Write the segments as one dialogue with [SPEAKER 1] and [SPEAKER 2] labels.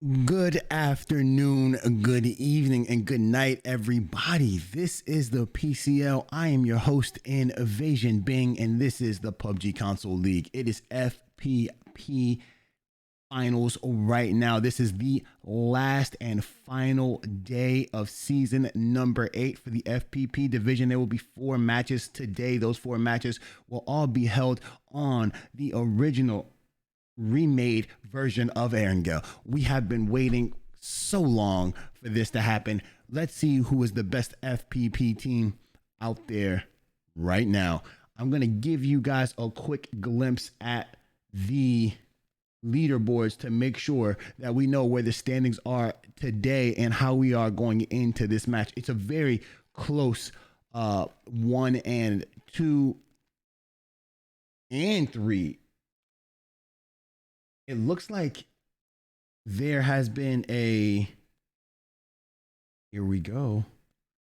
[SPEAKER 1] Good afternoon, good evening, and good night, everybody. This is the PCL. I am your host, Invasion Bing, and this is the PUBG Console League. It is FPP finals right now. This is the last and final day of season number 8 for the FPP division. There will be 4 matches today. Those 4 matches will all be held on the original remade version of Erangel. We have been waiting so long for this to happen. Let's see who is the best FPP team out there right now. I'm going to give you guys a quick glimpse at the leaderboards to make sure that we know where the standings are today and how we are going into this match. It's a very close 1 and 2 and 3. It looks like there has been here we go.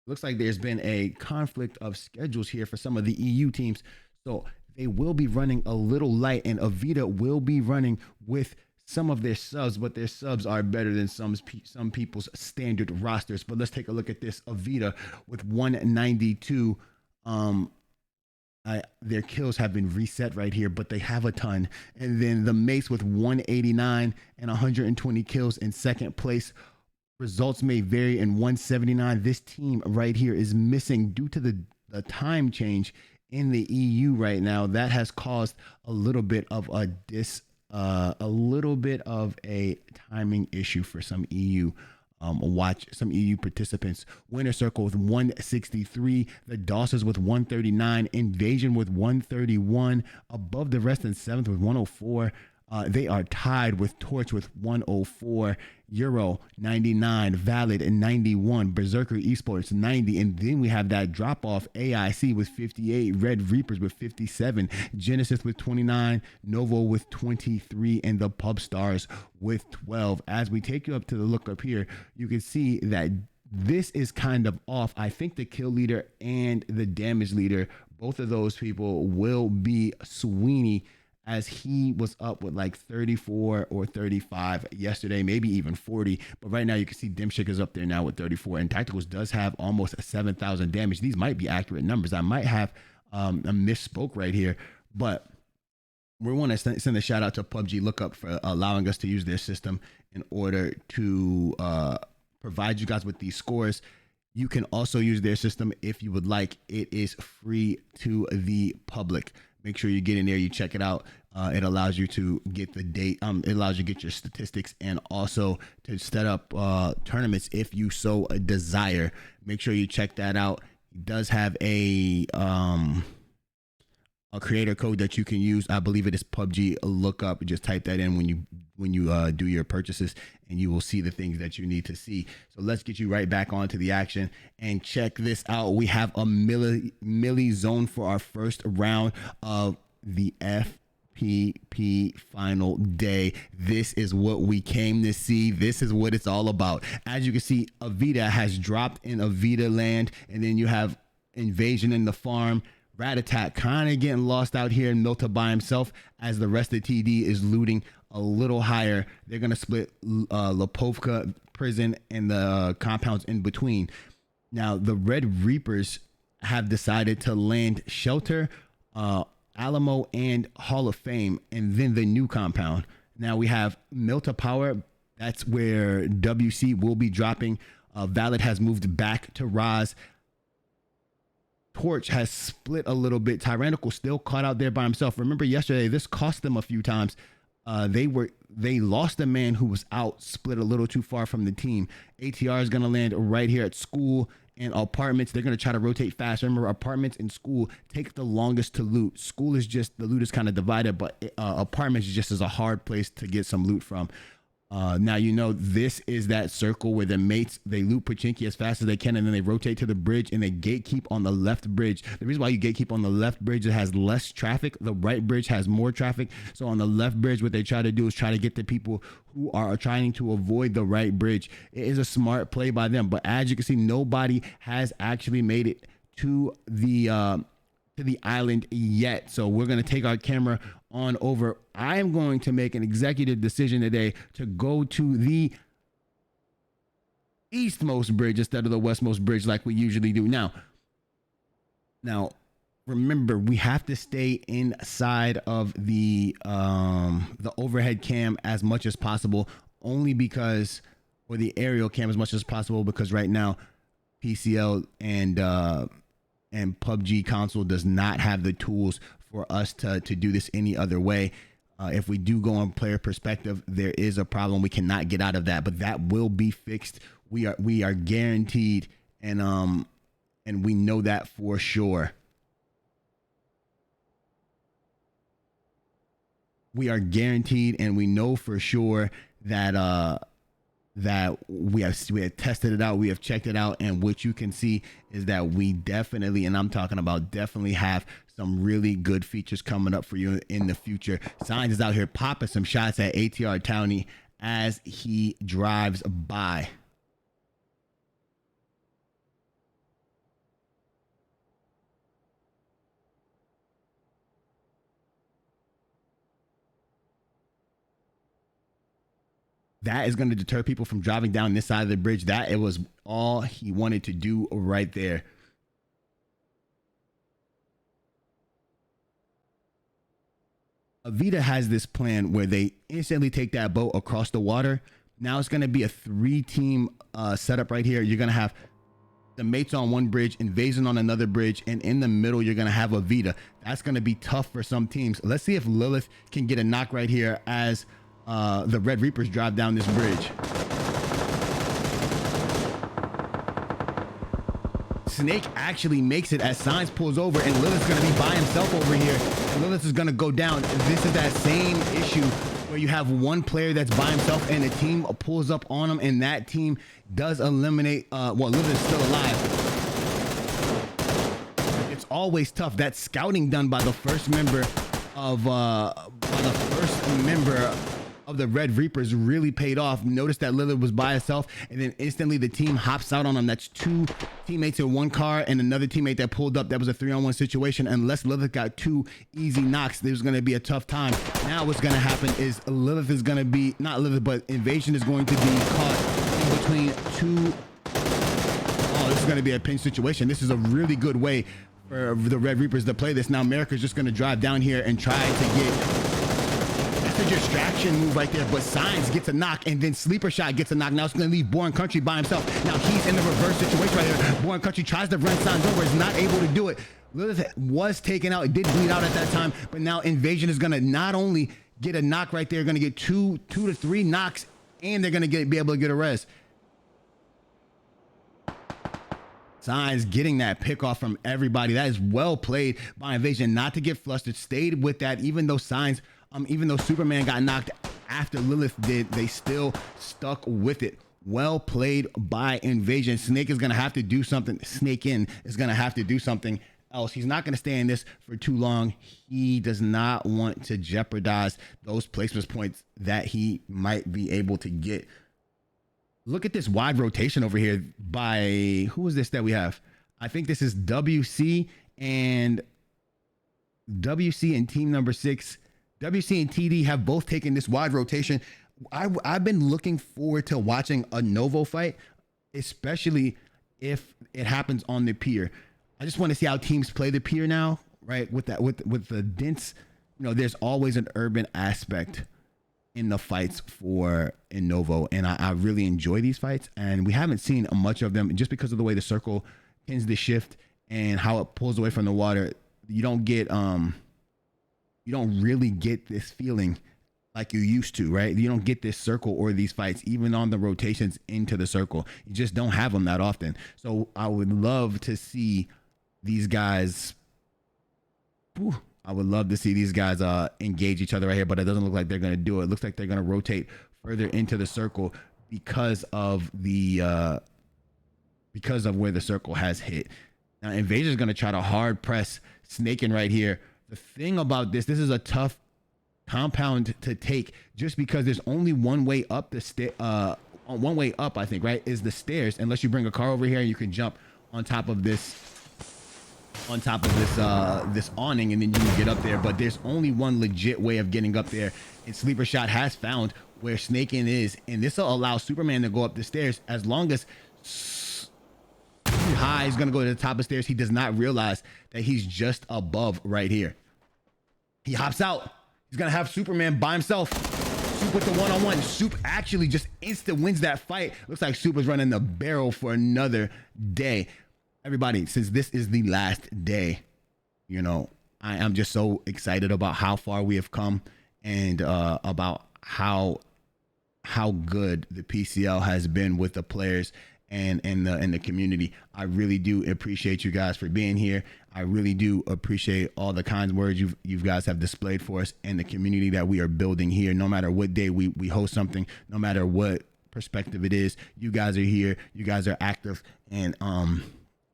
[SPEAKER 1] Looks like there's been a conflict of schedules here for some of the EU teams. So they will be running a little light, and Avita will be running with some of their subs, but their subs are better than some people's standard rosters. But let's take a look at this. Avita with 192. Their kills have been reset right here, but they have a ton. And then the Mace with 189 and 120 kills in second place. Results may vary in 179. This team right here is missing due to the time change in the EU right now. That has caused a little bit of a timing issue for some EU. Watch some EU participants. Winner Circle with 163, the Dossers with 139, Invasion with 131, above the rest in 7th with 104. They are tied with Torch with 104, Euro 99, Valid and 91, Berserker Esports 90, and then we have that drop off AIC with 58, Red Reapers with 57, Genesis with 29, Novo with 23, and the Pub Stars with 12. As we take you up to the look up here, you can see that this is kind of off. I think the kill leader and the damage leader, both of those people will be Sweeney, as he was up with like 34 or 35 yesterday, maybe even 40. But right now you can see Dimshik is up there now with 34, and Tacticals does have almost 7,000 damage. These might be accurate numbers. I might have a misspoke right here, but we want to send a shout out to PUBG Lookup for allowing us to use their system in order to provide you guys with these scores. You can also use their system if you would like. It is free to the public. Make sure you get in there, you check it out. It allows you to get the date. It allows you to get your statistics and also to set up tournaments if you so desire. Make sure you check that out. It does have a creator code that you can use. I believe it is PUBG Lookup. Just type that in when you do your purchases, and you will see the things that you need to see. So let's get you right back onto the action and check this out. We have a milli zone for our first round of the FPP final day. This is what we came to see. This is what it's all about. As you can see, Avita has dropped in Avita land, and then you have Invasion in the farm. Rat Attack kind of getting lost out here in Milta by himself, as the rest of TD is looting a little higher. They're going to split Lepovka prison and the compounds in between. Now, the Red Reapers have decided to land Shelter, Alamo, and Hall of Fame, and then the new compound. Now we have Milta Power. That's where WC will be dropping. Valid has moved back to Raz. Torch has split a little bit. Tyrannical still caught out there by himself. Remember yesterday, this cost them a few times. They lost a man who was out, split a little too far from the team. ATR is going to land right here at School and Apartments. They're going to try to rotate fast. Remember, Apartments and School take the longest to loot. School is just, the loot is kind of divided, but Apartments just is a hard place to get some loot from. Now, you know, this is that circle where the mates, they loot Pachinki as fast as they can, and then they rotate to the bridge and they gatekeep on the left bridge. The reason why you gatekeep on the left bridge, it has less traffic. The right bridge has more traffic. So on the left bridge, what they try to do is try to get the people who are trying to avoid the right bridge. It is a smart play by them. But as you can see, nobody has actually made it to the island yet. So we're going to take our camera on over. I'm going to make an executive decision today to go to the eastmost bridge instead of the westmost bridge like we usually do. Now, remember, we have to stay inside of the overhead cam as much as possible, only because, or the aerial cam as much as possible, because right now PCL and PUBG Console does not have the tools for us to do this any other way. If we do go on player perspective, there is a problem. We cannot get out of that, but that will be fixed. We are guaranteed, and we know that for sure. We are guaranteed, and we know for sure that that we have tested it out, we have checked it out, and what you can see is that we definitely, and I'm talking about definitely, have some really good features coming up for you in the future. Signs is out here popping some shots at ATR Townie as he drives by. That is going to deter people from driving down this side of the bridge. That it was all he wanted to do right there. Avita has this plan where they instantly take that boat across the water. Now it's going to be a 3-team setup right here. You're going to have the mates on one bridge, Invasion on another bridge, and in the middle you're going to have Avita. That's going to be tough for some teams. Let's see if Lilith can get a knock right here as the Red Reapers drive down this bridge. Snake actually makes it as Signs pulls over, and Lilith's going to be by himself over here, and Lilith is going to go down. This is that same issue where you have one player that's by himself and the team pulls up on him, and that team does eliminate Lilith is still alive. It's always tough. That scouting done by the first member of the Red Reapers really paid off. Notice that Lilith was by herself, and then instantly the team hops out on him. That's 2 teammates in one car and another teammate that pulled up. That was a 3-on-1 situation. Unless Lilith got 2 easy knocks, there's going to be a tough time. Now what's going to happen is Lilith is going to be, not Lilith, but Invasion is going to be caught in between 2. Oh, this is going to be a pinch situation. This is a really good way for the Red Reapers to play this. Now America's just going to drive down here and try to get... That's a distraction move right there, but Signs gets a knock, and then Sleeper Shot gets a knock. Now it's going to leave Born Country by himself. Now he's in the reverse situation right here. Born Country tries to run Signs over, is not able to do it. Lilith was taken out. It did bleed out at that time, but now Invasion is going to not only get a knock right there, going to get 2 to 3 knocks, and they're going to be able to get a res. Signs getting that pick off from everybody. That is well played by Invasion not to get flustered. Stayed with that, even though Superman got knocked after Lilith did, they still stuck with it. Well played by Invasion. Snake is going to have to do something. Snake in is going to have to do something else. He's not going to stay in this for too long. He does not want to jeopardize those placement points that he might be able to get. Look at this wide rotation over here by, who is this that we have? I think this is WC and team number 6. WC and TD have both taken this wide rotation. I've been looking forward to watching a Novo fight, especially if it happens on the pier. I just want to see how teams play the pier now, right? With the dense, there's always an urban aspect in the fights in Novo, and I really enjoy these fights. And we haven't seen much of them just because of the way the circle tends to shift and how it pulls away from the water. You don't really get this feeling like you used to, right? You don't get this circle or these fights, even on the rotations into the circle. You just don't have them that often. So I would love to see these guys. I would love to see these guys engage each other right here, but it doesn't look like they're going to do it. It looks like they're going to rotate further into the circle because of where the circle has hit. Now Invasion is going to try to hard press Snake in right here. The thing about this is a tough compound to take just because there's only one way up one way up, I think, right, is the stairs, unless you bring a car over here and you can jump on top of this this awning, and then you can get up there. But there's only one legit way of getting up there, and Sleeper Shot has found where Snake In is, and this will allow Superman to go up the stairs as long as High. He's going to go to the top of the stairs. He does not realize that he's just above right here. He hops out. He's going to have Superman by himself. Soup with the one-on-one. Soup actually just instant wins that fight. Looks like Soup is running the barrel for another day. Everybody, since this is the last day, you know, I am just so excited about how far we have come and about how good the PCL has been with the players and the community. I really do appreciate you guys for being here. I really do appreciate all the kind words you guys have displayed for us and the community that we are building here. No matter what day we host something, no matter what perspective it is, you guys are here, you guys are active, and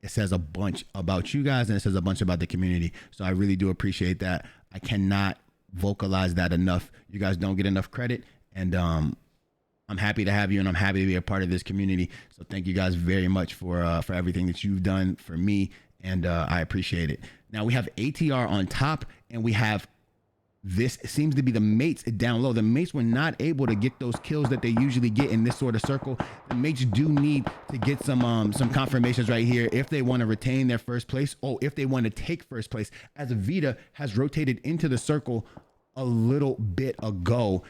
[SPEAKER 1] it says a bunch about you guys and it says a bunch about the community. So I really do appreciate that. I cannot vocalize that enough. You guys don't get enough credit, and I'm happy to have you, and I'm happy to be a part of this community. So thank you guys very much for everything that you've done for me, and I appreciate it. Now we have ATR on top, and we have this seems to be the mates down low. The mates were not able to get those kills that they usually get in this sort of circle. The mates do need to get some confirmations right here if they want to retain their first place. Oh, if they want to take first place, as Vita has rotated into the circle a little bit ago.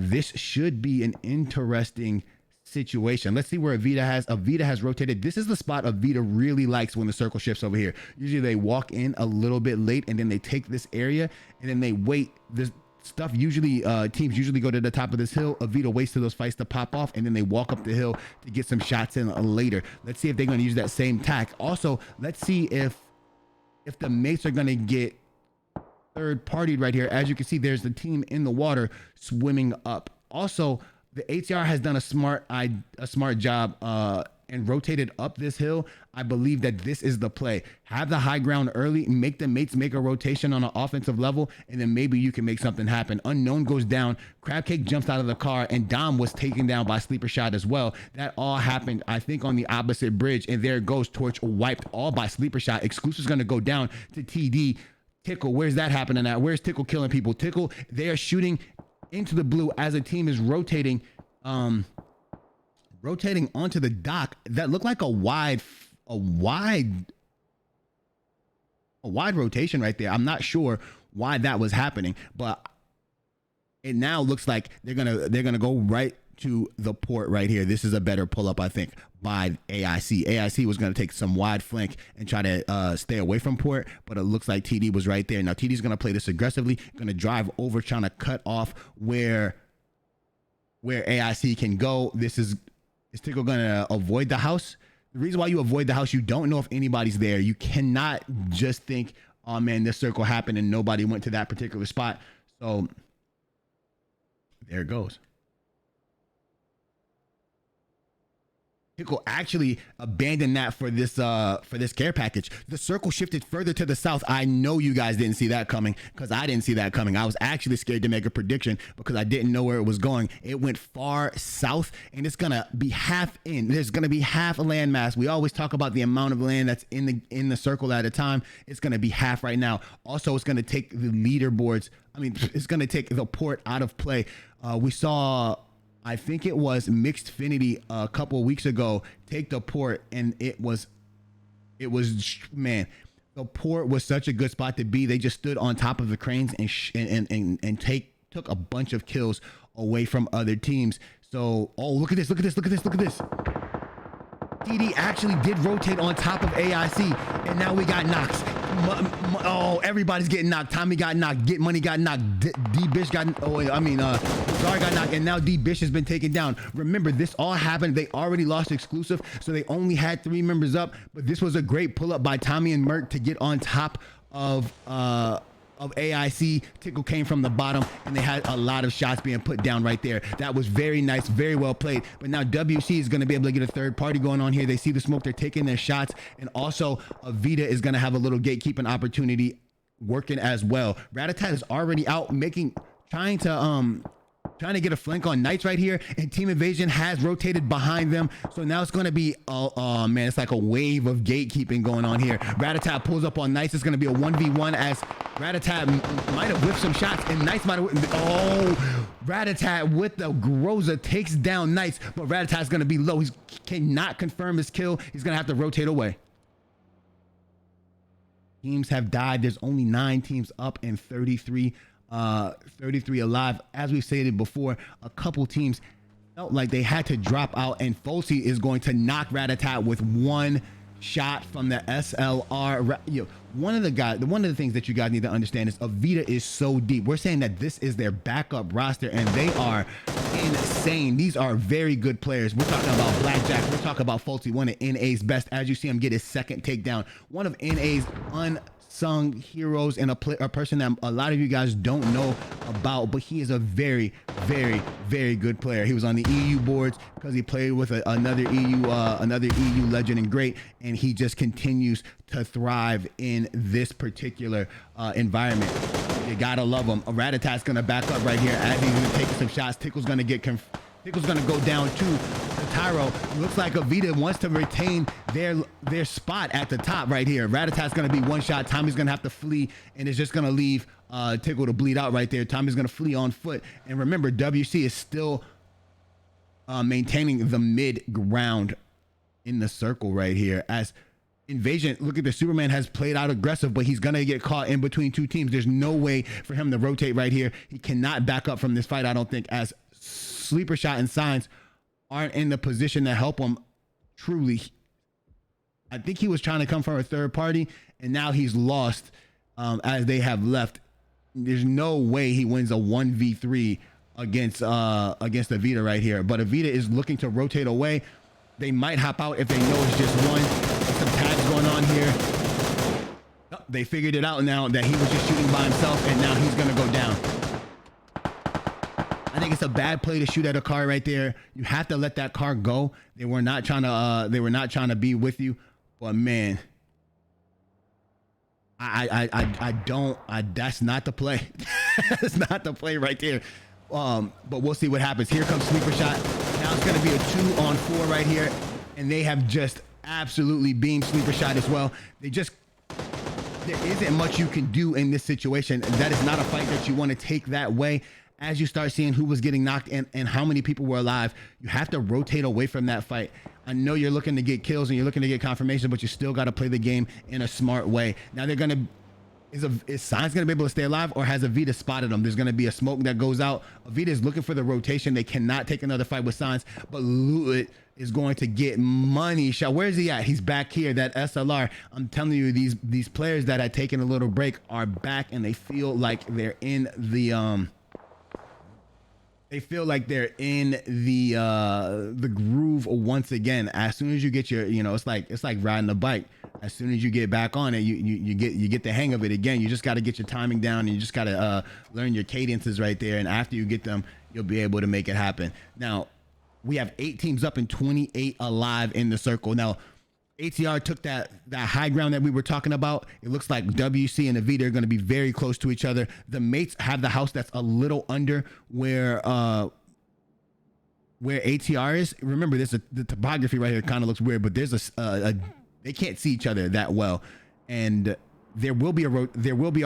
[SPEAKER 1] This should be an interesting situation. Let's see where Avita has rotated. This is the spot Avita really likes when the circle shifts over here. Usually they walk in a little bit late and then they take this area and then they wait. This stuff usually teams usually go to the top of this hill. Avita waits till those fights to pop off and then they walk up the hill to get some shots in later. Let's see if they're going to use that same tack. Also, let's see if the mates are going to get third partied right here. As you can see, there's the team in the water swimming up. Also, the ATR has done a smart job and rotated up this hill. I believe that this is the play. Have the high ground early, make the mates make a rotation on an offensive level, and then maybe you can make something happen. Unknown goes down, Crab Cake jumps out of the car, and Dom was taken down by Sleeper Shot as well. That all happened, I think, on the opposite bridge, and there goes Torch, wiped all by Sleeper Shot. Exclusive's gonna go down to TD. Tickle, where's that happening at? Where's Tickle killing people? Tickle, they are shooting into the blue as a team is rotating onto the dock. That looked like a wide rotation right there. I'm not sure why that was happening, but it now looks like they're gonna go right to the port right here. This is a better pull up, I think, by AIC. AIC was going to take some wide flank and try to stay away from port, but it looks like TD was right there. Now TD's going to play this aggressively, going to drive over, trying to cut off where AIC can go. Is Tickle going to avoid the house? The reason why you avoid the house, you don't know if anybody's there. You cannot just think, oh man, this circle happened and nobody went to that particular spot. So there it goes. Tickle actually abandoned that for this care package. The circle shifted further to the south. I know you guys didn't see that coming because I didn't see that coming. I was actually scared to make a prediction because I didn't know where it was going. It went far south and it's gonna be half in. There's gonna be half a landmass. We always talk about the amount of land that's in the circle at a time. It's gonna be half right now. Also, it's gonna take the leaderboards. I mean, it's gonna take the port out of play. We saw, I think it was Mixedfinity a couple of weeks ago, take the port, and it was man, the port was such a good spot to be. They just stood on top of the cranes and took a bunch of kills away from other teams. So, oh, look at this. TD actually did rotate on top of AIC, and now we got knocks. Oh, everybody's getting knocked. Tommy got knocked. Get Money got knocked. D-Bish got, Zara got knocked, and now D-Bish has been taken down. Remember, this all happened. They already lost Exclusive, so they only had 3 members up, but this was a great pull-up by Tommy and Merc to get on top of AIC. Tickle came from the bottom, and they had a lot of shots being put down right there. That was very nice, very well played. But now WC is going to be able to get a third party going on here. They see the smoke, they're taking their shots, and also Avita is going to have a little gatekeeping opportunity working as well. Ratatat is already out trying trying to get a flank on Knights right here, and Team Invasion has rotated behind them. So now it's going to be, oh man, it's like a wave of gatekeeping going on here. Ratatat pulls up on Knights. It's going to be a 1v1 as Ratatat might have whiffed some shots, and Knights might have, oh, Ratatat with the Groza takes down Knights, but Ratatat's going to be low. He cannot confirm his kill. He's going to have to rotate away. Teams have died. There's only 9 teams up and 33 alive. As we've stated before, a couple teams felt like they had to drop out, and Folsey is going to knock Ratatat with one shot from the SLR. One of the things that you guys need to understand is Avita is so deep. We're saying that this is their backup roster, and they are insane. These are very good players. We're talking about Blackjack. We're talking about Folsey, one of NA's best. As you see him get his second takedown, one of NA's unsung heroes, and a person that a lot of you guys don't know about, but he is a very, very, very good player. He was on the EU boards because he played with another EU legend and great, and he just continues to thrive in this particular environment. You gotta love him. Ratatat's gonna back up right here as he's gonna take some shots. Tickle's gonna go down to the Tyro. Looks like Avita wants to retain their spot at the top right here. Ratatat's gonna be one shot. Tommy's gonna have to flee, and it's just gonna leave Tickle to bleed out right there. Tommy's gonna flee on foot. And remember, WC is still maintaining the mid ground in the circle right here. As Invasion, look at the Superman has played out aggressive, but he's gonna get caught in between two teams. There's no way for him to rotate right here. He cannot back up from this fight, I don't think, as Sleeper Shot and Signs aren't in the position to help him truly. I think he was trying to come from a third party, and now he's lost as they have left. There's no way he wins a 1v3 against Avita right here, but Avita is looking to rotate away. They might hop out if they know it's just one. There's some tags going on here. Oh, they figured it out now that he was just shooting by himself, and now he's gonna go down. I think it's a bad play to shoot at a car right there. You have to let that car go. They were not trying to be with you, but man, that's not the play. That's not the play right there. But we'll see what happens. Here comes Sleeper Shot. Now it's going to be a 2-on-4 right here, and they have just absolutely beamed Sleeper Shot as well. There isn't much you can do in this situation. That is not a fight that you want to take that way. As you start seeing who was getting knocked and how many people were alive, you have to rotate away from that fight. I know you're looking to get kills and you're looking to get confirmation, but you still got to play the game in a smart way. Now they're going to, is Signs going to be able to stay alive, or has Avita spotted him? There's going to be a smoke that goes out. Avita is looking for the rotation. They cannot take another fight with Signs, but Luit is going to get money shot. Where is he at? He's back here. That SLR. I'm telling you, these players that had taken a little break are back, and they feel like they're in the the groove once again. As soon as you get your, it's like riding a bike. As soon as you get back on it, you get the hang of it again. You just got to get your timing down, and you just got to learn your cadences right there. And after you get them, you'll be able to make it happen. Now, we have 8 teams up and 28 alive in the circle. Now, ATR took that high ground that we were talking about. It looks like WC and Avita are going to be very close to each other. The mates have the house that's a little under where ATR is. Remember, the topography right here kind of looks weird, but there's they can't see each other that well, and there will be a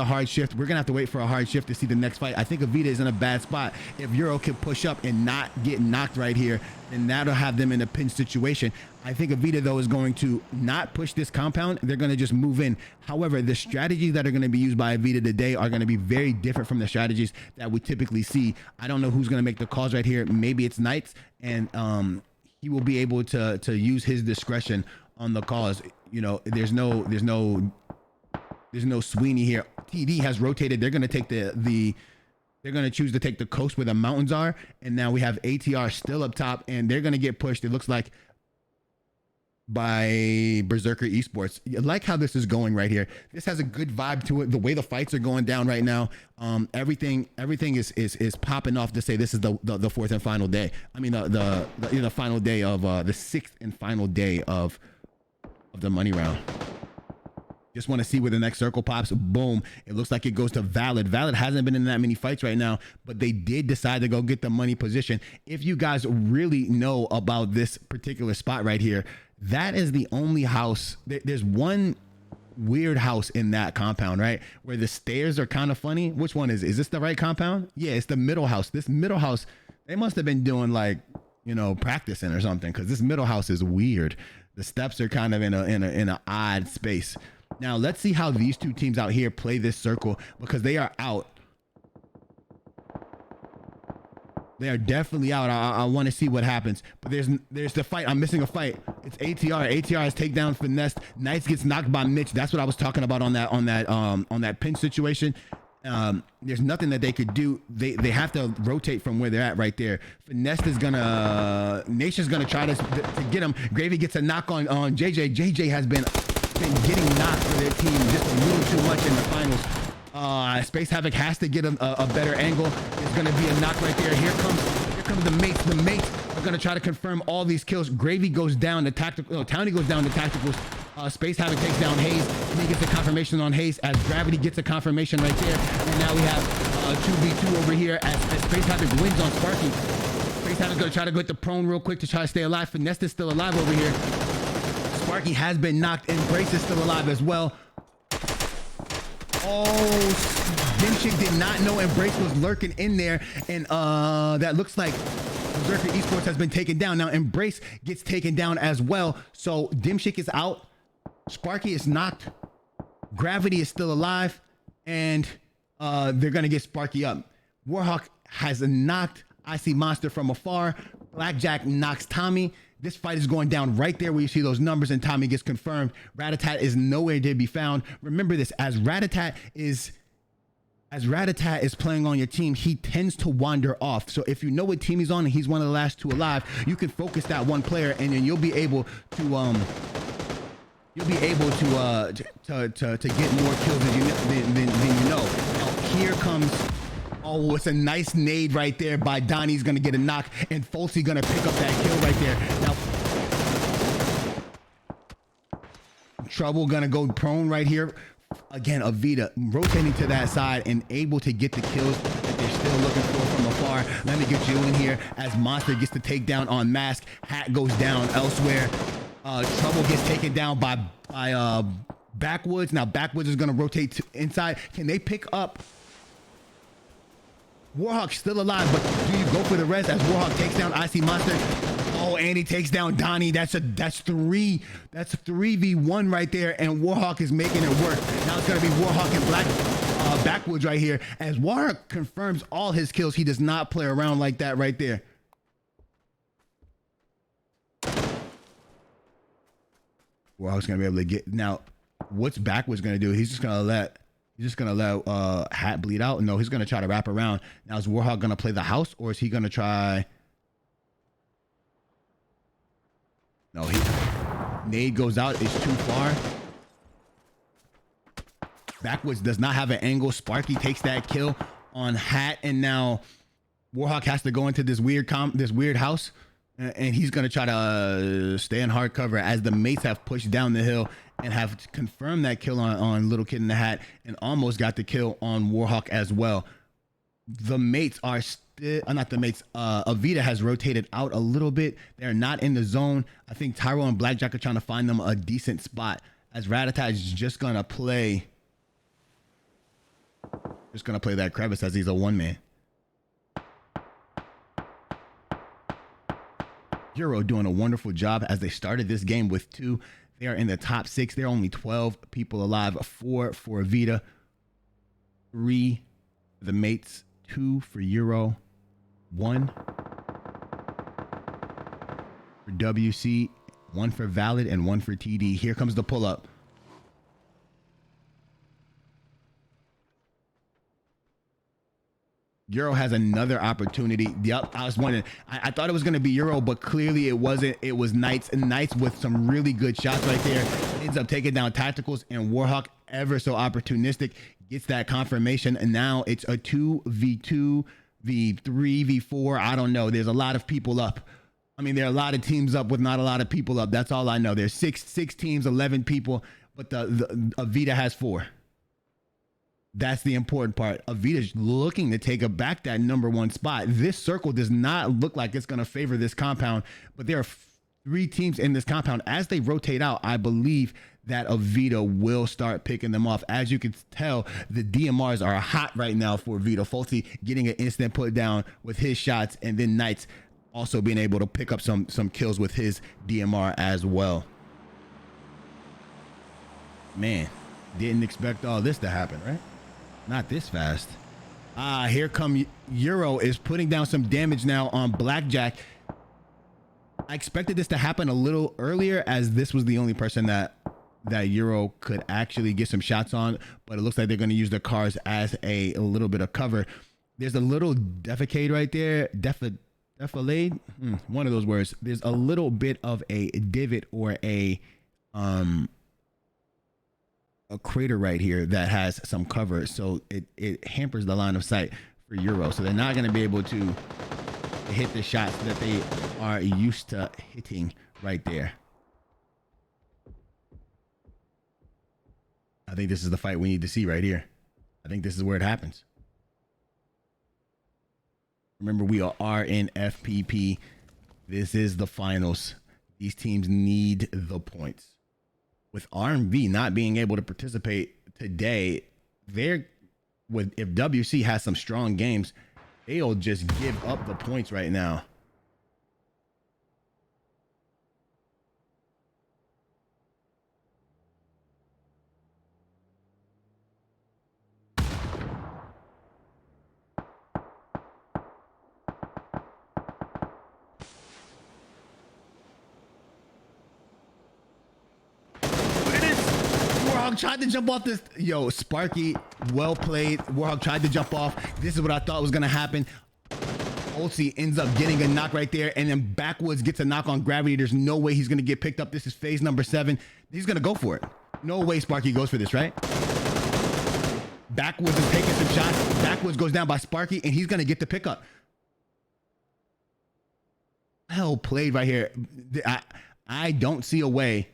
[SPEAKER 1] hard shift. We're gonna have to wait for a hard shift to see the next fight. I think Avita is in a bad spot. If Euro can push up and not get knocked right here, then that'll have them in a pinch situation. I think Avita, though, is going to not push this compound. They're going to just move in. However, the strategies that are going to be used by Avita today are going to be very different from the strategies that we typically see. I don't know who's going to make the calls right here. Maybe it's Knights, and he will be able to use his discretion on the calls. There's no Sweeney here. TD has rotated. They're going to take they're going to choose to take the coast where the mountains are. And now we have ATR still up top, and they're going to get pushed, it looks like, by Berserker Esports. I like how this is going right here. This has a good vibe to it. The way the fights are going down right now, everything is popping off to say this is the fourth and final day. I mean, the final day of the 6th and final day of the money round. Just want to see where the next circle pops. Boom. It looks like it goes to Valid. Valid hasn't been in that many fights right now, but they did decide to go get the money position. If you guys really know about this particular spot right here, that is the only house. There's one weird house in that compound, right? Where the stairs are kind of funny. Which one is this the right compound? Yeah, it's the middle house. This middle house, they must have been doing like, you know, practicing or something, because this middle house is weird. The steps are kind of in a odd space. Now let's see how these two teams out here play this circle, because they are out. They are definitely out. I want to see what happens. But there's the fight. I'm missing a fight. It's ATR. ATR has takedown finesse. Knights gets knocked by Mitch. That's what I was talking about on that pinch situation. There's nothing that they could do. They have to rotate from where they're at right there. Finesse is gonna, Nation's gonna try to get him. Gravy gets a knock on JJ. JJ has been getting knocked for their team just a little too much in the finals. Space Havoc has to get a better angle. There's gonna be a knock right there. Here comes the mates. The mates are gonna try to confirm all these kills. Gravy goes down to tactical. Townie goes down to tacticals. Space Havoc takes down Hayes, and he gets a confirmation on Hayes as Gravity gets a confirmation right there. And now we have 2v2 over here as Space Havoc wins on Sparky. Space Havoc's gonna try to go at the prone real quick to try to stay alive. Finesse is still alive over here. Sparky has been knocked, and Brace is still alive as well. Oh, Dimshik did not know Embrace was lurking in there, and that looks like Berserker Esports has been taken down. Now Embrace gets taken down as well, so Dimshik is out. Sparky is knocked. Gravity is still alive, and they're gonna get Sparky up. Warhawk has knocked Icy Monster from afar. Blackjack knocks Tommy. This fight is going down right there where you see those numbers, and Tommy gets confirmed. Ratatat is nowhere to be found. Remember this, as Ratatat is playing on your team, he tends to wander off. So if you know what team he's on and he's one of the last two alive, you can focus that one player, and then you'll be able to get more kills than you know. Now here comes. Oh, it's a nice nade right there by Donnie. He's gonna get a knock, and Folsey gonna pick up that kill right there. Now, Trouble gonna go prone right here. Again, Avita rotating to that side and able to get the kills that they're still looking for from afar. Let me get you in here as Monster gets the takedown on Mask. Hat goes down elsewhere. Trouble gets taken down by Backwoods. Now Backwoods is gonna rotate to inside. Can they pick up? Warhawk's still alive, but do you go for the res as Warhawk takes down Icy Monster? Oh, and he takes down Donnie. That's 3v1 right there, and Warhawk is making it work. Now it's gonna be Warhawk and Backwoods right here as Warhawk confirms all his kills. He does not play around like that right there. Warhawk's gonna be able to get, now what's Backwoods gonna do? He's just gonna let Hat bleed out. No, he's gonna try to wrap around. Now is Warhawk gonna play the house, or is he gonna try? No, nade goes out. It's too far. Backwoods does not have an angle. Sparky takes that kill on Hat, and now Warhawk has to go into this weird house, and he's gonna try to stay in hard cover as the mates have pushed down the hill and have confirmed that kill on Little Kid in the Hat, and almost got the kill on Warhawk as well. The mates are still, not the mates, Avita has rotated out a little bit. They're not in the zone. I think Tyro and Blackjack are trying to find them a decent spot, as Ratatat is just gonna play that crevice as he's a one-man. Euro doing a wonderful job as they started this game with 2. They are in the top 6. There are only 12 people alive. 4 for Avita, 3 for the mates, 2 for Euro, 1 for WC, 1 for Valid, and 1 for TD. Here comes the pull-up. Euro has another opportunity. Yep, I was wondering. I thought it was going to be Euro, but clearly it wasn't. It was Knights, and Knights with some really good shots right there. Ends up taking down Tacticals, and Warhawk, ever so opportunistic, gets that confirmation. And now it's a 2v2, v3, v4. I don't know. There's a lot of people up. I mean, there are a lot of teams up with not a lot of people up. That's all I know. There's six teams, 11 people. but the Avita has 4. That's the important part. Avita's looking to take back that number 1 spot. This circle does not look like it's going to favor this compound, but there are 3 teams in this compound. As they rotate out, I believe that Avita will start picking them off. As you can tell, the DMRs are hot right now for Avita. Folty getting an instant put down with his shots, and then Knights also being able to pick up some kills with his DMR as well. Man, didn't expect all this to happen, right? Not this fast. Here come Euro is putting down some damage now on Blackjack. I expected this to happen a little earlier, as this was the only person that Euro could actually get some shots on, but it looks like they're going to use the cars as a little bit of cover. There's a little defecate right there. Defilade? One of those words. There's a little bit of a divot or a crater right here that has some cover, so it hampers the line of sight for Euro. So they're not going to be able to hit the shots that they are used to hitting right there. I think this is the fight we need to see right here. I think this is where it happens. Remember, we are in FPP. This is the finals. These teams need the points. With RMV not being able to participate today, if WC has some strong games, they'll just give up the points right now. Warhog tried to jump off this. Yo, Sparky, well played. Warhog tried to jump off. This is what I thought was going to happen. Olsey ends up getting a knock right there, and then Backwoods gets a knock on Gravity. There's no way he's going to get picked up. This is phase number 7. He's going to go for it. No way Sparky goes for this, right? Backwoods is taking some shots. Backwoods goes down by Sparky, and he's going to get the pickup. Well played right here. I don't see a way.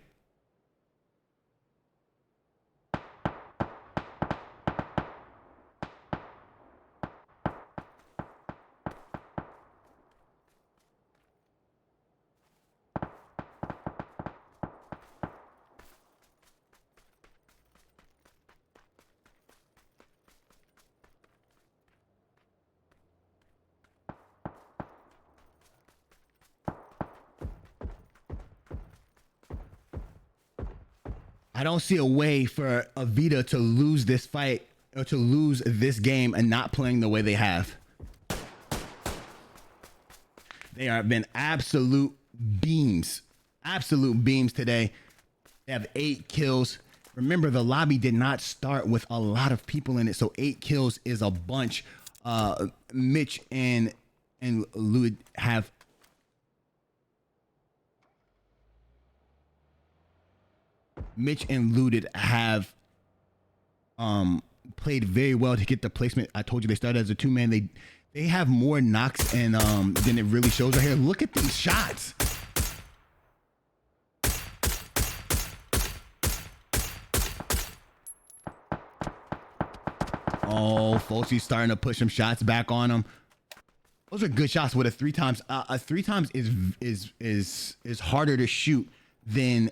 [SPEAKER 1] I don't see a way for Avita to lose this fight or to lose this game and not playing the way they have. They have been absolute beams today. They have 8 kills. Remember, the lobby did not start with a lot of people in it, so 8 kills is a bunch. Mitch and Lud have played very well to get the placement. I told you they started as a 2-man. They have more knocks and than it really shows right here. Look at these shots. Oh, Folsey's starting to push some shots back on him. Those are good shots with a 3 times. A 3 times is harder to shoot than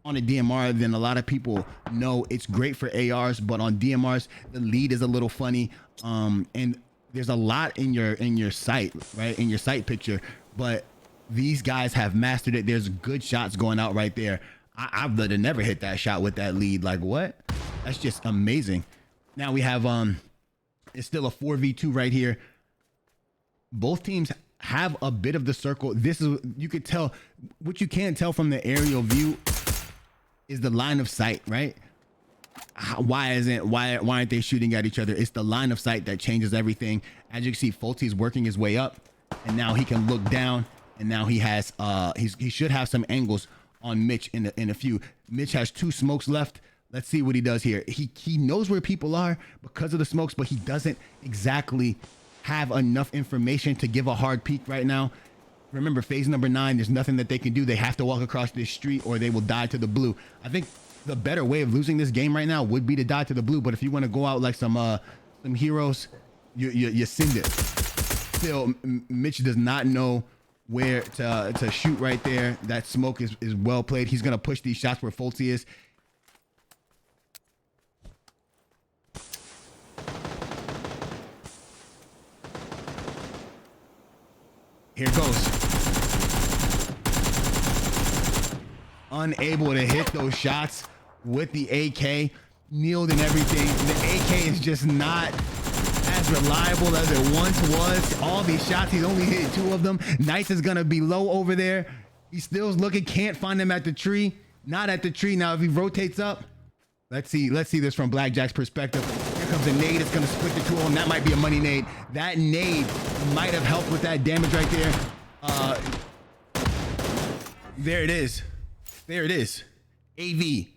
[SPEAKER 1] on a DMR than a lot of people know. It's great for ARs, but on DMRs, the lead is a little funny. And there's a lot in your sight, right? In your sight picture, but these guys have mastered it. There's good shots going out right there. I would have never hit that shot with that lead. Like, what? That's just amazing. Now we have, it's still a 4v2 right here. Both teams have a bit of the circle. This is, you could tell, what you can't tell from the aerial view is the line of sight, right? Why aren't they shooting at each other? It's the line of sight that changes everything. As you can see, Folty is working his way up, and now he can look down, and now he has he should have some angles on Mitch in a few. Mitch has 2 smokes left. Let's see what he does here. He knows where people are because of the smokes, but he doesn't exactly have enough information to give a hard peek right now. Remember, phase number 9, there's nothing that they can do. They have to walk across this street or they will die to the blue. I think the better way of losing this game right now would be to die to the blue. But if you want to go out like some heroes, you send it. Still, Mitch does not know where to shoot right there. That smoke is well played. He's gonna push these shots where Foltzy is. Here goes. Unable to hit those shots with the AK. Kneeled and everything. The AK is just not as reliable as it once was. All these shots, he's only hit 2 of them. Nice is gonna be low over there. He still is looking, can't find him at the tree. Not at the tree. Now if he rotates up, let's see this from Blackjack's perspective. Here comes a nade. It's gonna split the 2 of them. That might be a money nade. That nade might have helped with that damage right there. There it is. There it is. AV.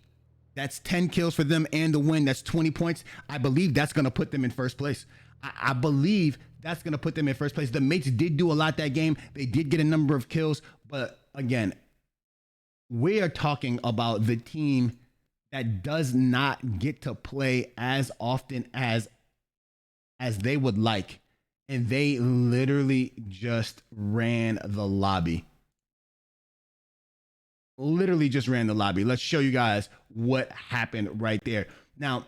[SPEAKER 1] That's 10 kills for them and the win. That's 20 points. I believe that's going to put them in first place. I believe that's going to put them in first place. The mates did do a lot that game. They did get a number of kills. But again, we are talking about the team that does not get to play as often as they would like. And they literally just ran the lobby. Literally just ran the lobby. Let's show you guys what happened right there. Now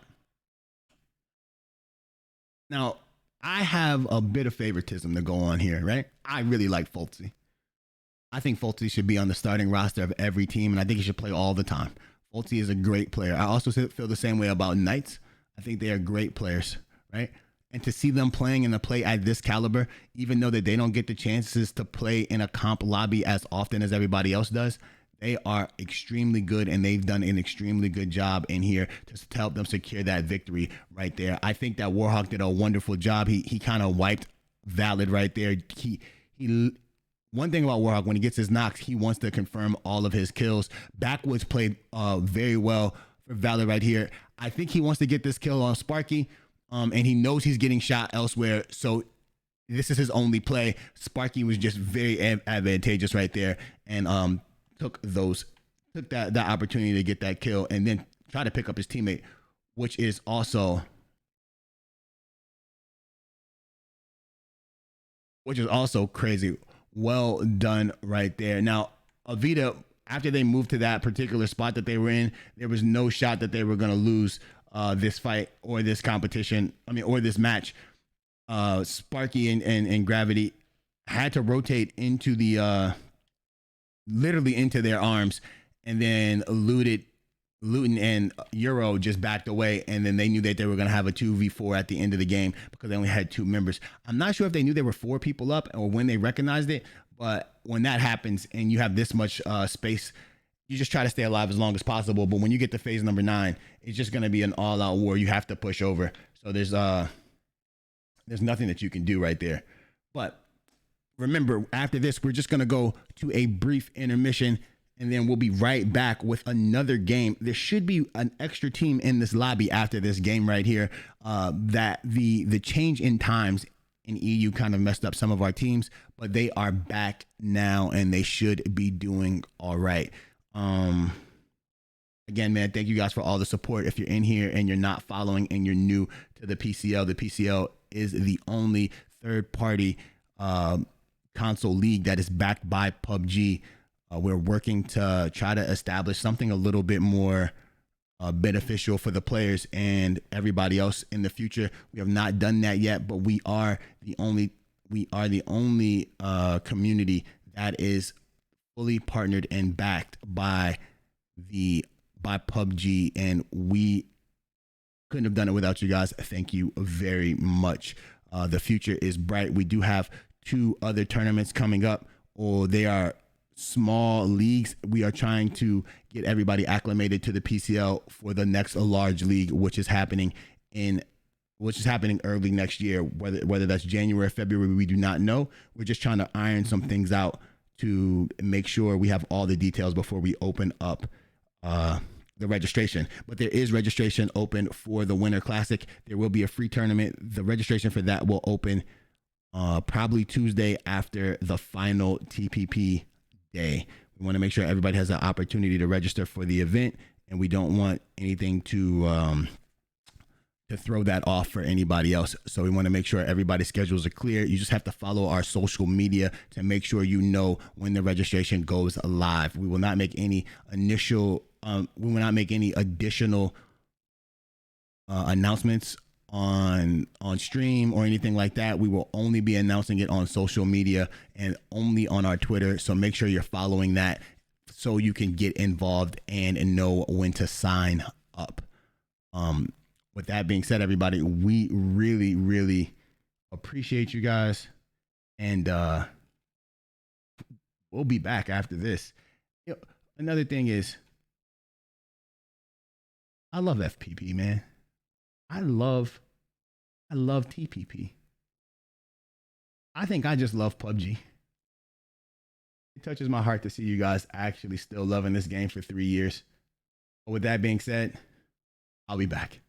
[SPEAKER 1] I have a bit of favoritism to go on here, right? I really like Foltzy. I think Foltzy should be on the starting roster of every team, and I think he should play all the time. Foltzy is a great player. I also feel the same way about Knights. I think they are great players, right? And to see them playing in a play at this caliber, even though that they don't get the chances to play in a comp lobby as often as everybody else does, they are extremely good, and they've done an extremely good job in here to help them secure that victory right there. I think that Warhawk did a wonderful job. He kind of wiped Valid right there. One thing about Warhawk, when he gets his knocks, he wants to confirm all of his kills. Backwoods played very well for Valid right here. I think he wants to get this kill on Sparky, and he knows he's getting shot elsewhere, so this is his only play. Sparky was just very advantageous right there, and took that opportunity to get that kill and then try to pick up his teammate, which is also crazy. Well done right there. Now, Avita, after they moved to that particular spot that they were in, there was no shot that they were going to lose this fight or this competition. Or this match. Sparky and Gravity had to rotate into the literally into their arms, and then Luton and Euro just backed away, and then they knew that they were going to have a 2v4 at the end of the game because they only had 2 members. I'm not sure if they knew there were 4 people up or when they recognized it, but when that happens and you have this much space, you just try to stay alive as long as possible. But when you get to phase number 9, it's just going to be an all-out war. You have to push over. So there's nothing that you can do right there. But remember, after this, we're just going to go to a brief intermission, and then we'll be right back with another game. There should be an extra team in this lobby after this game right here. That the change in times in EU kind of messed up some of our teams, but they are back now, and they should be doing all right. Again, man, thank you guys for all the support. If you're in here and you're not following and you're new to the PCL is the only third-party console league that is backed by PUBG. We're working to try to establish something a little bit more beneficial for the players and everybody else in the future. We have not done that yet, but we are the only community that is fully partnered and backed by PUBG, and we couldn't have done it without you guys. Thank you very much. The future is bright. We do have 2 other tournaments coming up, or they are small leagues. We are trying to get everybody acclimated to the PCL for the next large league, which is happening early next year. Whether that's January or February, we do not know. We're just trying to iron some things out to make sure we have all the details before we open up the registration. But there is registration open for the Winter Classic. There will be a free tournament. The registration for that will open probably Tuesday after the final TPP day. We want to make sure everybody has an opportunity to register for the event and we don't want anything to throw that off for anybody else. So we want to make sure everybody's schedules are clear. You just have to follow our social media to make sure you know when the registration goes live. We will not make any additional announcements on stream or anything like that. We will only be announcing it on social media and only on our Twitter. So make sure you're following that so you can get involved and know when to sign up. With that being said, everybody, we really, really appreciate you guys. And we'll be back after this. Another thing is, I love FPP, man. I love TPP. I think I just love PUBG. It touches my heart to see you guys actually still loving this game for 3 years. But with that being said, I'll be back.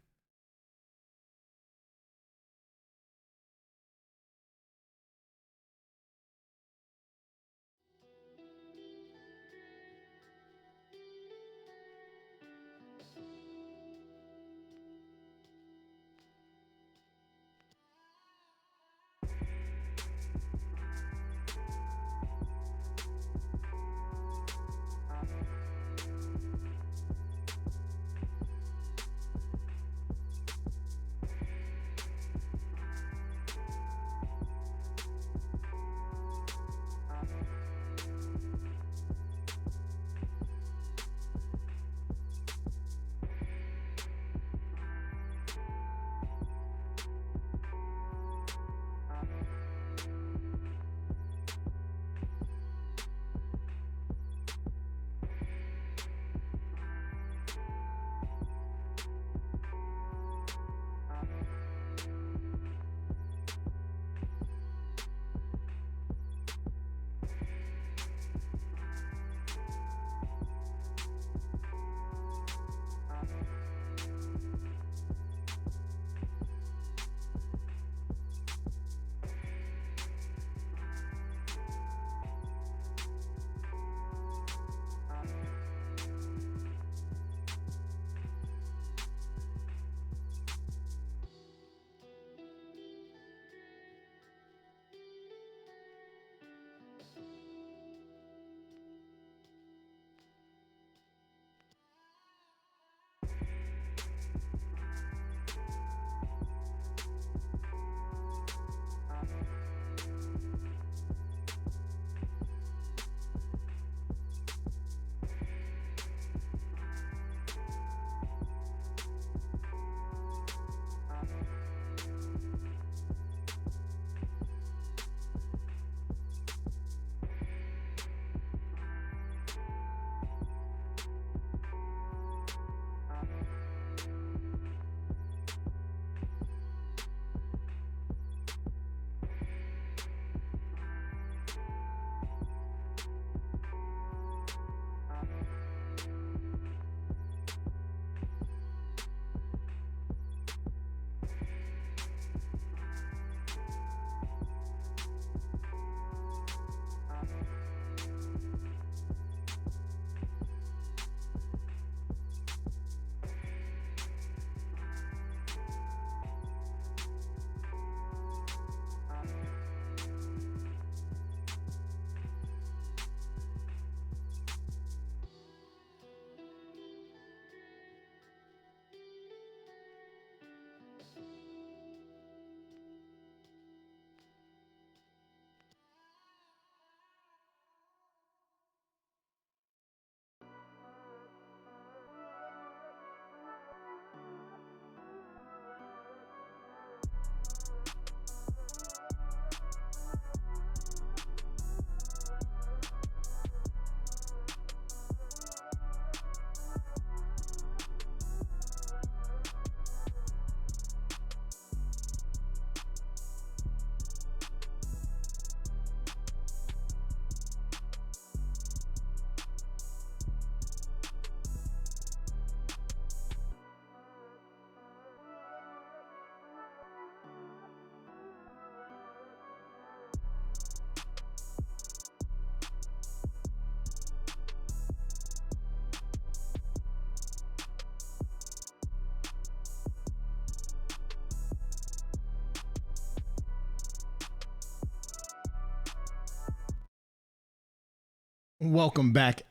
[SPEAKER 1] Welcome back,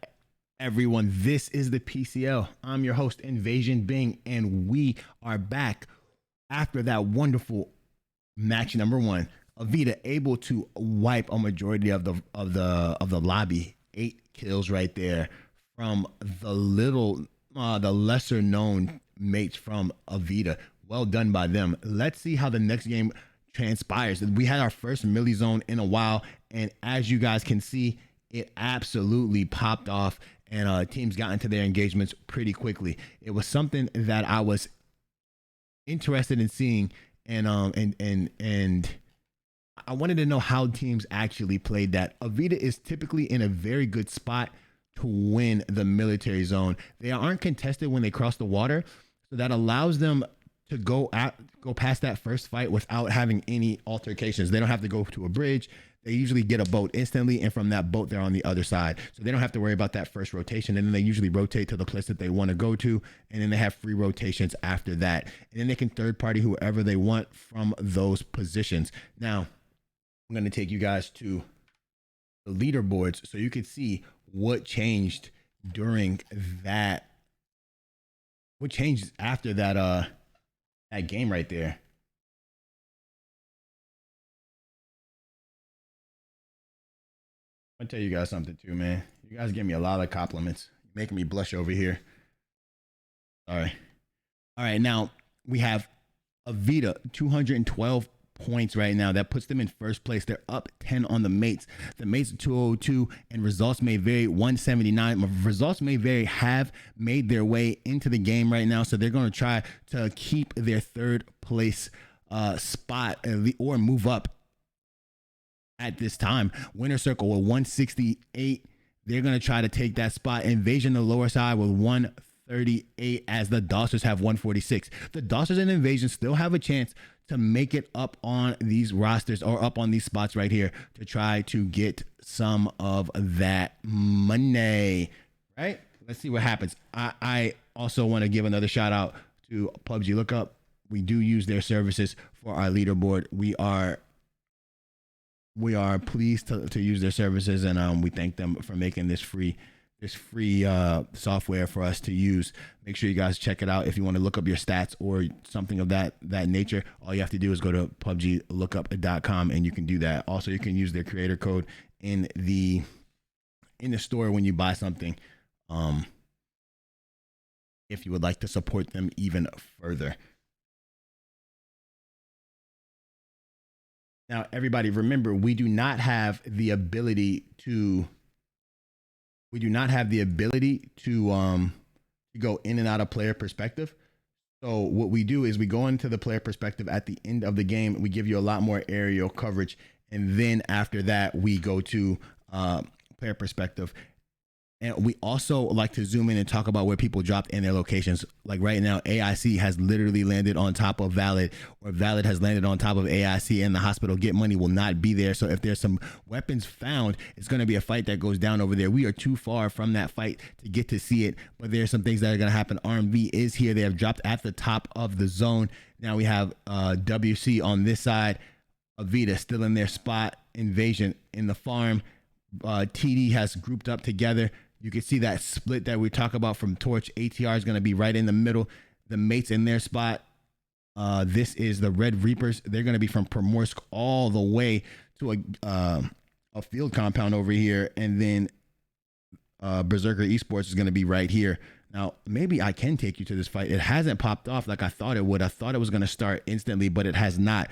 [SPEAKER 1] everyone. This is the PCL. I'm your host, Invasion Bing, and we are back after that wonderful match number one. Avita able to wipe a majority of the lobby. 8 kills right there from the lesser known mates from Avita. Well done by them. Let's see how the next game transpires. We had our first melee zone in a while, and as you guys can see, it absolutely popped off, and teams got into their engagements pretty quickly. It was something that I was interested in seeing, and I wanted to know how teams actually played that. Avita is typically in a very good spot to win the military zone. They aren't contested when they cross the water, so that allows them to go past that first fight without having any altercations. They don't have to go to a bridge. They usually get a boat instantly, and from that boat, they're on the other side. So they don't have to worry about that first rotation. And then they usually rotate to the place that they want to go to, and then they have free rotations after that. And then they can third party whoever they want from those positions. Now, I'm going to take you guys to the leaderboards so you can see what changed during that. What changed after that game right there. I'll tell you guys something too, man. You guys give me a lot of compliments. You're making me blush over here. Sorry. All right, now we have Avita, 212 points right now. That puts them in first place. They're up 10 on the mates. The mates are 202, and results may vary 179. Results may vary have made their way into the game right now, so they're going to try to keep their third place spot or move up. At this time, winner circle with 168. They're going to try to take that spot. Invasion, the lower side, with 138, as the Dossers have 146. The Dossers and Invasion still have a chance to make it up on these rosters or up on these spots right here to try to get some of that money, right? Let's see what happens. I also want to give another shout out to PUBG Lookup. We do use their services for our leaderboard. We are pleased to use their services, and we thank them for making this free software for us to use. Make sure you guys check it out. If you want to look up your stats or something of that nature, all you have to do is go to PUBGlookup.com, and you can do that. Also, you can use their creator code in the store when you buy something, if you would like to support them even further. Now, everybody, remember, we do not have the ability to go in and out of player perspective. So what we do is we go into the player perspective at the end of the game. We give you a lot more aerial coverage, and then after that, we go to player perspective. And we also like to zoom in and talk about where people dropped in their locations. Like right now, AIC has literally landed on top of Valid, or Valid has landed on top of AIC, and the hospital Get Money will not be there. So if there's some weapons found, it's going to be a fight that goes down over there. We are too far from that fight to get to see it, but there's some things that are going to happen. RMV is here. They have dropped at the top of the zone. Now we have WC on this side. Avita still in their spot. Invasion in the farm. TD has grouped up together. You can see that split that we talk about from Torch. ATR is going to be right in the middle. The mates in their spot. This is the Red Reapers. They're going to be from Primorsk all the way to a field compound over here. And then Berserker Esports is going to be right here. Now, maybe I can take you to this fight. It hasn't popped off like I thought it would. I thought it was going to start instantly, but it has not.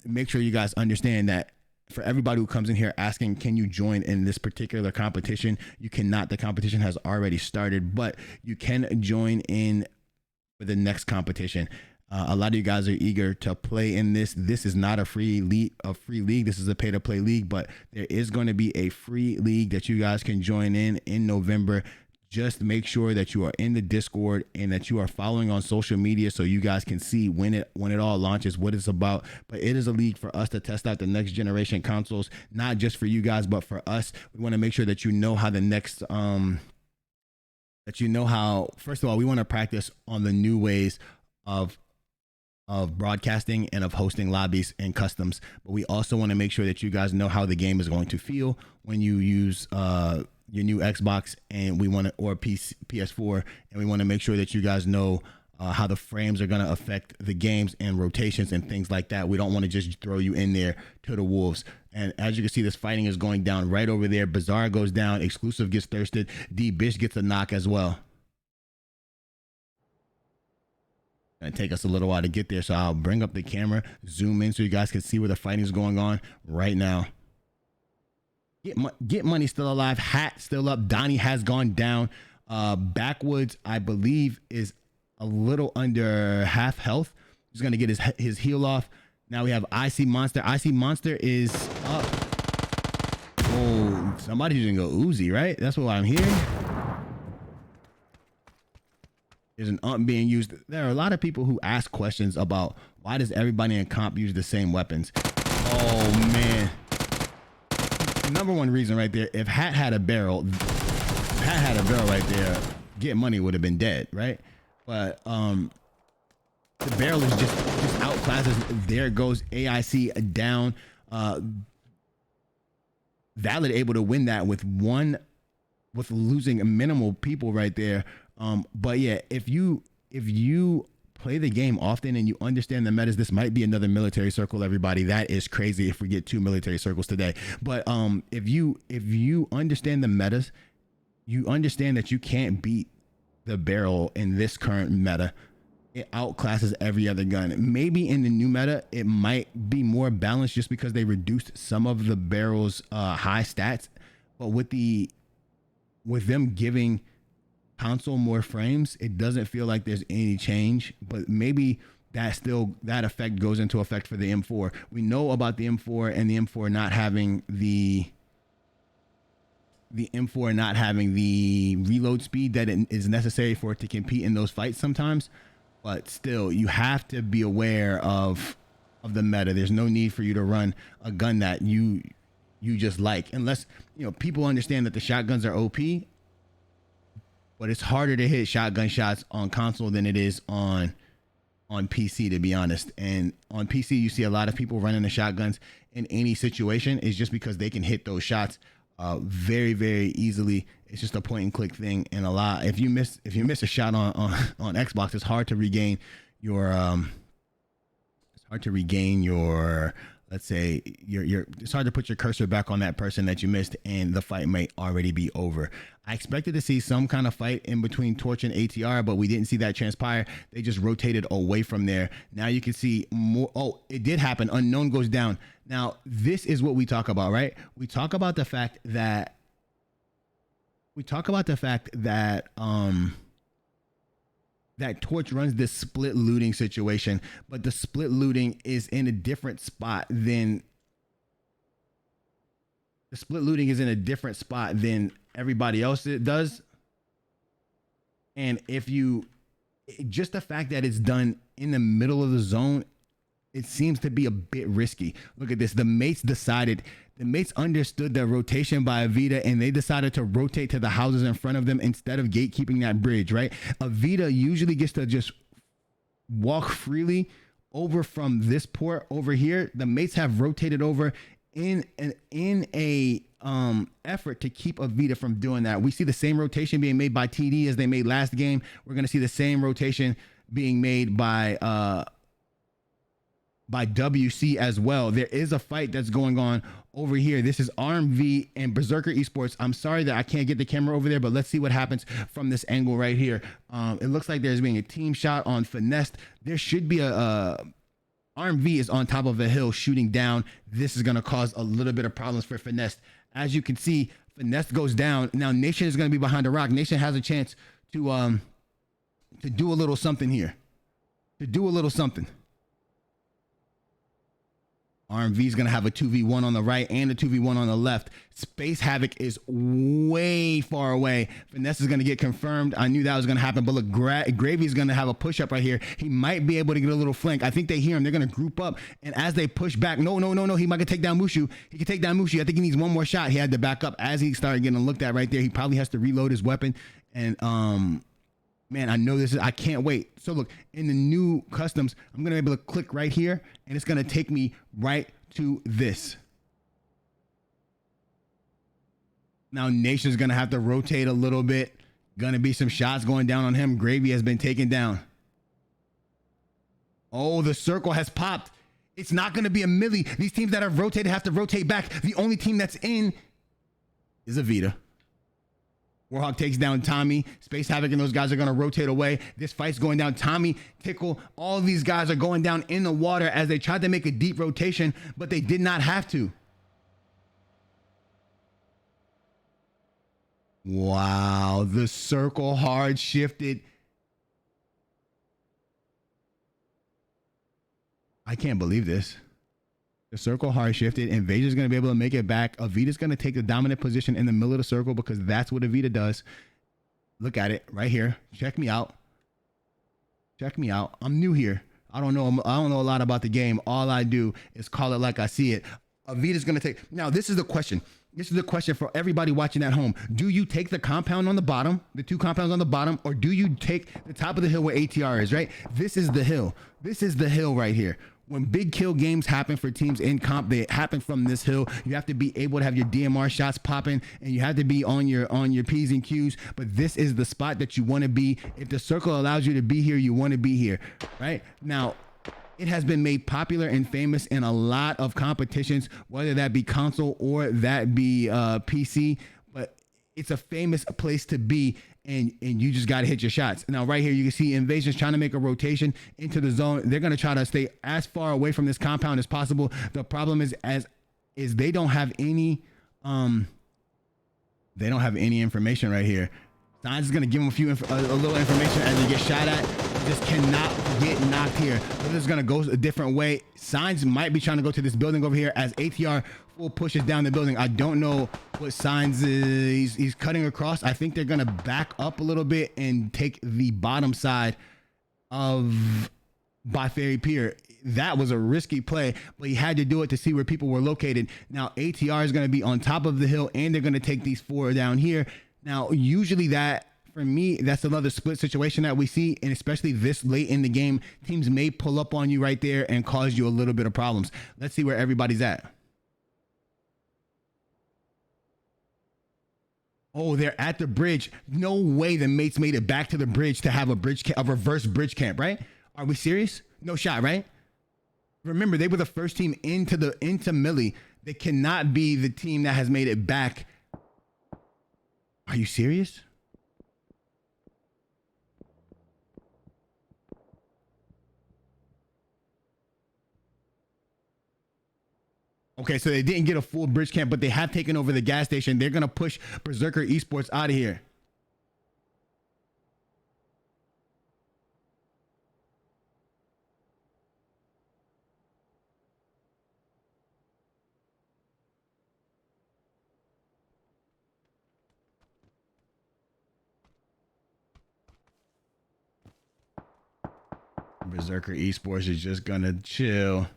[SPEAKER 1] Make sure you guys understand that for everybody who comes in here asking, can you join in this particular competition? You cannot. The competition has already started, but you can join in for the next competition. A lot of you guys are eager to play in this. This is not a free league. This is a pay-to-play league, but there is going to be a free league that you guys can join in November. Just make sure that you are in the Discord and that you are following on social media so you guys can see when it all launches, what it's about. But it is a league for us to test out the next generation consoles, not just for you guys, but for us. We want to make sure that you know how the next first of all, we want to practice on the new ways of broadcasting and of hosting lobbies and customs, but we also want to make sure that you guys know how the game is going to feel when you use your new Xbox, and we want to, or PS4, and we want to make sure that you guys know how the frames are going to affect the games and rotations and things like that. We don't want to just throw you in there to the wolves. And as you can see, this fighting is going down right over there. Bizarre goes down. Exclusive gets thirsted. D-Bish gets a knock as well. Gonna take us a little while to get there, so I'll bring up the camera, zoom in so you guys can see where the fighting is going on right now. Get Money still alive. Hat still up. Donnie has gone down. Backwoods, I believe, is a little under half health. He's gonna get his heal off. Now we have IC Monster. IC Monster is up. Oh, somebody's gonna go Uzi, right? That's what I'm hearing. There's an ump being used. There are a lot of people who ask questions about why does everybody in comp use the same weapons. Oh man. Number one reason right there, if Hat had a barrel right there, Get Money would have been dead, right? But the barrel is just outclasses. There goes AIC down. Valid able to win that with losing minimal people right there. But yeah, if you play the game often and you understand the metas, this might be another military circle, everybody. That is crazy if we get 2 military circles today. But if you understand the metas, you understand that you can't beat the barrel in this current meta. It outclasses every other gun. Maybe in the new meta, it might be more balanced just because they reduced some of the barrel's high stats. But with them giving console more frames, it doesn't feel like there's any change. But maybe that effect goes into effect for the M4. We know about the M4 and the M4 not having the reload speed that is necessary for it to compete in those fights sometimes. But still, you have to be aware of the meta. There's no need for you to run a gun that you just like, unless people understand that the shotguns are OP. But it's harder to hit shotgun shots on console than it is on PC, to be honest. And on PC, you see a lot of people running the shotguns in any situation. It's just because they can hit those shots very, very easily. It's just a point and click thing. And if you miss a shot on Xbox, it's hard to regain your let's say it's hard to put your cursor back on that person that you missed, and the fight might already be over. I expected to see some kind of fight in between Torch and ATR, but we didn't see that transpire. They just rotated away from there. Now you can see more. Oh, it did happen. Unknown goes down. Now, this is what we talk about, right? We talk about the fact that that Torch runs this split looting situation, but the split looting is in a different spot than everybody else does. And just the fact that it's done in the middle of the zone, it seems to be a bit risky. Look at this. The mates understood the rotation by Avita, and they decided to rotate to the houses in front of them instead of gatekeeping that bridge, right? Avita usually gets to just walk freely over from this port over here. The mates have rotated over in a effort to keep Avita from doing that. We see the same rotation being made by TD as they made last game. We're going to see the same rotation being made by WC as well. There is a fight that's going on over here. This is RMV and Berserker Esports. I'm sorry that I can't get the camera over there, but let's see what happens from this angle right here. It looks like there's being a team shot on Finesse. There should be RMV is on top of a hill shooting down. This is going to cause a little bit of problems for Finesse. As you can see, Finesse goes down. Now Nation is going to be behind a rock. Nation has a chance to do a little something here. RMV is going to have a 2v1 on the right and a 2v1 on the left. Space Havoc is way far away. Finesse is going to get confirmed. I knew that was going to happen, but look, Gravy is going to have a push-up right here. He might be able to get a little flank. I think they hear him. They're going to group up, and as they push back, no, he might take down Mushu. He can take down Mushu. I think he needs one more shot. He had to back up as he started getting looked at right there. He probably has to reload his weapon, and man, I know I can't wait. So look, in the new customs, I'm going to be able to click right here, and it's going to take me right to this. Now Nation's gonna have to rotate a little bit. Gonna be some shots going down on him. Gravy has been taken down. Oh, the circle has popped. It's not gonna be a milli. These teams that have rotated have to rotate back. The only team that's in is Avita. Warhawk takes down Tommy. Space Havoc and those guys are going to rotate away. This fight's going down. Tommy, Tickle, all of these guys are going down in the water as they tried to make a deep rotation, but they did not have to. Wow, the circle hard shifted. I can't believe this. The circle hard shifted. Invasion's going to be able to make it back. Avita's going to take the dominant position in the middle of the circle because that's what Avita does. Look at it right here. Check me out. Check me out. I'm new here. I don't know a lot about the game. All I do is call it like I see it. Avita's going to take. Now, this is the question. This is the question for everybody watching at home. Do you take the compound on the bottom, the two compounds on the bottom, or do you take the top of the hill where ATR is, right? This is the hill. This is the hill right here. When big kill games happen for teams in comp, they happen from this hill. You have to be able to have your DMR shots popping, and you have to be on your P's and Q's. But this is the spot that you want to be. If the circle allows you to be here, you want to be here, right? Now, it has been made popular and famous in a lot of competitions, whether that be console or that be PC. But it's a famous place to be. And you just got to hit your shots. Now, right here, you can see Invasion's trying to make a rotation into the zone. They're going to try to stay as far away from this compound as possible. The problem is they don't have any information right here. Signs is going to give them a little information as they get shot at. They just cannot get knocked here. This is going to go a different way. Signs might be trying to go to this building over here as ATR full pushes down the building. I don't know what Signs is. He's cutting across. I think they're going to back up a little bit and take the bottom side of by Ferry Pier. That was a risky play, but he had to do it to see where people were located. Now ATR is going to be on top of the hill, and they're going to take these four down here. Now, usually that, for me, that's another split situation that we see, and especially this late in the game, teams may pull up on you right there and cause you a little bit of problems. Let's see where everybody's at. Oh, they're at the bridge. No way the mates made it back to the bridge to have a reverse bridge camp, right? Are we serious? No shot, right? Remember, they were the first team into Millie. They cannot be the team that has made it back. Are you serious? Okay, so they didn't get a full bridge camp, but they have taken over the gas station. They're going to push Berserker Esports out of here. Berserker Esports is just going to chill.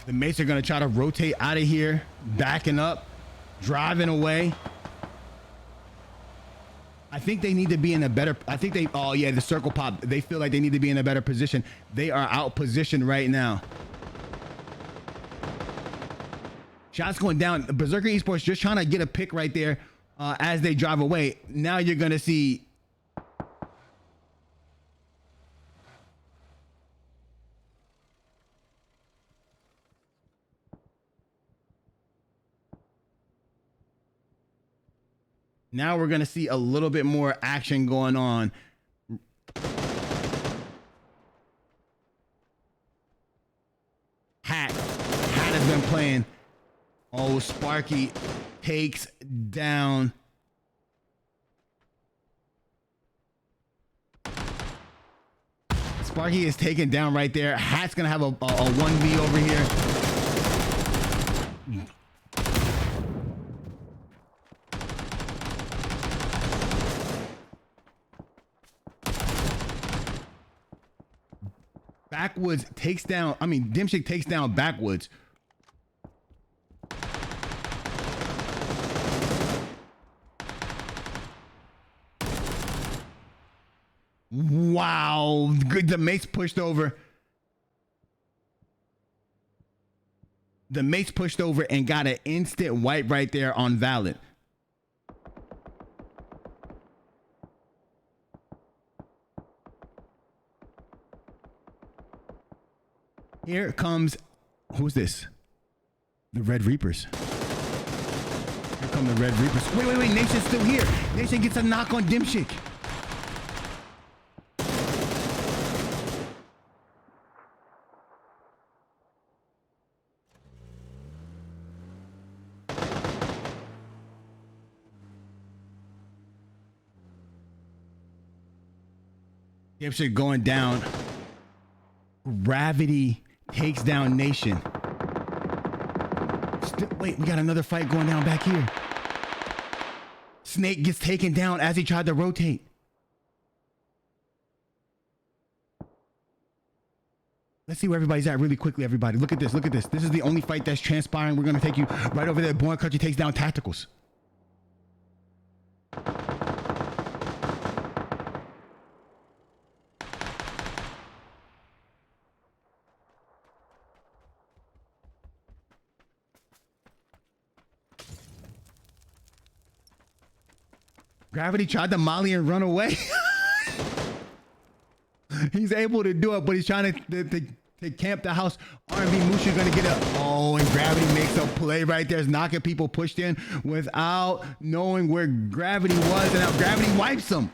[SPEAKER 1] The mates are going to try to rotate out of here, backing up, driving away. I think they need to be in a better, oh yeah, the circle pop. They feel like they need to be in a better position. They are out positioned right now. Shots going down. Berserker Esports just trying to get a pick right there as they drive away. Now you're going to see. Now we're going to see a little bit more action going on. Hat has been playing. Oh, Sparky takes down. Sparky is taken down right there. Hat's going to have a 1v over here. Backwoods takes down, Dimshik takes down Backwoods. Wow. Good. The mate's pushed over. The mate's pushed over and got an instant wipe right there on Valid. Here comes, who's this? The Red Reapers. Here come the Red Reapers. Wait, Nation's still here. Nation gets a knock on Dimshik. Dimshik going down. Gravity takes down Nation. Wait, we got another fight going down back here. Snake gets taken down as he tried to rotate. Let's see where everybody's at really quickly, everybody. Look at this, look at this. This is the only fight that's transpiring. We're gonna take you right over there. Born Country takes down Tacticals. Gravity tried to molly and run away. He's able to do it, but he's trying to camp the house. R&B Mushu's gonna get up. Oh, and Gravity makes a play right there. It's knocking people pushed in without knowing where Gravity was, and now Gravity wipes him.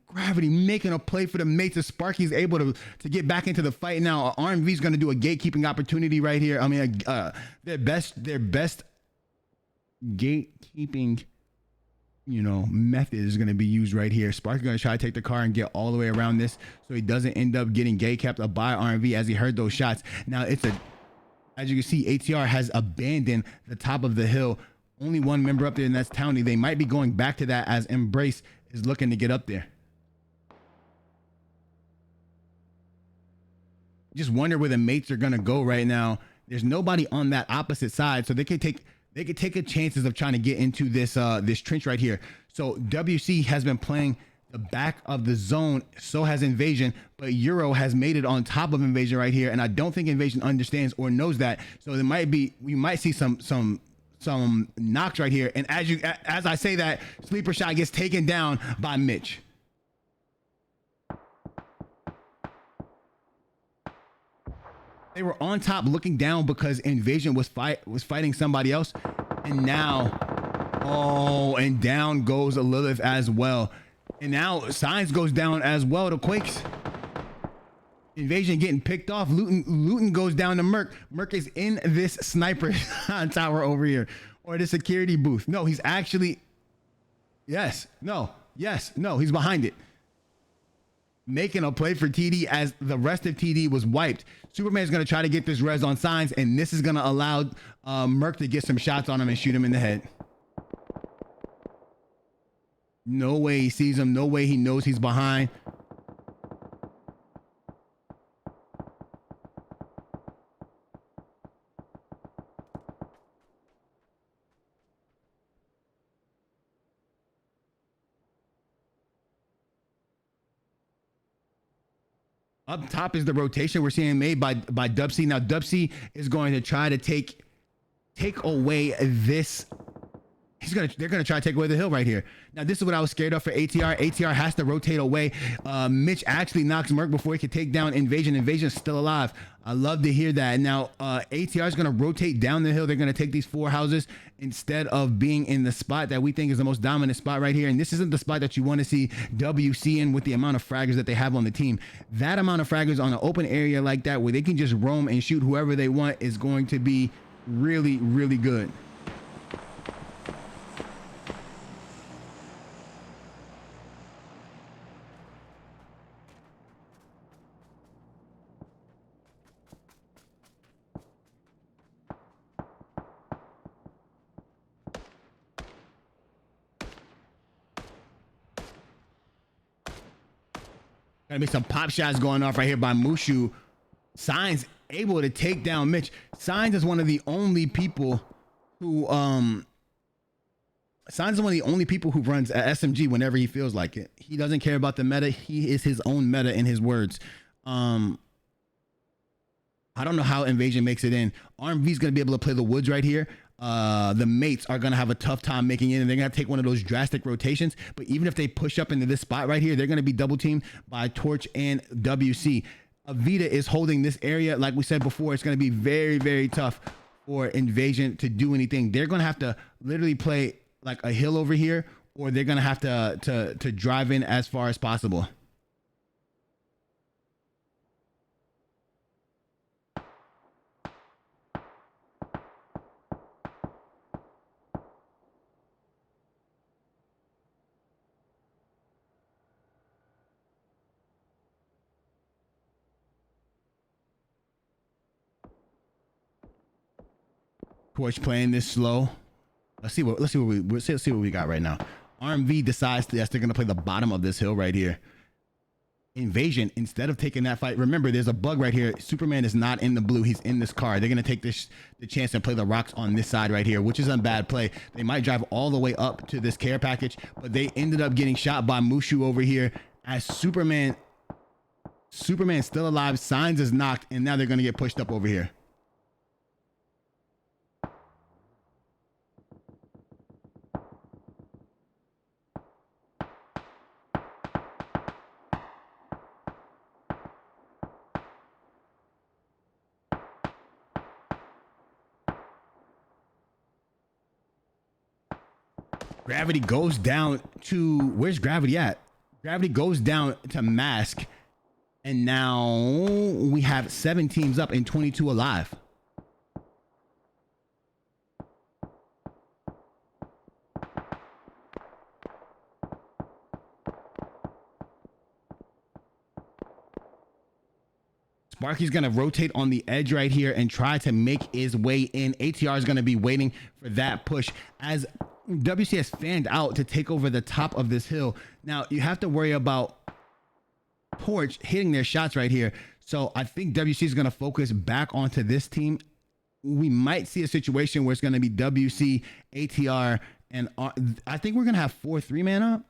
[SPEAKER 1] Gravity making a play for the mates. As Sparky's able to get back into the fight now. RMV's going to do a gatekeeping opportunity right here. I mean, their best gatekeeping, method is going to be used right here. Sparky's going to try to take the car and get all the way around this so he doesn't end up getting gate capped up by RMV as he heard those shots. Now as you can see, ATR has abandoned the top of the hill. Only one member up there, and that's Townie. They might be going back to that as Embrace is looking to get up there. Just wonder where the mates are gonna go right now. There's nobody on that opposite side, so they could take a chances of trying to get into this this trench right here. So WC has been playing the back of the zone, so has Invasion, but Euro has made it on top of Invasion right here, and I don't think Invasion understands or knows that. So we might see some knocks right here. And as I say that, Sleeper Shot gets taken down by Mitch. They were on top looking down because Invasion was fighting somebody else. And now, and down goes Lilith as well. And now Signs goes down as well to Quakes. Invasion getting picked off. Luton goes down to Merc. Merc is in this sniper tower over here. Or the security booth. No, he's actually, he's behind it. Making a play for TD as the rest of TD was wiped. Superman's going to try to get this res on Signs, and this is going to allow Merc to get some shots on him and shoot him in the head. No way he sees him. No way he knows he's behind. Up top is the rotation we're seeing made by Dubsy. Now Dubsy is going to try to take away this. They're gonna try to take away the hill right here. Now this is what I was scared of for ATR. ATR has to rotate away. Mitch actually knocks Merc before he could take down Invasion. Invasion's still alive. I love to hear that. Now ATR is gonna rotate down the hill. They're gonna take these 4 houses instead of being in the spot that we think is the most dominant spot right here. And this isn't the spot that you want to see WC in with the amount of fraggers that they have on the team. That amount of fraggers on an open area like that where they can just roam and shoot whoever they want is going to be really, really good. Gonna be some pop shots going off right here by Mushu. Signs able to take down Mitch. Signs is one of the only people who Signs is one of the only people who runs a SMG whenever he feels like it. He doesn't care about the meta. He is his own meta, in his words. I don't know how Invasion makes it in. RMV is going to be able to play the woods right here. The mates are going to have a tough time making it, and they're going to take one of those drastic rotations. But even if they push up into this spot right here, they're going to be double teamed by Torch and WC. Avita is holding this area. Like we said before, it's going to be very, very tough for Invasion to do anything. They're going to have to literally play like a hill over here, or they're going to have to drive in as far as possible. Torch playing this slow. Let's see what we got right now. RMV decides that they're gonna play the bottom of this hill right here. Invasion, instead of taking that fight, remember there's a bug right here. Superman is not in the blue, he's in this car. They're gonna take the chance and play the rocks on this side right here, which is a bad play. They might drive all the way up to this care package, but they ended up getting shot by Mushu over here as Superman's still alive. Signs is knocked, and now they're gonna get pushed up over here. Gravity goes down to, where's Gravity at? Gravity goes down to Mask, and now we have 7 teams up and 22 alive. Sparky's going to rotate on the edge right here and try to make his way in. ATR is going to be waiting for that push as WC has fanned out to take over the top of this hill. Now, you have to worry about Torch hitting their shots right here. So I think WC is going to focus back onto this team. We might see a situation where it's going to be WC, ATR, and I think we're going to have 4 3-man up.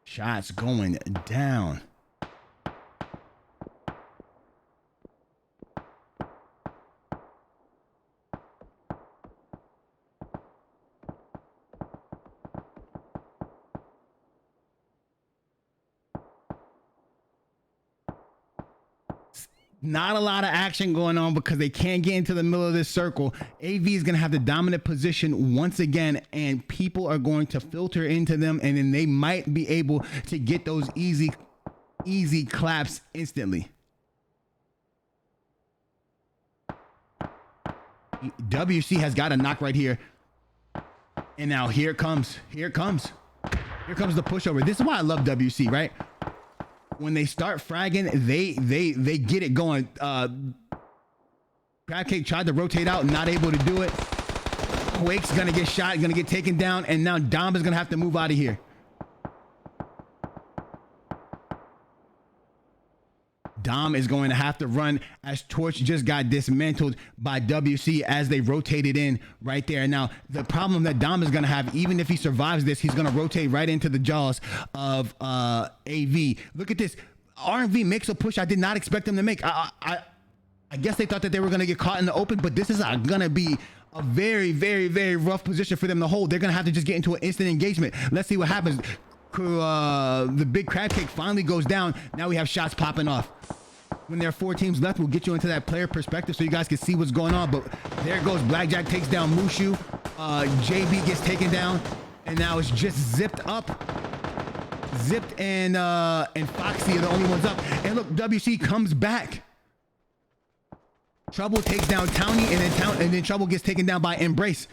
[SPEAKER 1] Shots going down. Not a lot of action going on because they can't get into the middle of this circle. AV is going to have the dominant position once again, and people are going to filter into them, and then they might be able to get those easy claps instantly. WC has got a knock right here. And now here it comes. Here comes the pushover. This is why I love WC, right? When they start fragging, they get it going. Crabcake tried to rotate out, not able to do it. Quake's gonna get shot, gonna get taken down, and now Dom is gonna have to move out of here. Dom is going to have to run as Torch just got dismantled by WC as they rotated in right there. Now, the problem that Dom is going to have, even if he survives this, he's going to rotate right into the jaws of AV. Look at this. RMV makes a push I did not expect them to make. I guess they thought that they were going to get caught in the open, but this is going to be a very, very, very rough position for them to hold. They're going to have to just get into an instant engagement. Let's see what happens. The big crab cake finally goes down. Now we have shots popping off. When there are 4 teams left, we'll get you into that player perspective so you guys can see what's going on. But there it goes. Blackjack takes down Mushu. JB gets taken down, and now it's just zipped up. Zipped and Foxy are the only ones up. And look, WC comes back. Trouble takes down Townie, and then Trouble gets taken down by Embrace.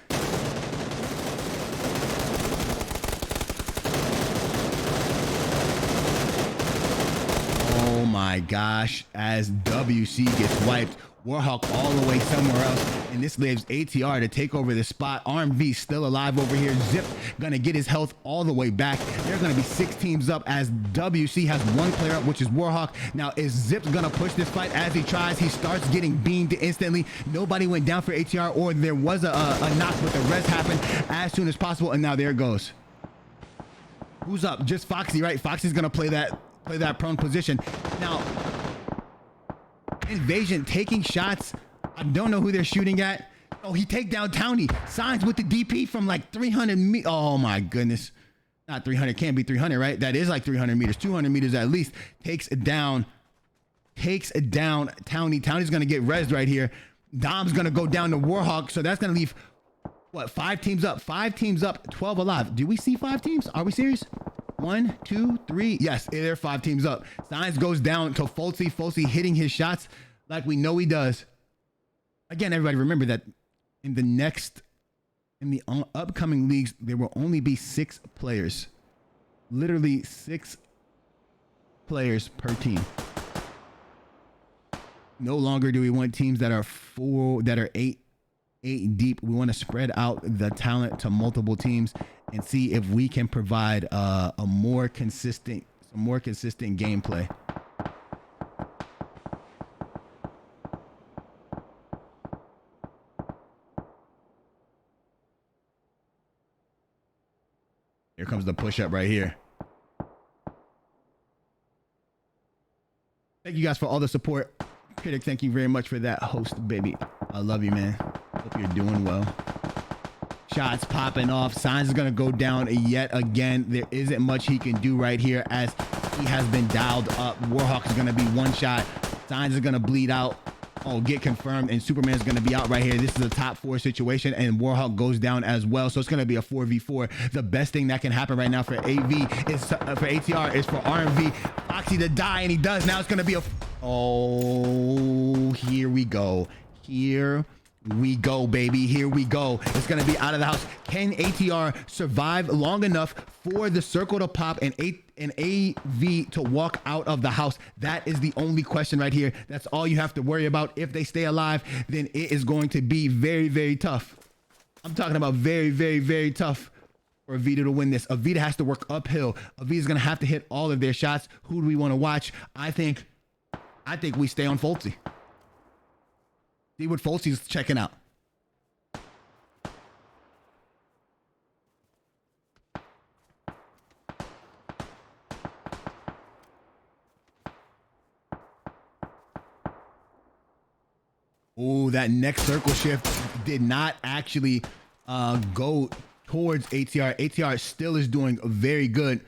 [SPEAKER 1] my gosh, as WC gets wiped. Warhawk all the way somewhere else, and this leaves ATR to take over the spot. RMV still alive over here. Zip gonna get his health all the way back. There's gonna be 6 teams up as WC has 1 player up, which is Warhawk. Now is Zip gonna push this fight? As he tries, he starts getting beamed instantly. Nobody went down for ATR, or there was a knock, but the res happened as soon as possible, and now there it goes. Who's up? Just Foxy, right? Foxy's gonna play that prone position. Now Invasion taking shots. I don't know who they're shooting at. Oh, he take down Townie. Signs with the DP from like 300 meters. Oh my goodness. Not 300, can't be 300, right? That is like 300 meters, 200 meters at least. Takes it down Townie. Townie's gonna get rezzed right here. Dom's gonna go down to Warhawk, so that's gonna leave, what, 5 teams up? 5 teams up, 12 alive. Do we see 5 teams? Are we serious? 1, 2, 3. Yes, there are 5 teams up. Signs goes down to Folsey. Folsey hitting his shots like we know he does. Again, everybody remember that in the upcoming leagues, there will only be 6 players. Literally 6 players per team. No longer do we want teams that are 8 deep. We want to spread out the talent to multiple teams and see if we can provide some more consistent gameplay. Here comes the push-up right here. Thank you guys for all the support. Critic, thank you very much for that host, baby. I love you, man. Hope you're doing well. Shots popping off. Signs is going to go down yet again. There isn't much he can do right here as he has been dialed up. Warhawk is going to be 1 shot. Signs is going to bleed out. Oh, get confirmed. And Superman is going to be out right here. This is a top 4 situation, and Warhawk goes down as well. So it's going to be a 4v4. The best thing that can happen right now for AV is for ATR is for RMV. Foxy to die, and he does. Now it's going to be a... Oh, here we go. Here we go, baby. Here we go. It's going to be out of the house. Can ATR survive long enough for the circle to pop and AV to walk out of the house? That is the only question right here. That's all you have to worry about. If they stay alive, then it is going to be very, very tough. I'm talking about very, very, very tough for Avita to win this. Avita has to work uphill. Avita's going to have to hit all of their shots. Who do we want to watch? I think we stay on Folsey. See what Folsey's checking out. Oh, that next circle shift did not actually go towards ATR. ATR still is doing very good.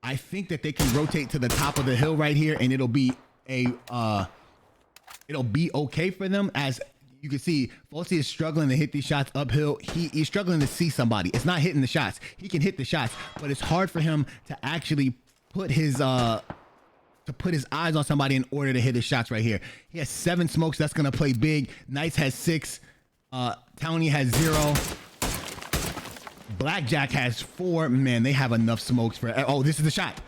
[SPEAKER 1] I think that they can rotate to the top of the hill right here, and it'll be okay for them. As you can see, Folsey is struggling to hit these shots uphill. He's struggling to see somebody. It's not hitting the shots. He can hit the shots, but it's hard for him to actually put his eyes on somebody in order to hit his shots right here. He has 7 smokes. That's gonna play big. Knights has 6. Townie has 0. Blackjack has 4. Man, they have enough smokes for... Oh, this is the shot.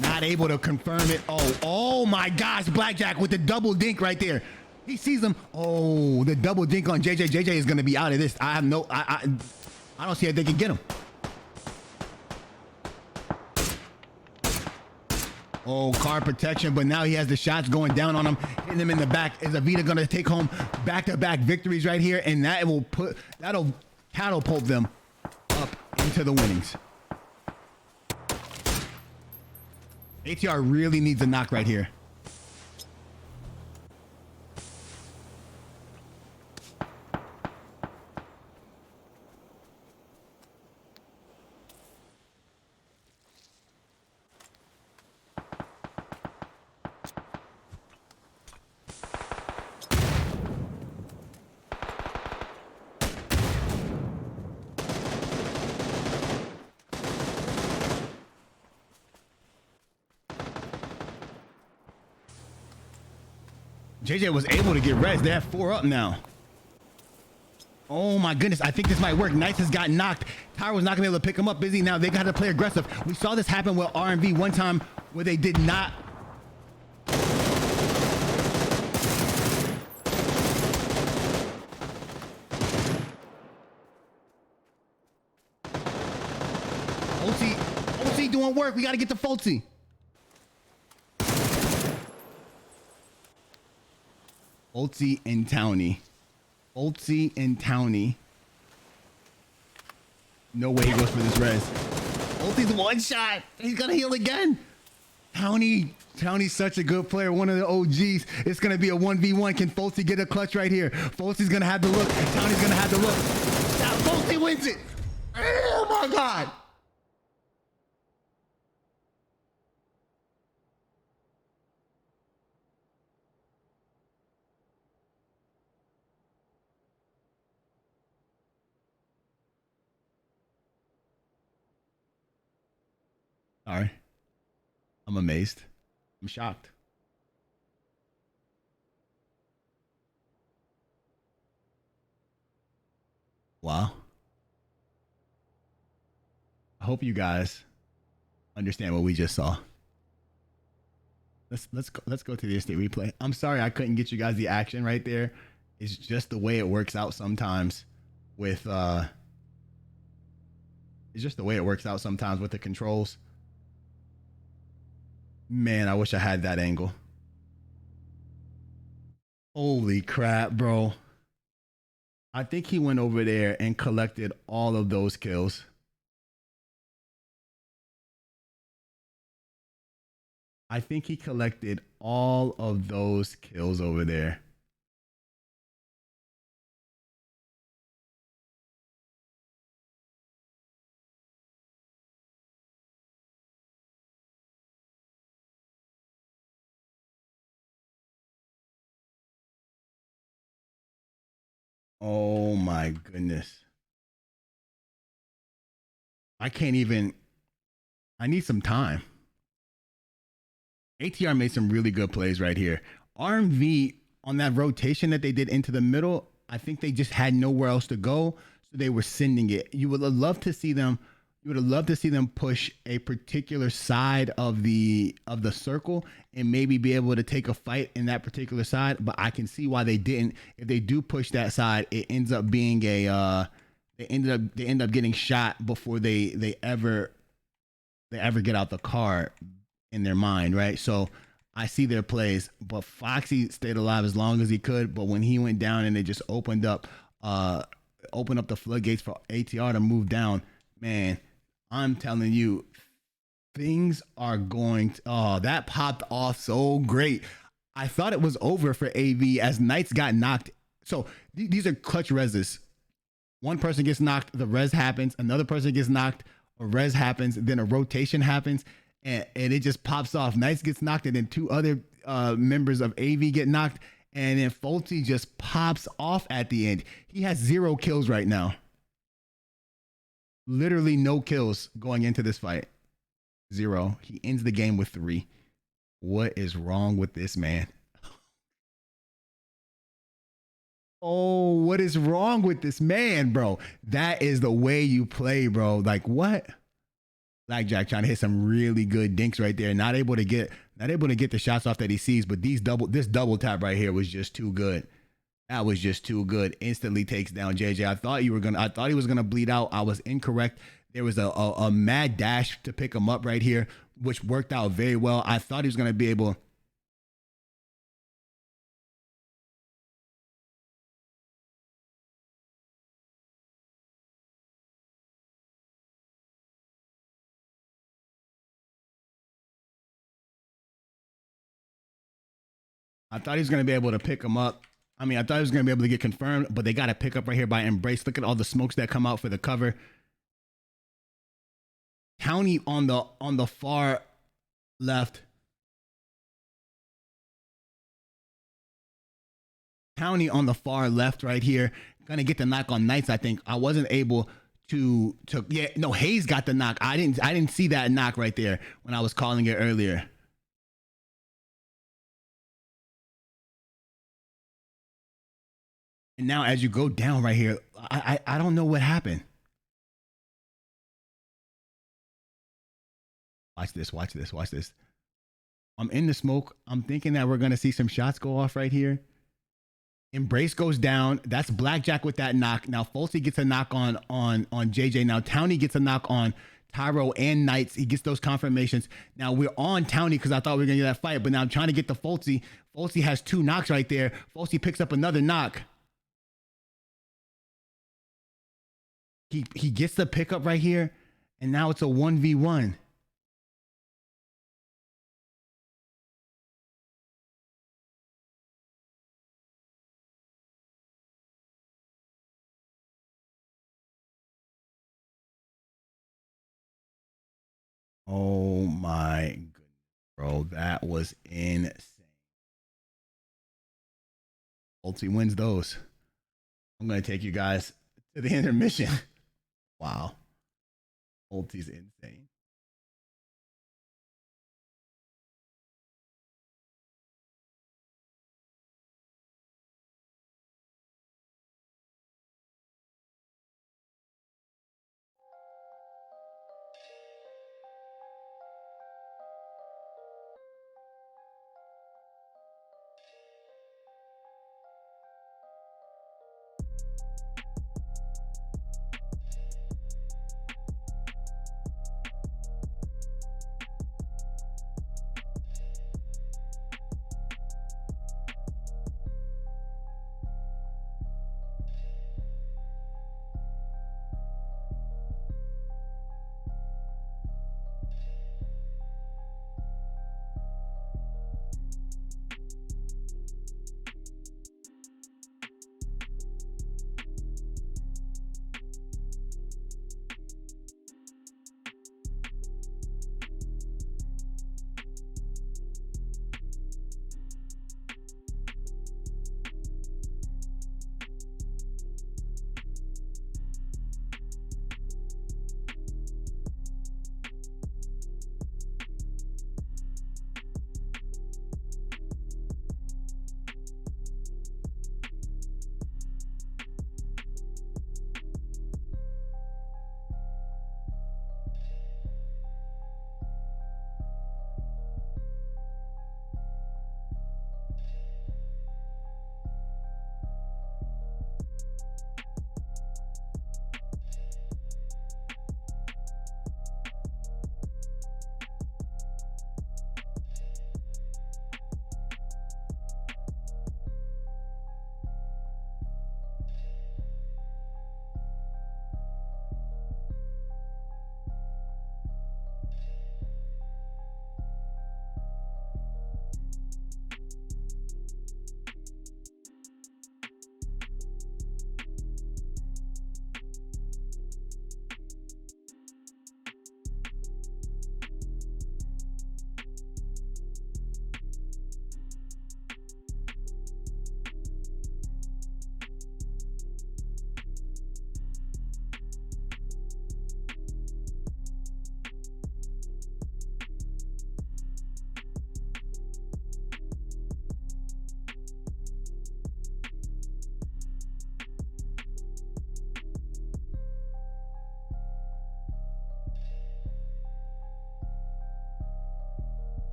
[SPEAKER 1] Not able to confirm it. Oh my gosh, Blackjack with the double dink right there. He sees him. Oh, the double dink on JJ. JJ is going to be out of this. I don't see how they can get him. Oh, car protection, but now he has the shots going down on him, hitting him in the back. Is Avita going to take home back-to-back victories right here? And that'll catapult them up into the winnings. ATR really needs a knock right here. JJ was able to get res. They have 4 up now. Oh my goodness, I think this might work. Knights has got knocked. Tyra was not gonna be able to pick him up. Busy now. They got to play aggressive. We saw this happen with RMV one time where they did not. OT doing work. We got to get to Fulty. Fulty and Townie. Fulty and Townie. No way he goes for this res. Fulty's one shot. He's gonna heal again. Townie's such a good player. One of the OGs. It's gonna be a 1v1. Can Fulty get a clutch right here? Fulty's gonna have the look. Townie's gonna have the look. Fulty wins it. Oh my God. Sorry. I'm amazed. I'm shocked. Wow. I hope you guys understand what we just saw. Let's go to the instant replay. I'm sorry I couldn't get you guys the action right there. It's just the way it works out sometimes with it's just the way it works out sometimes with the controls. Man, I wish I had that angle. Holy crap, bro. I think he went over there and collected all of those kills. I think he collected all of those kills over there. Oh my goodness. I can't even. I need some time. ATR made some really good plays right here. RMV on that rotation that they did into the middle, I think they just had nowhere else to go, so they were sending it. You would have loved to see them. You would have loved to see them push a particular side of the circle and maybe be able to take a fight in that particular side. But I can see why they didn't. If they do push that side, it ends up being a they end up getting shot before they ever get out the car in their mind, right? So I see their plays, but Foxy stayed alive as long as he could. But when he went down and they just opened up the floodgates for ATR to move down, man, I'm telling you, things are going to, oh, that popped off so great. I thought it was over for AV as Knights got knocked. So these are clutch reses. One person gets knocked, the res happens. Another person gets knocked, a res happens. Then a rotation happens, and it just pops off. Knights gets knocked, and then two other members of AV get knocked, and then Fulty just pops off at the end. He has 0 kills right now. Literally no kills going into this fight. 0. He ends the game with 3. What is wrong with this man? Oh, what is wrong with this man, bro? That is the way you play, bro. Like what? Blackjack trying to hit some really good dinks right there. Not able to get the shots off that he sees, but this double tap right here was just too good. That was just too good. Instantly takes down JJ. I thought he was gonna bleed out. I was incorrect. There was a mad dash to pick him up right here, which worked out very well. I thought he was gonna be able. I thought he was gonna be able to pick him up. I mean, I thought he was gonna be able to get confirmed, but they got to pick up right here by Embrace. Look at all the smokes that come out for the cover. County on the far left. County on the far left right here. Gonna get the knock on Knights, I think. I wasn't able to yeah, no, Hayes got the knock. I didn't see that knock right there when I was calling it earlier. And now as you go down right here, I don't know what happened. Watch this, watch this, watch this. I'm in the smoke. I'm thinking that we're gonna see some shots go off right here. Embrace goes down. That's Blackjack with that knock. Now Folsey gets a knock on JJ. Now Townie gets a knock on Tyro and Knights. He gets those confirmations. Now we're on Townie because I thought we were gonna get that fight, but now I'm trying to get the Folsey. Folsey has 2 knocks right there. Folsey picks up another knock. He gets the pickup right here, and now it's a 1v1. Oh my goodness, bro. That was insane. Folsey wins those. I'm gonna take you guys to the intermission. Wow. Folsey's insane.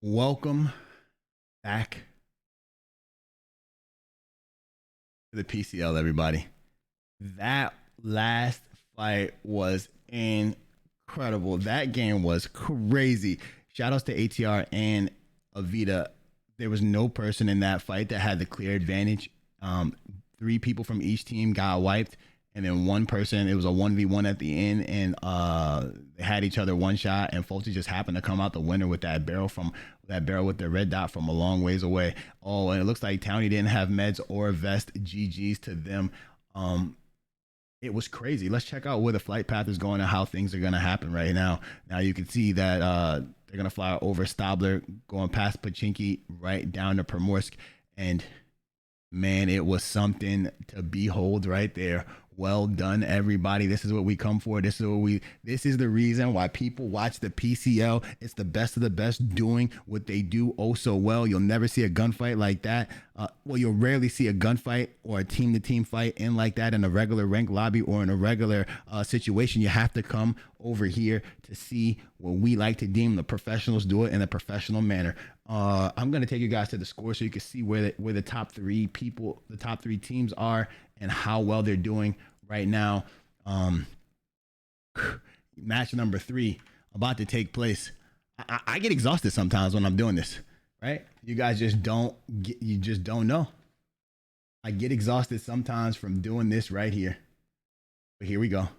[SPEAKER 1] Welcome back to the PCL, everybody. That last fight was incredible. That game was crazy. Shout outs to ATR and Avita. There was no person in that fight that had the clear advantage. Three people from each team got wiped, and then one person, it was a 1v1 at the end, and they had each other one shot, and Fulci just happened to come out the winner with that barrel with the red dot from a long ways away. Oh, and it looks like Townie didn't have meds or vest. GG's to them. It was crazy. Let's check out where the flight path is going and how things are going to happen right now. Now you can see that they're going to fly over Stabler, going past Pachinki, right down to Primorsk. And man, it was something to behold right there. Well done, everybody. This is what we come for. This is the reason why people watch the PCL. It's the best of the best doing what they do oh so well. You'll never see a gunfight like that. Well, you'll rarely see a gunfight or a team-to-team fight in like that in a regular ranked lobby or in a regular situation. You have to come over here to see what we like to deem the professionals do it in a professional manner. I'm going to take you guys to the score so you can see where the top three teams are and how well they're doing right now. Match number 3 about to take place. I get exhausted sometimes when I'm doing this, right? You guys just don't know. I get exhausted sometimes from doing this right here. But here we go.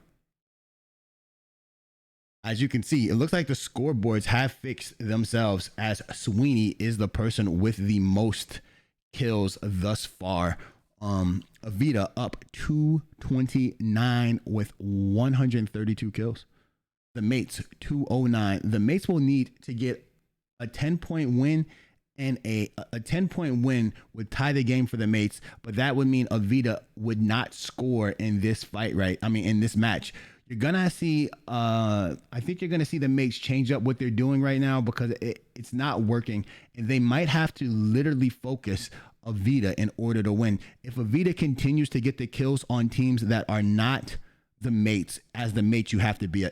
[SPEAKER 1] As you can see, it looks like the scoreboards have fixed themselves as Sweeney is the person with the most kills thus far. Avita up 229 with 132 kills. The mates 209. The mates will need to get a 10-point win, and a 10-point win would tie the game for the mates, but that would mean Avita would not score in this fight, right? I mean, in this match. You're gonna see I think you're gonna see the mates change up what they're doing right now because it's not working, and they might have to literally focus Avita in order to win. If Avita continues to get the kills on teams that are not the mates, as the mates, you have to be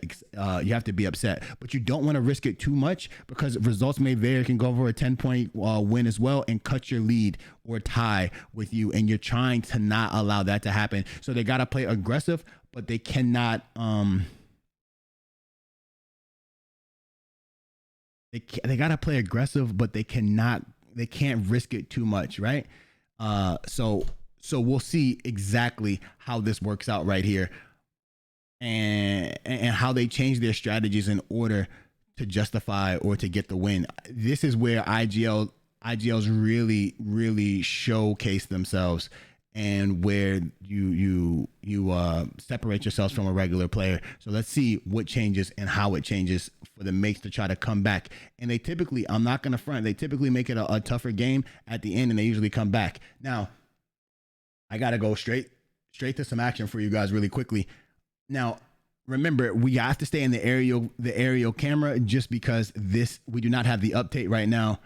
[SPEAKER 1] upset, but you don't want to risk it too much because results may vary. It can go for a 10-point win as well and cut your lead or tie with you, and you're trying to not allow that to happen. So they got to play aggressive, but they cannot they got to play aggressive, but they can't risk it too much, right? So we'll see exactly how this works out right here, and how they change their strategies in order to justify or to get the win. This is where IGLs really showcase themselves, and where you separate yourselves from a regular player. So let's see what changes and how it changes for the mates to try to come back. And they typically, I'm not going to front, they typically make it a tougher game at the end, and they usually come back. Now, I got to go straight to some action for you guys really quickly. Now, remember, we have to stay in the aerial camera just because we do not have the update right now.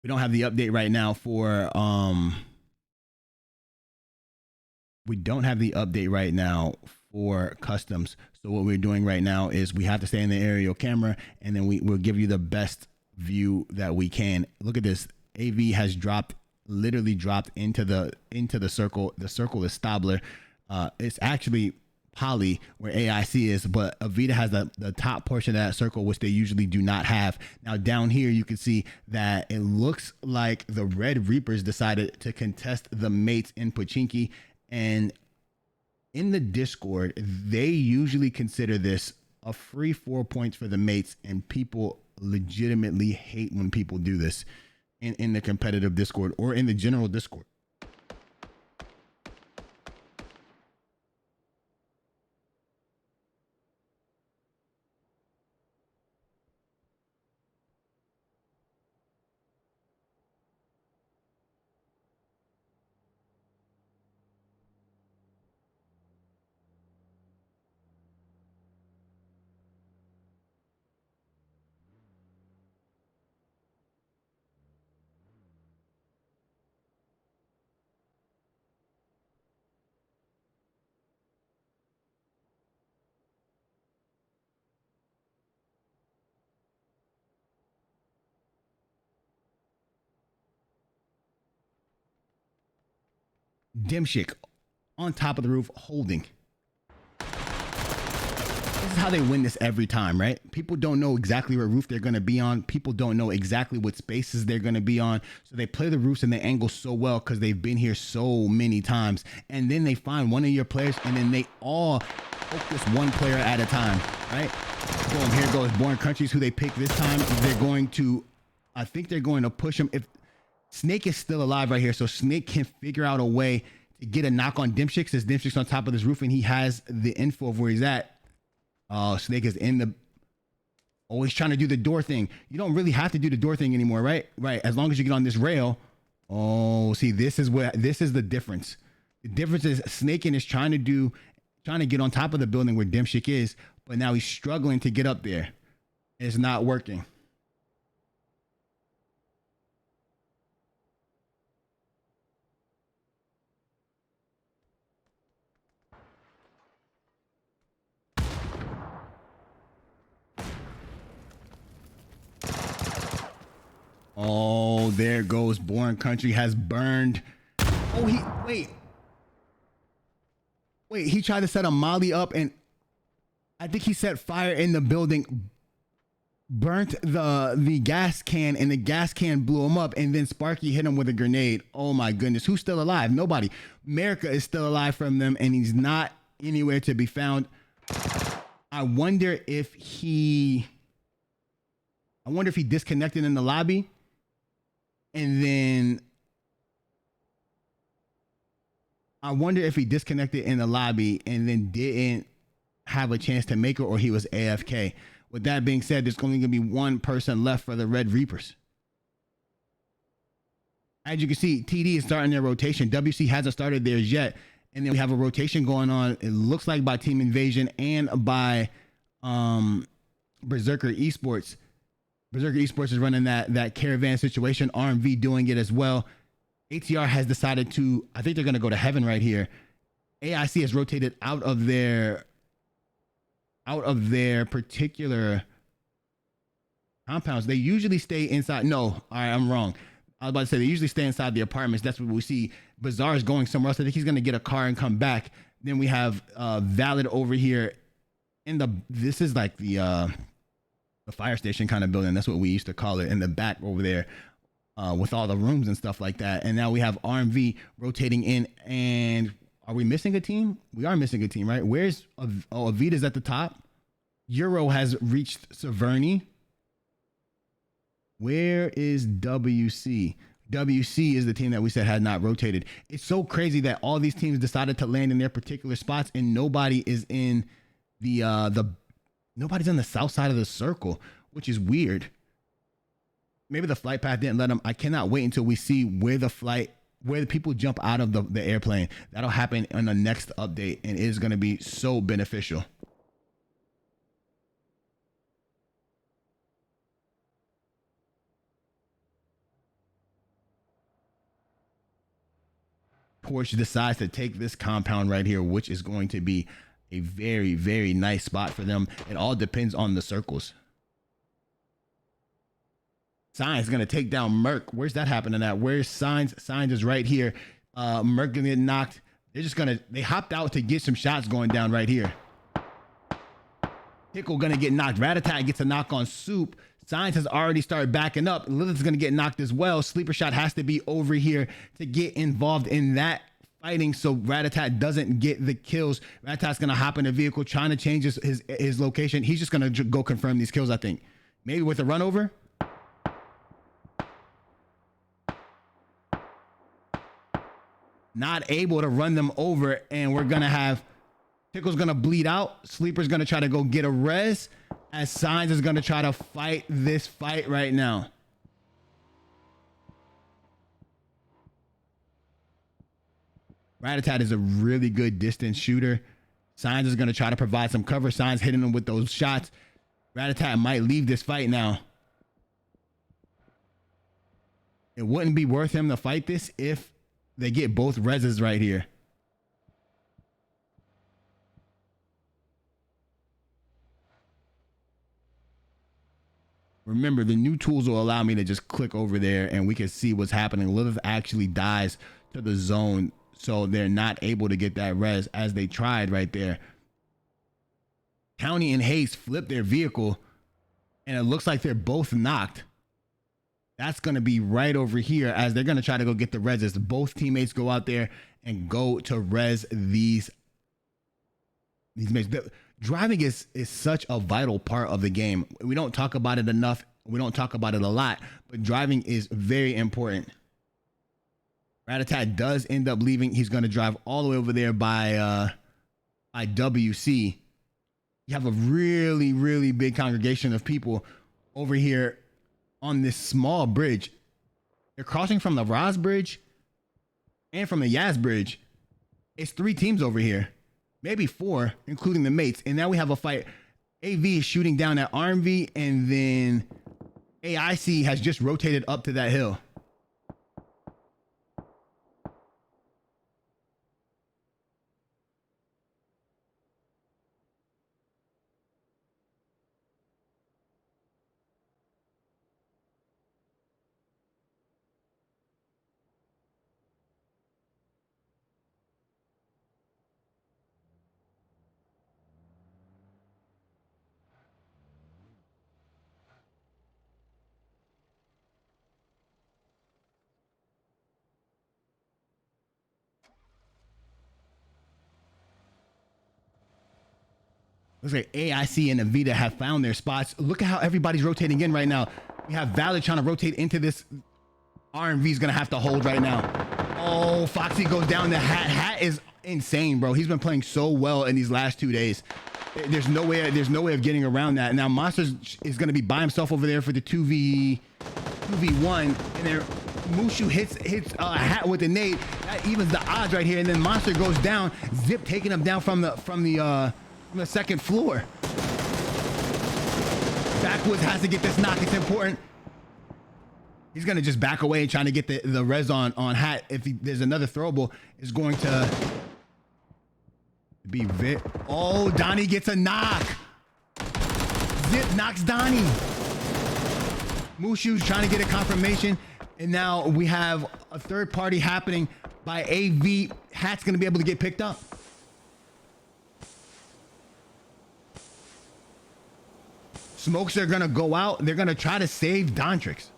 [SPEAKER 1] We don't have the update right now for we don't have the update right now for customs. So what we're doing right now is we have to stay in the aerial camera, and then we'll give you the best view that we can. Look at this. AV has literally dropped into the circle. The circle is Stabler. It's actually Poly where AIC is, but Avita has the top portion of that circle, which they usually do not have. Now down here you can see that it looks like the Red Reapers decided to contest the mates in Pachinki, and in the Discord they usually consider this a free 4 points for the mates, and people legitimately hate when people do this in the competitive Discord or in the general Discord. Dimshik on top of the roof holding. This is how they win this every time, right? People don't know exactly what roof they're going to be on. People don't know exactly what spaces they're going to be on. So they play the roofs and they angle so well because they've been here so many times. And then they find one of your players and then they all focus one player at a time, right? Boom, here goes Born Countries, who they pick this time. They're going to, I think they're going to push him. If Snake is still alive right here, so Snake can figure out a way to get a knock on Dimshik, since Dimshik's on top of this roof and he has the info of where he's at. Snake is in the, always trying to do the door thing. You don't really have to do the door thing anymore, right? Right. As long as you get on this rail. Oh, see, this is the difference. The difference is Snakin is trying to get on top of the building where Dimshik is, but now he's struggling to get up there. It's not working. Oh, there goes Born Country has burned. Oh, wait, he tried to set a molly up and I think he set fire in the building, burnt the gas can, and the gas can blew him up, and then Sparky hit him with a grenade. Oh my goodness, who's still alive? Nobody. America is still alive from them and he's not anywhere to be found. I wonder if he disconnected in the lobby. And then I wonder if he disconnected in the lobby and then didn't have a chance to make it, or he was AFK. With that being said, there's only going to be one person left for the Red Reapers. As you can see, TD is starting their rotation. WC hasn't started theirs yet. And then we have a rotation going on, it looks like by Team Invasion and by Berserker Esports. Berserker Esports is running that caravan situation. RMV doing it as well. ATR has decided to, I think they're going to go to heaven right here. AIC has rotated out of their particular compounds. They usually stay inside. No, all right, I'm wrong. I was about to say they usually stay inside the apartments. That's what we see. Bazaar is going somewhere else. I think he's going to get a car and come back. Then we have Valid over here this is like the fire station kind of building. That's what we used to call it, in the back over there with all the rooms and stuff like that. And now we have RMV rotating in. And are we missing a team? We are missing a team, right? Where's Avita's at the top. Euro has reached Severny. Where is WC? WC is the team that we said had not rotated. It's so crazy that all these teams decided to land in their particular spots and nobody is in nobody's on the south side of the circle, which is weird. Maybe the flight path didn't let them. I cannot wait until we see where the people jump out of the airplane. That'll happen on the next update, and it is going to be so beneficial. Porsche decides to take this compound right here, which is going to be a very, very nice spot for them. It all depends on the circles. Signs going to take down Merc. Where's that happening at? Where's Signs? Signs is right here. Merc going to get knocked. They hopped out to get some shots going down right here. Pickle going to get knocked. Ratatat gets a knock on Soup. Signs has already started backing up. Lilith's going to get knocked as well. Sleeper Shot has to be over here to get involved in that fighting so Ratatat doesn't get the kills. Ratatat's going to hop in a vehicle trying to change his location. He's just going to go confirm these kills, I think. Maybe with a run over. Not able to run them over, and we're going to have Pickle's going to bleed out. Sleeper's going to try to go get a res, as Signs is going to try to fight this fight right now. Ratatat is a really good distance shooter. Signs is going to try to provide some cover. Signs hitting him with those shots. Ratatat might leave this fight now. It wouldn't be worth him to fight this if they get both reses right here. Remember, the new tools will allow me to just click over there and we can see what's happening. Lilith actually dies to the zone so they're not able to get that res as they tried right there. County and Hayes flipped their vehicle, and it looks like they're both knocked. That's going to be right over here as they're going to try to go get the reses. Both teammates go out there and go to res these mates. Driving is such a vital part of the game. We don't talk about it enough. We don't talk about it a lot, but driving is very important. Rat-a-tat does end up leaving. He's going to drive all the way over there by WC. You have a really, really big congregation of people over here on this small bridge. They're crossing from the Roz Bridge and from the Yaz Bridge. It's 3 teams over here, maybe 4, including the mates. And now we have a fight. AV is shooting down at RMV, and then AIC has just rotated up to that hill. Looks like AIC and Avita have found their spots. Look at how everybody's rotating in right now. We have Valid trying to rotate into this. RMV is going to have to hold right now. Oh, Foxy goes down. The Hat is insane, bro. He's been playing so well in these last 2 days. There's no way of getting around that. Now Monster is going to be by himself over there for the 2v1, and then Mushu hits Hat with a nade. That evens the odds right here, and then Monster goes down. Zip taking him down from the second floor. Backwoods has to get this knock. It's important. He's gonna just back away and trying to get the res on Hat. If there's another throwable, is going to be Vit. Oh, Donnie gets a knock. Zip knocks Donnie. Mushu's trying to get a confirmation, and now we have a third party happening by AV. Hat's gonna be able to get picked up. Smokes are gonna go out. They're gonna try to save Dontrix.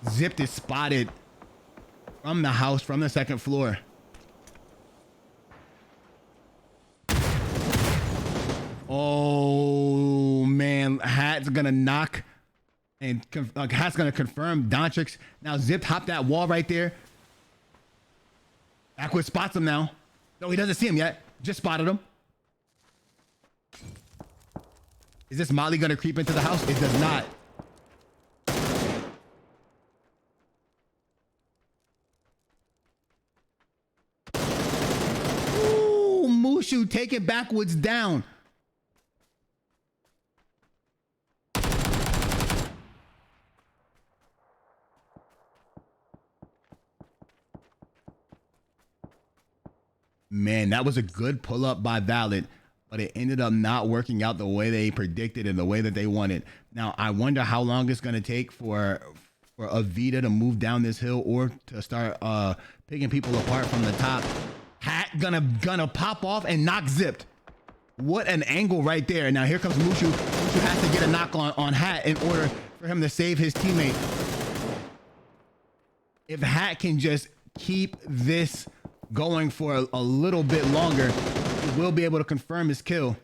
[SPEAKER 1] Zipped is spotted from the house, from the second floor. Oh man, Hat's gonna knock, and Hat's gonna confirm Dontrix. Now Zipped hopped that wall right there. Backward spots him now. No, he doesn't see him yet. Just spotted him. Is this Molly gonna creep into the house? It does not. Ooh, Mushu taking Backwoods down. Man, that was a good pull up by Valid, but it ended up not working out the way they predicted and the way that they wanted. Now, I wonder how long it's going to take for Avita to move down this hill or to start picking people apart from the top. Hat gonna pop off and knock Zipped. What an angle right there. Now here comes Mushu. Mushu has to get a knock on Hat in order for him to save his teammate. If Hat can just keep this going for a little bit longer, he will be able to confirm his kill.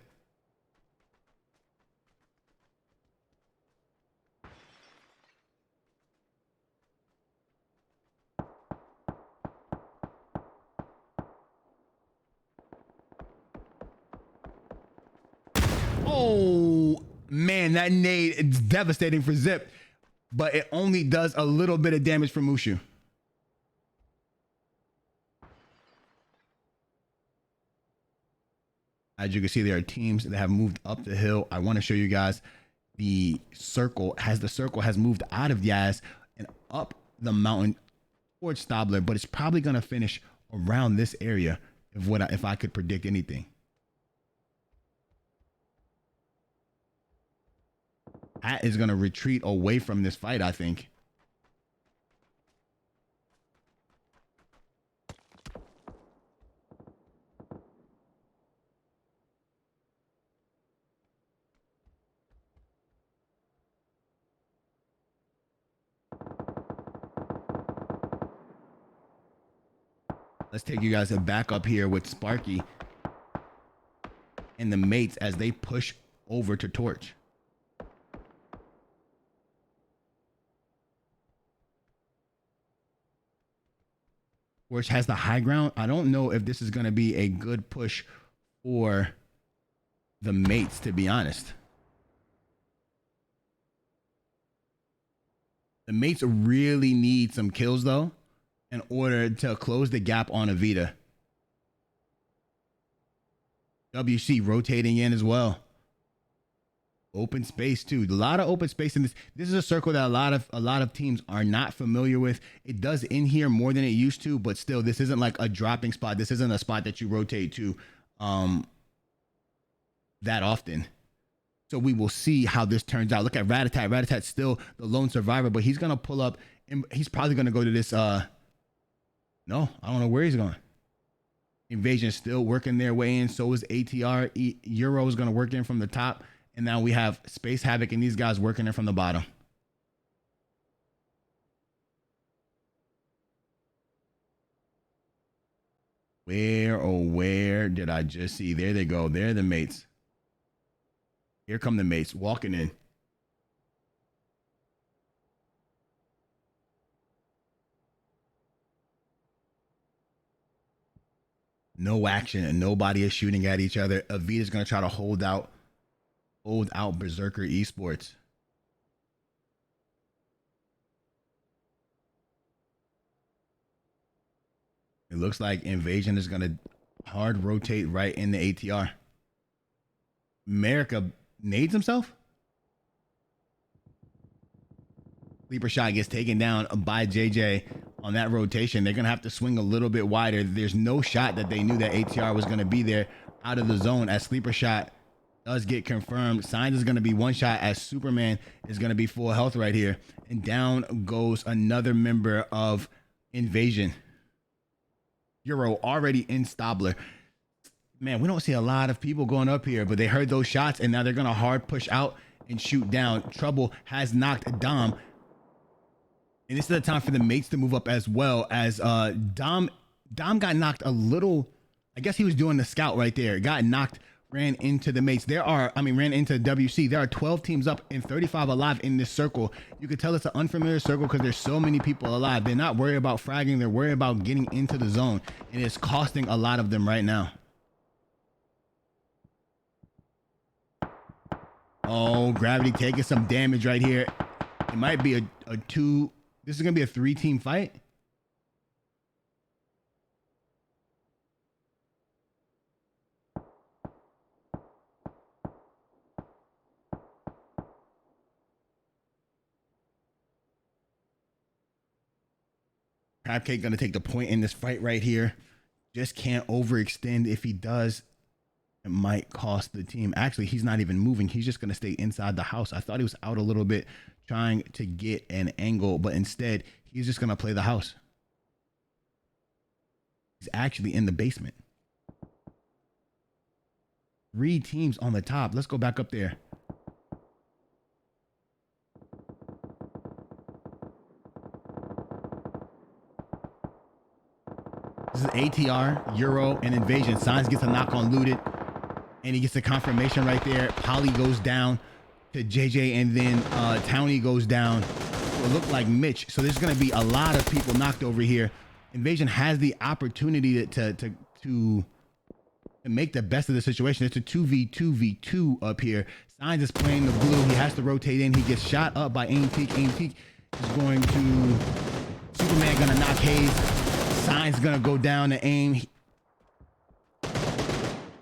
[SPEAKER 1] Oh man, that nade is devastating for Zip, but it only does a little bit of damage for Mushu. As you can see, there are teams that have moved up the hill. I want to show you guys the circle has moved out of Yaz and up the mountain towards Stabler, but it's probably going to finish around this area if I could predict anything. Pat is going to retreat away from this fight, I think. Let's take you guys back up here with Sparky and the mates as they push over to Torch. Torch has the high ground. I don't know if this is going to be a good push for the mates, to be honest. The mates really need some kills, though, in order to close the gap on Avita. WC rotating in as well. Open space too. A lot of open space in this. This is a circle that a lot of teams are not familiar with. It does in here more than it used to, but still, this isn't like a dropping spot. This isn't a spot that you rotate to that often. So we will see how this turns out. Look at Ratatat. Ratatat's still the lone survivor, but he's gonna pull up and he's probably gonna go to this. No, I don't know where he's going. Invasion still working their way in. So is ATR. Euro is gonna work in from the top, and now we have Space Havoc and these guys working in from the bottom. Where did I just see? There they go. They're the mates. Here come the mates walking in. No action and nobody is shooting at each other. Avita's going to try to hold out Berserker Esports. It looks like Invasion is going to hard rotate right in the ATR. America nades himself. Sleeper shot gets taken down by JJ on that rotation. They're going to have to swing a little bit wider. There's no shot that they knew that ATR was going to be there out of the zone as sleeper shot does get confirmed. Signs is going to be one shot as Superman is going to be full health right here. And down goes another member of Invasion. Euro already in Stabler. Man, we don't see a lot of people going up here, but they heard those shots and now they're going to hard push out and shoot down. Trouble has knocked Dom. And this is the time for the mates to move up as well as Dom got knocked a little. I guess he was doing the scout right there. Got knocked, ran into the mates. Ran into WC. There are 12 teams up and 35 alive in this circle. You could tell it's an unfamiliar circle because there's so many people alive. They're not worried about fragging. They're worried about getting into the zone. And it's costing a lot of them right now. Oh, Gravity taking some damage right here. It might be a two. This is going to be a 3-team fight. Crabcake going to take the point in this fight right here. Just can't overextend. If he does, it might cost the team. Actually, he's not even moving. He's just going to stay inside the house. I thought he was out a little bit trying to get an angle, but instead, he's just going to play the house. He's actually in the basement. 3 teams on the top. Let's go back up there. This is ATR, Euro, and Invasion. Signs gets a knock on looted. And he gets a confirmation right there. Polly goes down to JJ, and then Townie goes down. So it looked like Mitch. So there's going to be a lot of people knocked over here. Invasion has the opportunity to make the best of the situation. It's a 2v2v2 up here. Signs is playing the blue. He has to rotate in. He gets shot up by Aim Peak. Aim Peak is going to... Superman going to knock Hayes. Signs going to go down to Aim.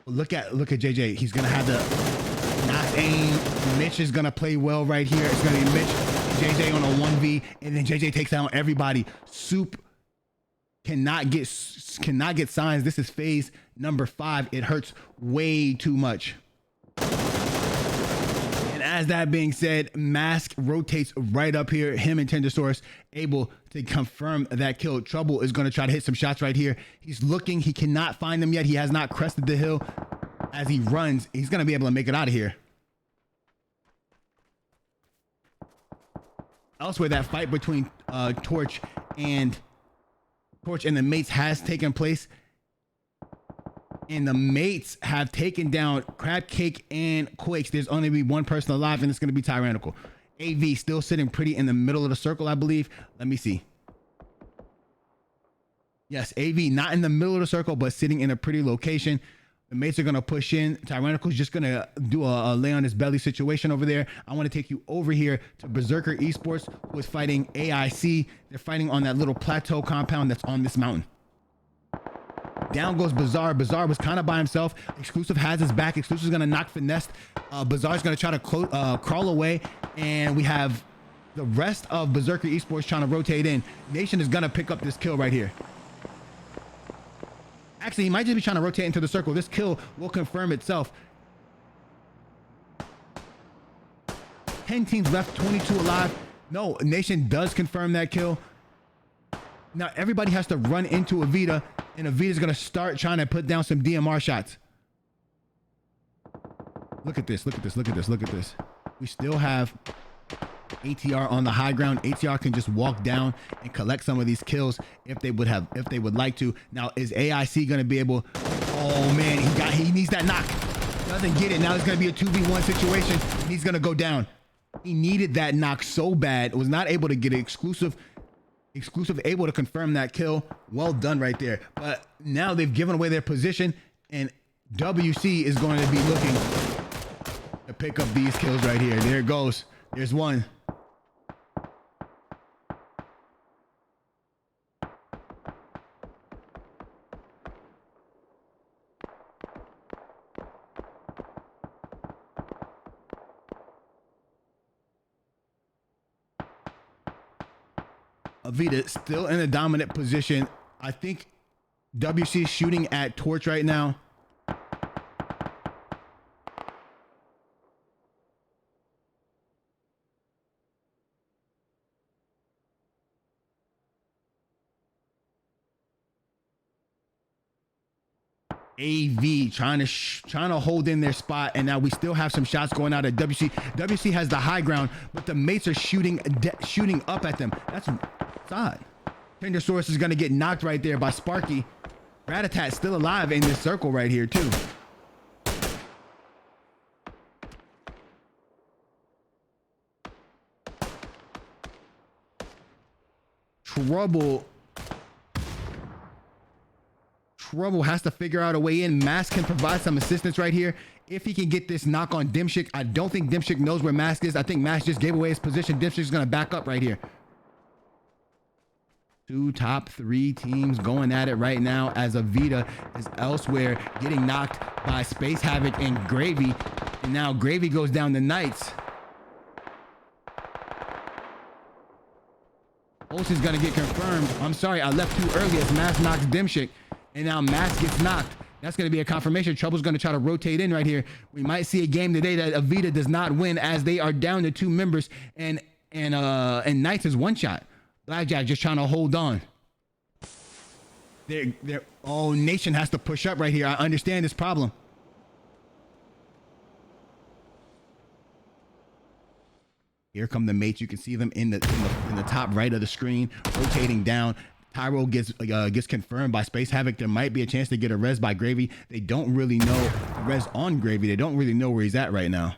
[SPEAKER 1] Look at JJ. He's gonna have to knock Aim. Mitch is gonna play well right here. It's gonna be Mitch, JJ on a 1v, and then JJ takes down everybody. Soup cannot get Signs. This is phase number 5. It hurts way too much. And as that being said, Mask rotates right up here. Him and Tendersaurus able to confirm that kill. Trouble is going to try to hit some shots right here. He's looking. He cannot find them yet. He has not crested the hill. As he runs, he's going to be able to make it out of here. Elsewhere, that fight between Torch and the mates has taken place. And the mates have taken down Crab Cake and Quakes. There's only be one person alive, and it's going to be Tyrannical. AV still sitting pretty in the middle of the circle, I believe. Let me see. Yes, AV not in the middle of the circle, but sitting in a pretty location. The mates are going to push in. Tyrannical's just going to do a lay on his belly situation over there. I want to take you over here to Berserker Esports, who is fighting AIC. They're fighting on that little plateau compound that's on this mountain. Down goes Bazaar. Bazaar was kind of by himself. Exclusive has his back. Exclusive's going to knock Finesse. Bazaar's going to try to crawl away. And we have the rest of Berserker Esports trying to rotate in. Nation is going to pick up this kill right here. Actually, he might just be trying to rotate into the circle. This kill will confirm itself. 10 teams left, 22 alive. No, Nation does confirm that kill. Now everybody has to run into Avita, and Avita's gonna start trying to put down some DMR shots. Look at this, look at this, look at this, look at this. We still have ATR on the high ground. ATR can just walk down and collect some of these kills if they would like to. Now, is AIC gonna be able? Oh man, he needs that knock. Doesn't get it. Now it's gonna be a 2v1 situation, and he's gonna go down. He needed that knock so bad, was not able to get it. Exclusive able to confirm that kill. Well done right there. But now they've given away their position, and WC is going to be looking to pick up these kills right here. There it goes. There's one. Avita still in a dominant position. I think WC is shooting at Torch right now. AV trying to hold in their spot, and now we still have some shots going out at WC. WC has the high ground, but the mates are shooting up at them. That's odd. Tendersaurus is going to get knocked right there by Sparky. Ratatat still alive in this circle right here too. Trouble has to figure out a way in. Mask can provide some assistance right here if he can get this knock on Dimshik. I don't think Dimshik knows where Mask is. I think Mask just gave away his position. Dimshik's going to back up right here. Two top three teams going at it right now, as Avita is elsewhere getting knocked by Space Havoc and Gravy. And now Gravy goes down to Knights. Pulse is going to get confirmed. I'm sorry, I left too early as Mask knocks Dimshik. And now Mask gets knocked. That's going to be a confirmation. Trouble's going to try to rotate in right here. We might see a game today that Avita does not win, as they are down to two members, and Knights is one shot. Blackjack just trying to hold on. Oh, Nation has to push up right here. I understand this problem. Here come the mates. You can see them in the top right of the screen, rotating down. Tyro gets confirmed by Space Havoc. There might be a chance to get a res by Gravy. They don't really know res on Gravy. They don't really know where he's at right now.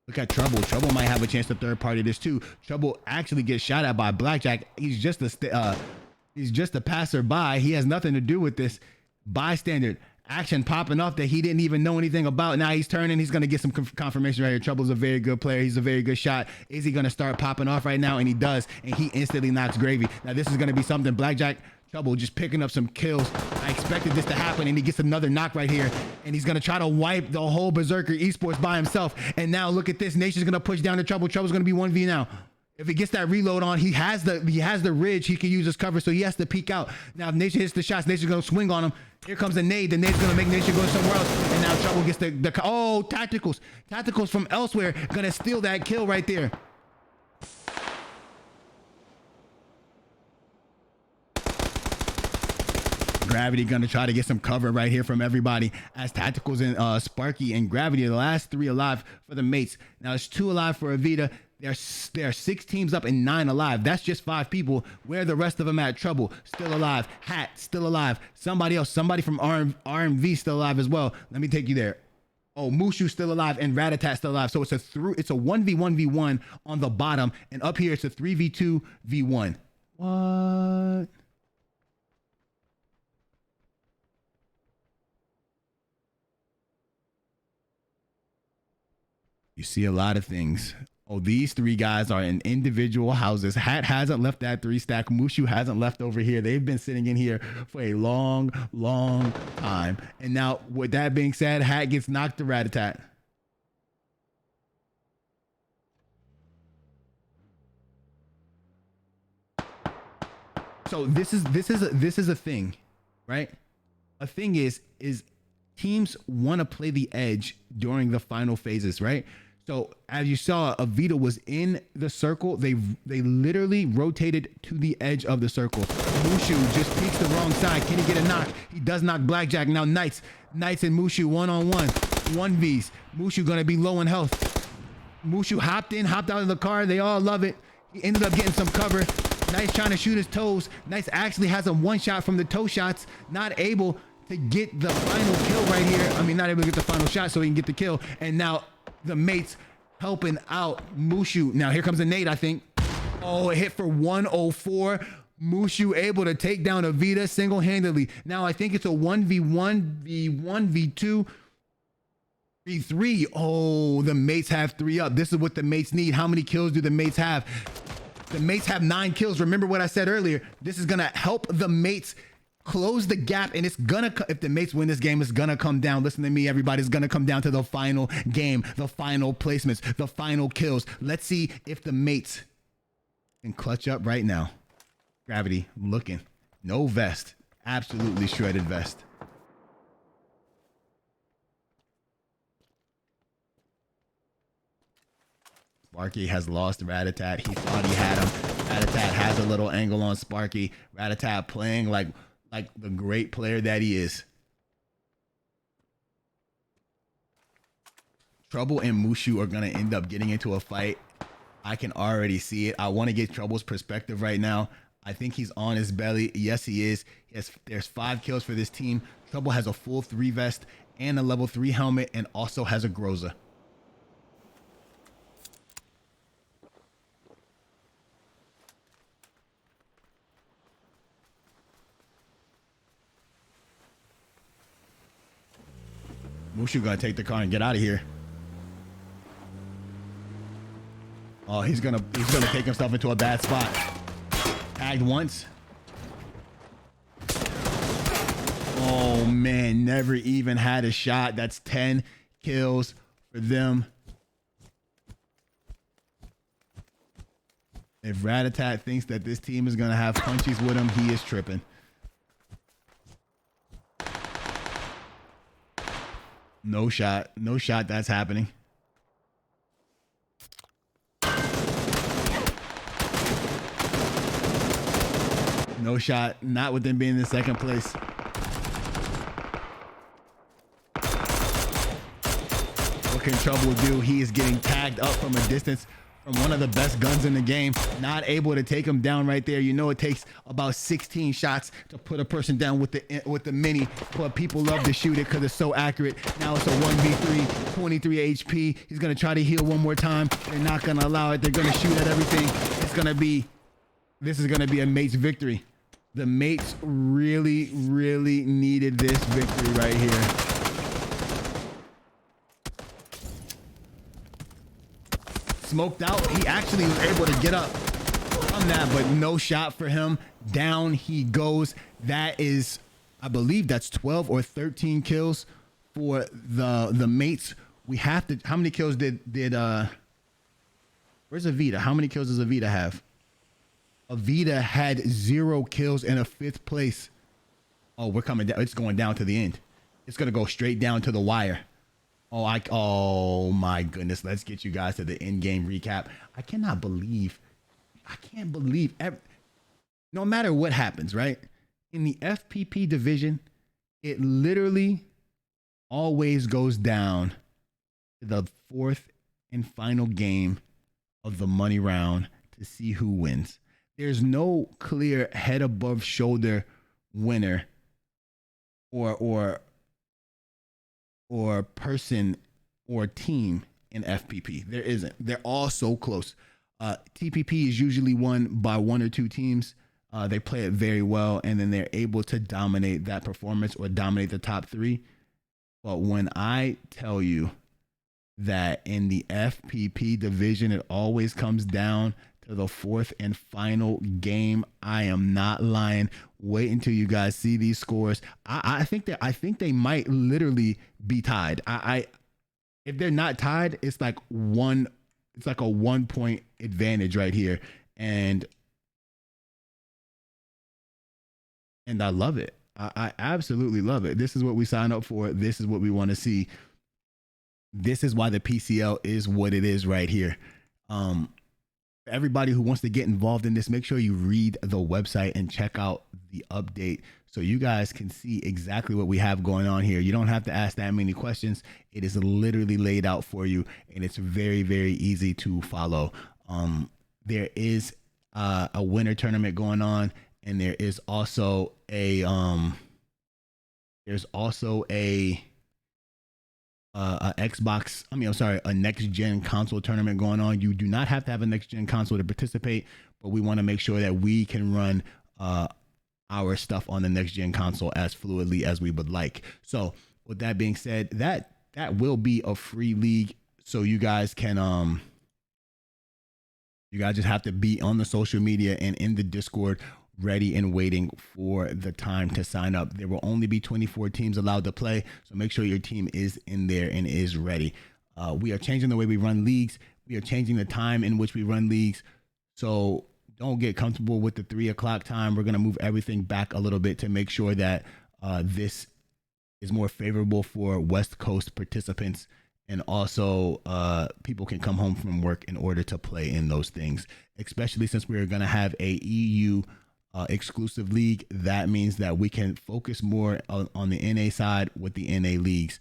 [SPEAKER 1] Look at Trouble. Trouble might have a chance to third party this too. Trouble actually gets shot at by Blackjack. He's just a passerby. He has nothing to do with this. Bystander action popping off that he didn't even know anything about. Now he's turning. He's going to get some confirmation right here. Trouble's a very good player. He's a very good shot. Is he going to start popping off right now? And he does. And he instantly knocks Gravy. Now this is going to be something. Blackjack, Trouble just picking up some kills. I expected this to happen, and he gets another knock right here. And he's going to try to wipe the whole Berserker Esports by himself. And now look at this. Nation's going to push down to Trouble. Trouble's going to be 1v now. If he gets that reload on, he has the ridge. He can use his cover, so he has to peek out. Now, if Nation hits the shots, Nation's gonna swing on him. Here comes a nade. The nade's gonna make Nation go somewhere else. And now Trouble gets the tacticals from elsewhere, gonna steal that kill right there. Gravity gonna try to get some cover right here from everybody, as Tacticals and Sparky and Gravity are the last 3 alive for the mates. Now it's 2 alive for Avita. There are 6 teams up and 9 alive. That's just 5 people. Where are the rest of them at? Trouble still alive. Hat still alive. Somebody else, somebody from RMV still alive as well. Let me take you there. Oh, Mushu still alive and Ratatat still alive. So it's a 1v1v1 on the bottom, and up here it's a 3v2v1. What? You see a lot of things. Oh, these 3 guys are in individual houses. Hat hasn't left that 3 stack. Mushu hasn't left over here. They've been sitting in here for a long time. And now, with that being said, Hat gets knocked to Ratatat. So this is a thing, right? A thing is teams want to play the edge during the final phases, right? So as you saw, Avita was in the circle. They literally rotated to the edge of the circle. Mushu just peeks the wrong side. Can he get a knock? He does knock Blackjack. Now Knights and Mushu one-on-one. 1Vs. Mushu gonna be low in health. Mushu hopped out of the car. They all love it. He ended up getting some cover. Knights trying to shoot his toes. Knights actually has a 1 shot from the toe shots. Not able to get the final kill right here. I mean, not able to get the final shot so he can get the kill. And now the mates helping out Mushu. Now here comes a nade, I think. Oh, it hit for 104. Mushu able to take down Avita single-handedly. Now I think it's a 1v1, v1, v2, v3. Oh, the mates have 3 up. This is what the mates need. How many kills do the mates have? The mates have 9 kills. Remember what I said earlier. This is gonna help the mates close the gap, and it's gonna, if the mates win this game, it's gonna come down. Listen to me, everybody. It's gonna come down to the final game, the final placements, the final kills. Let's see if the mates can clutch up right now. Gravity looking, no vest, absolutely shredded vest. Sparky has lost Ratatat. He thought he had him. Ratatat has a little angle on Sparky. Ratatat playing like the great player that he is. Trouble and Mushu are going to end up getting into a fight. I can already see it. I want to get Trouble's perspective right now. I think he's on his belly. Yes, he is. There's 5 kills for this team. Trouble has a full 3 vest and a level 3 helmet, and also has a Groza. Mushu gonna take the car and get out of here. Oh, he's gonna take himself into a bad spot. Tagged once. Oh man, never even had a shot. That's 10 kills for them. If Ratatat thinks that this team is gonna have punchies with him, he is tripping. No shot. No shot. That's happening. No shot. Not with them being in 2nd place. What can Trouble do? He is getting tagged up from a distance from one of the best guns in the game. Not able to take him down right there. You know it takes about 16 shots to put a person down with the mini, but people love to shoot it because it's so accurate. Now it's a 1v3, 23 HP. He's gonna try to heal one more time. They're not gonna allow it. They're gonna shoot at everything. This is gonna be a mates victory. The mates really needed this victory right here. Smoked out. He actually was able to get up from that, but no shot for him. Down he goes. That is, I believe that's 12 or 13 kills for the mates. We have to, how many kills did Where's Avita? How many kills does Avita have? Avita had 0 kills in a 5th place. Oh, we're coming down. It's going down to the end. It's gonna go straight down to the wire. Oh my goodness. Let's get you guys to the end game recap. I can't believe no matter what happens, right? In the FPP division, it literally always goes down to the 4th and final game of the money round to see who wins. There's no clear head above shoulder winner or person or team in FPP. There isn't. They're all so close. TPP is usually won by 1 or 2 teams. They play it very well, and then they're able to dominate that performance or dominate the top 3. But when I tell you that in the FPP division, it always comes down to the 4th and final game, I am not lying. Wait until you guys see these scores. I think they might literally be tied. If they're not tied, it's like a 1 point advantage right here. And I love it. I absolutely love it. This is what we signed up for. This is what we want to see. This is why the PCL is what it is right here. Everybody who wants to get involved in this, make sure you read the website and check out the update so you guys can see exactly what we have going on here. You don't have to ask that many questions. It is literally laid out for you, and it's very, very easy to follow. There is a winter tournament going on, and there is also a a next gen console tournament going on. You do not have to have a next gen console to participate, but we want to make sure that we can run our stuff on the next gen console as fluidly as we would like. So with that being said, that will be a free league. So you guys can you guys just have to be on the social media and in the Discord, ready and waiting for the time to sign up. There will only be 24 teams allowed to play, so make sure your team is in there and is ready. We are changing the way we run leagues. We are changing the time in which we run leagues. So don't get comfortable with the 3 o'clock time. We're going to move everything back a little bit to make sure that this is more favorable for West Coast participants, and also people can come home from work in order to play in those things, especially since we're going to have a EU exclusive league. That means that we can focus more on the NA side with the NA leagues.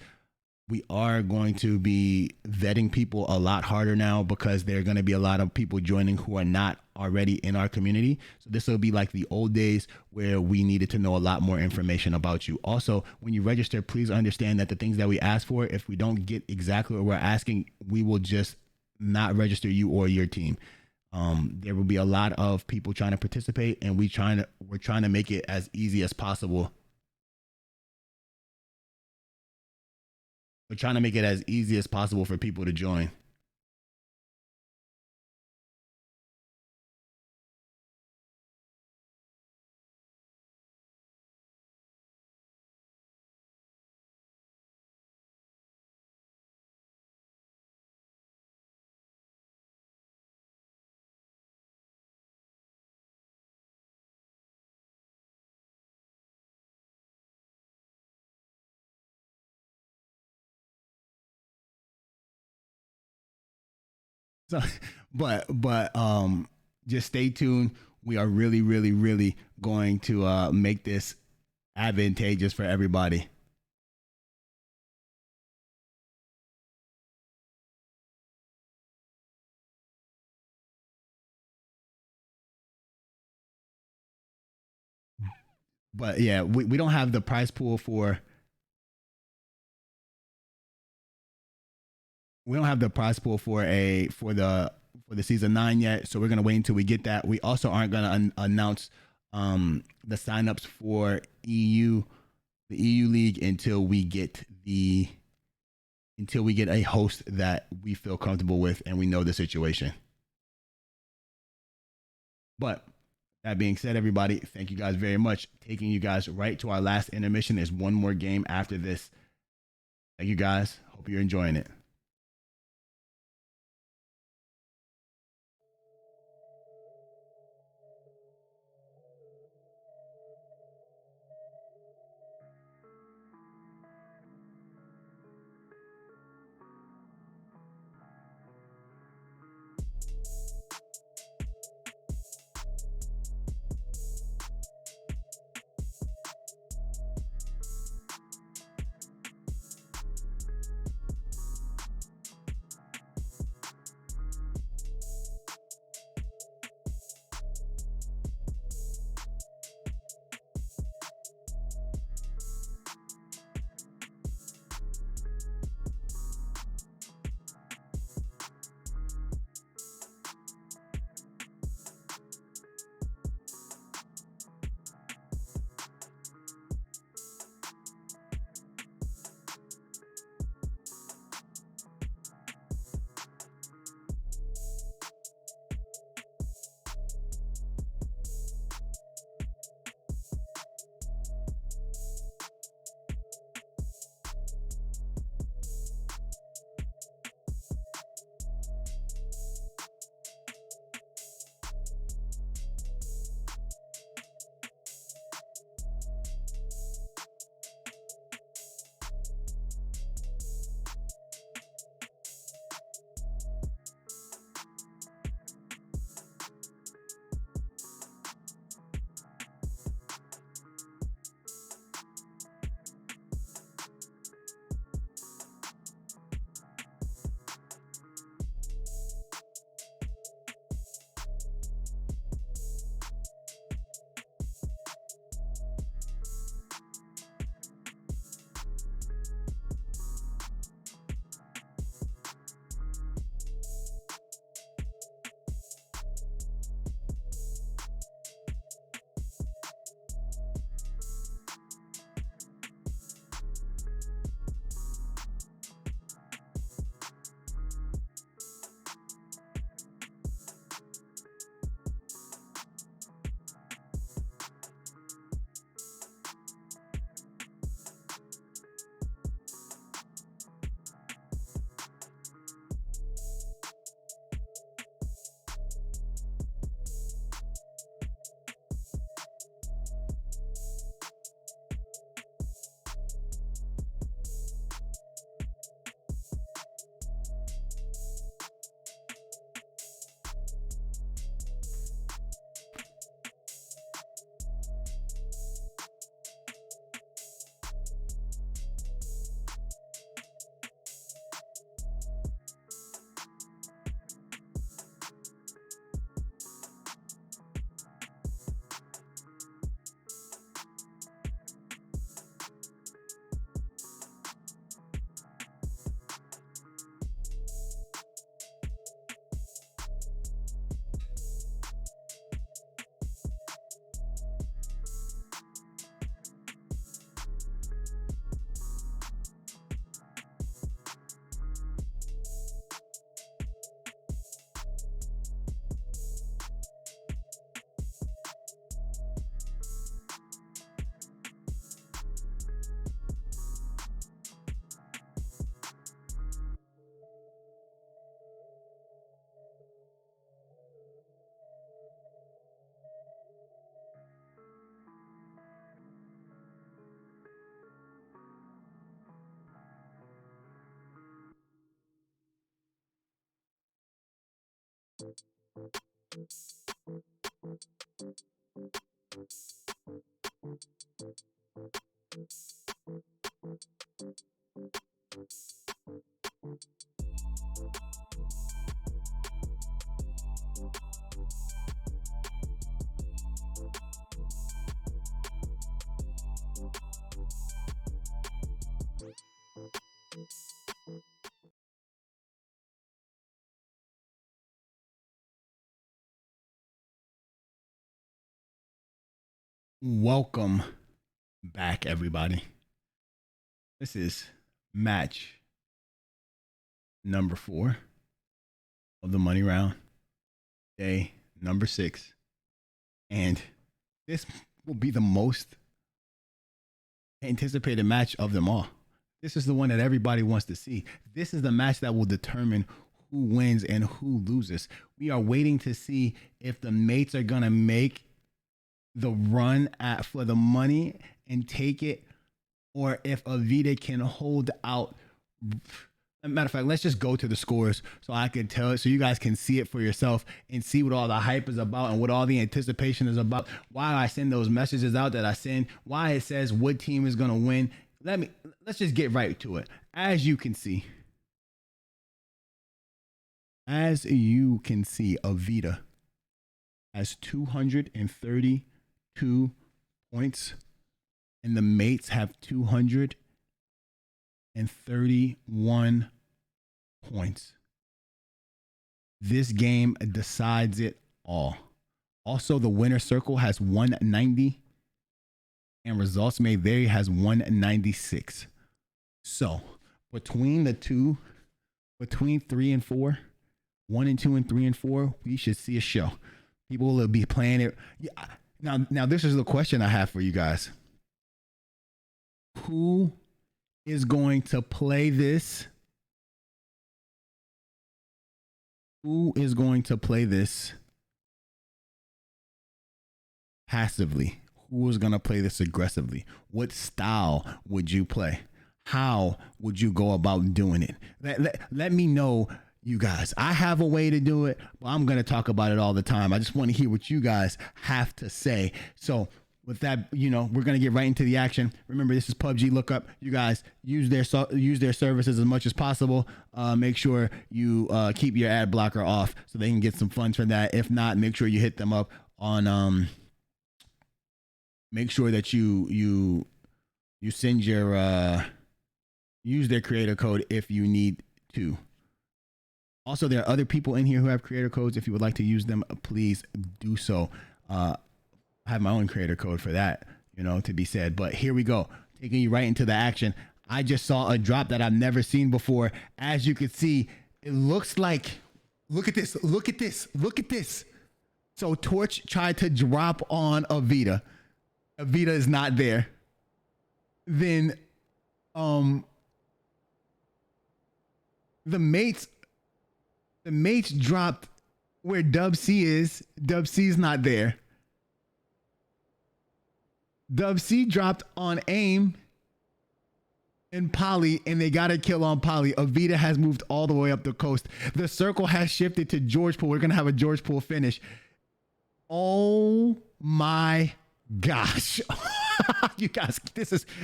[SPEAKER 1] We are going to be vetting people a lot harder now because there are going to be a lot of people joining who are not already in our community. So this will be like the old days where we needed to know a lot more information about you. Also, when you register, please understand that the things that we ask for, if we don't get exactly what we're asking, we will just not register you or your team. There will be a lot of people trying to participate, and we're trying to make it as easy as possible. We're trying to make it as easy as possible for people to join. So, but just stay tuned. We are really, really, really going to make this advantageous for everybody. But yeah, we don't have the prize pool for. We don't have the prize pool for the season 9 yet, so we're gonna wait until we get that. We also aren't gonna announce the signups for the EU league until we get a host that we feel comfortable with and we know the situation. But that being said, everybody, thank you guys very much. Taking you guys right to our last intermission. There's one more game after this. Thank you guys. Hope you're enjoying it. Welcome back, everybody. This is match number 4 of the money round, day number 6. And this will be the most anticipated match of them all. This is the one that everybody wants to see. This is the match that will determine who wins and who loses. We are waiting to see if the mates are going to make the run for the money and take it, or if Avita can hold out. Matter of fact, let's just go to the scores so I can tell it, so you guys can see it for yourself and see what all the hype is about and what all the anticipation is about. Why I send those messages out that I send, why it says what team is going to win. Let's just get right to it. As you can see, Avita has 232 points, and the mates have 231 points. This game decides it all. Also, the winner circle has 190, and results may vary has 196. So between 3 and 4, 1 and 2 and 3 and 4, we should see a show. People will be playing it. Yeah. Now, this is the question I have for you guys. Who is going to play this? Who is going to play this passively? Who is going to play this aggressively? What style would you play? How would you go about doing it? Let me know, you guys. I have a way to do it, but I'm going to talk about it all the time. I just want to hear what you guys have to say. So with that, we're going to get right into the action. Remember, this is PUBG Lookup. You guys use their services as much as possible. Make sure you keep your ad blocker off so they can get some funds for that. If not, make sure you hit them up on make sure that you send your use their creator code if you need to. Also, there are other people in here who have creator codes. If you would like to use them, please do so. I have my own creator code for that, to be said. But here we go, taking you right into the action. I just saw a drop that I've never seen before. As you can see, it looks like, look at this. So Torch tried to drop on Avita. Avita is not there. Then the mates dropped where Dub C is. Dub C is not there. Dub C dropped on AIM and Polly, and they got a kill on Polly. Avita has moved all the way up the coast. The circle has shifted to George Pool. We're gonna have a George Pool finish. Oh my gosh. You guys,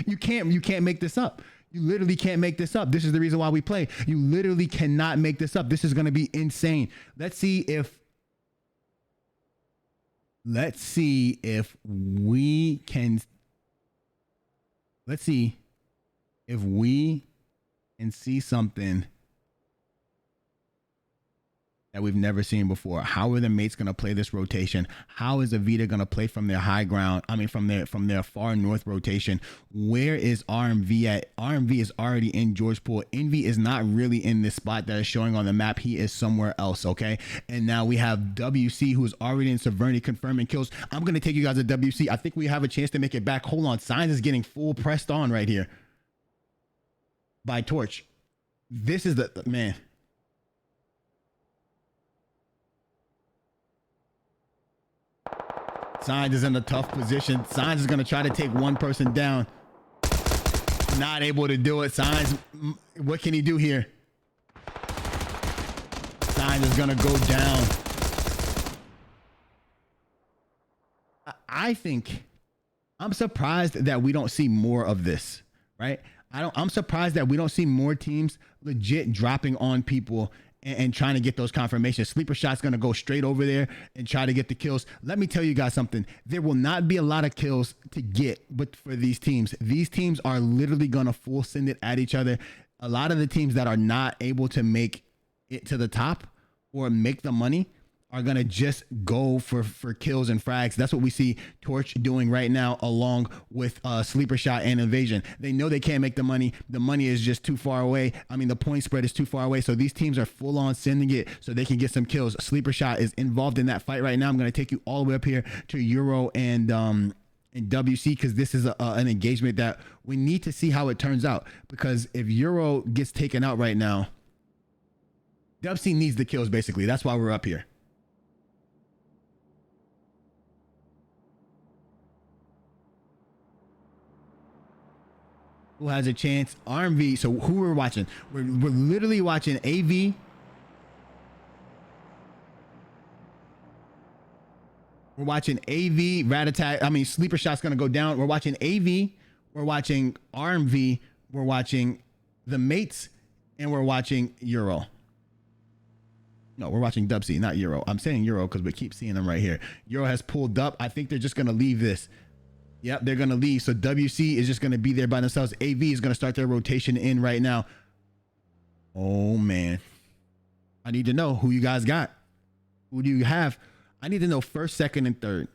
[SPEAKER 1] you can't make this up. You literally can't make this up. This is the reason why we play. You literally cannot make this up. This is going to be insane. Let's see if we can see something that we've never seen before. How are the mates going to play this rotation? How is Avita going to play from their high ground? From their far north rotation. Where is RMV at? RMV is already in George Pool. Envy is not really in this spot that is showing on the map. He is somewhere else, okay? And now we have WC, who is already in Severny, confirming kills. I'm going to take you guys to WC. I think we have a chance to make it back. Hold on. Signs is getting full pressed on right here by Torch. This is the man. Signs is in a tough position. Signs is going to try to take one person down. Not able to do it. Signs, what can he do here? Signs is going to go down. I think I'm surprised that we don't see more of this, right? I'm surprised that we don't see more teams legit dropping on people and trying to get those confirmations. Sleeper Shot's going to go straight over there and try to get the kills. Let me tell you guys something. There will not be a lot of kills to get, but for these teams are literally going to full send it at each other. A lot of the teams that are not able to make it to the top or make the money are going to just go for kills and frags. That's what we see Torch doing right now, along with Sleeper Shot and Invasion. They know they can't make the money. The money is just too far away. I mean, the point spread is too far away. So these teams are full on sending it so they can get some kills. Sleeper Shot is involved in that fight right now. I'm going to take you all the way up here to Euro and WC, because this is an engagement that we need to see how it turns out. Because if Euro gets taken out right now, WC needs the kills, basically. That's why we're up here. Who has a chance? RMV. So who we're watching? We're literally watching AV. We're watching AV, Rat Attack. I mean, Sleeper Shot's going to go down. We're watching AV. We're watching RMV. We're watching the mates. And we're watching Euro. No, we're watching Dubsy, not Euro. I'm saying Euro because we keep seeing them right here. Euro has pulled up. I think they're just going to leave this. Yep, they're going to leave. So WC is just going to be there by themselves. AV is going to start their rotation in right now. Oh, man. I need to know who you guys got. Who do you have? I need to know first, second, and third.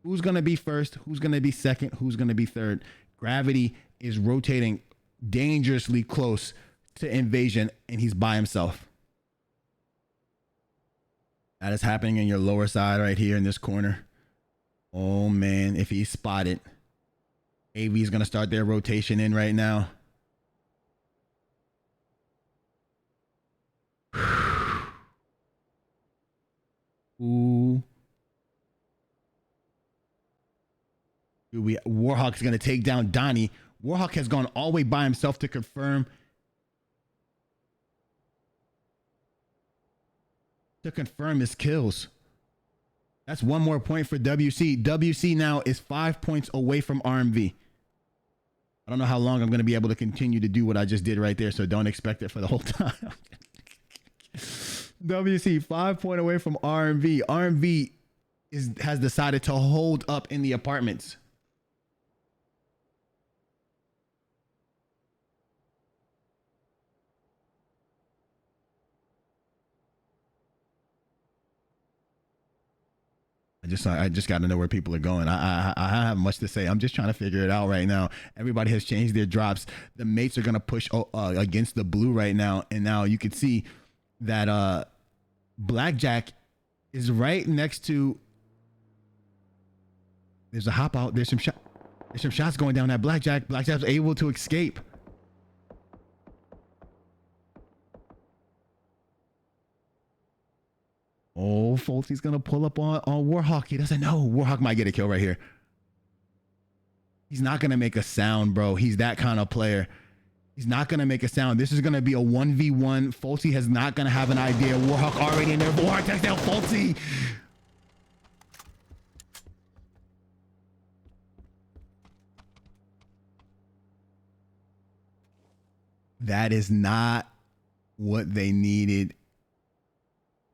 [SPEAKER 1] Who's going to be first? Who's going to be second? Who's going to be third? Gravity is rotating dangerously close to Invasion, and he's by himself. That is happening in your lower side right here in this corner. Oh, man, if he's spotted, AV is going to start their rotation in right now. Ooh. Warhawk is going to take down Donnie. Warhawk has gone all the way by himself to confirm. His kills. That's one more point for WC. WC now is 5 points away from RMV. I don't know how long I'm going to be able to continue to do what I just did right there, so don't expect it for the whole time. WC 5 point away from RMV. RMV has decided to hold up in the apartments. I just got to know where people are going. I have much to say. I'm just trying to figure it out right now. Everybody has changed their drops. The mates are going to push against the blue right now. And now you can see that Blackjack is right next to. There's a hop out. There's some shots going down at Blackjack. Blackjack's able to escape. Oh, Fulty's going to pull up on Warhawk. He doesn't know. Warhawk might get a kill right here. He's not going to make a sound, bro. He's that kind of player. He's not going to make a sound. This is going to be a 1v1. Fulty has not going to have an idea. Warhawk already in there. Warhawk takes down Fulty. That is not what they needed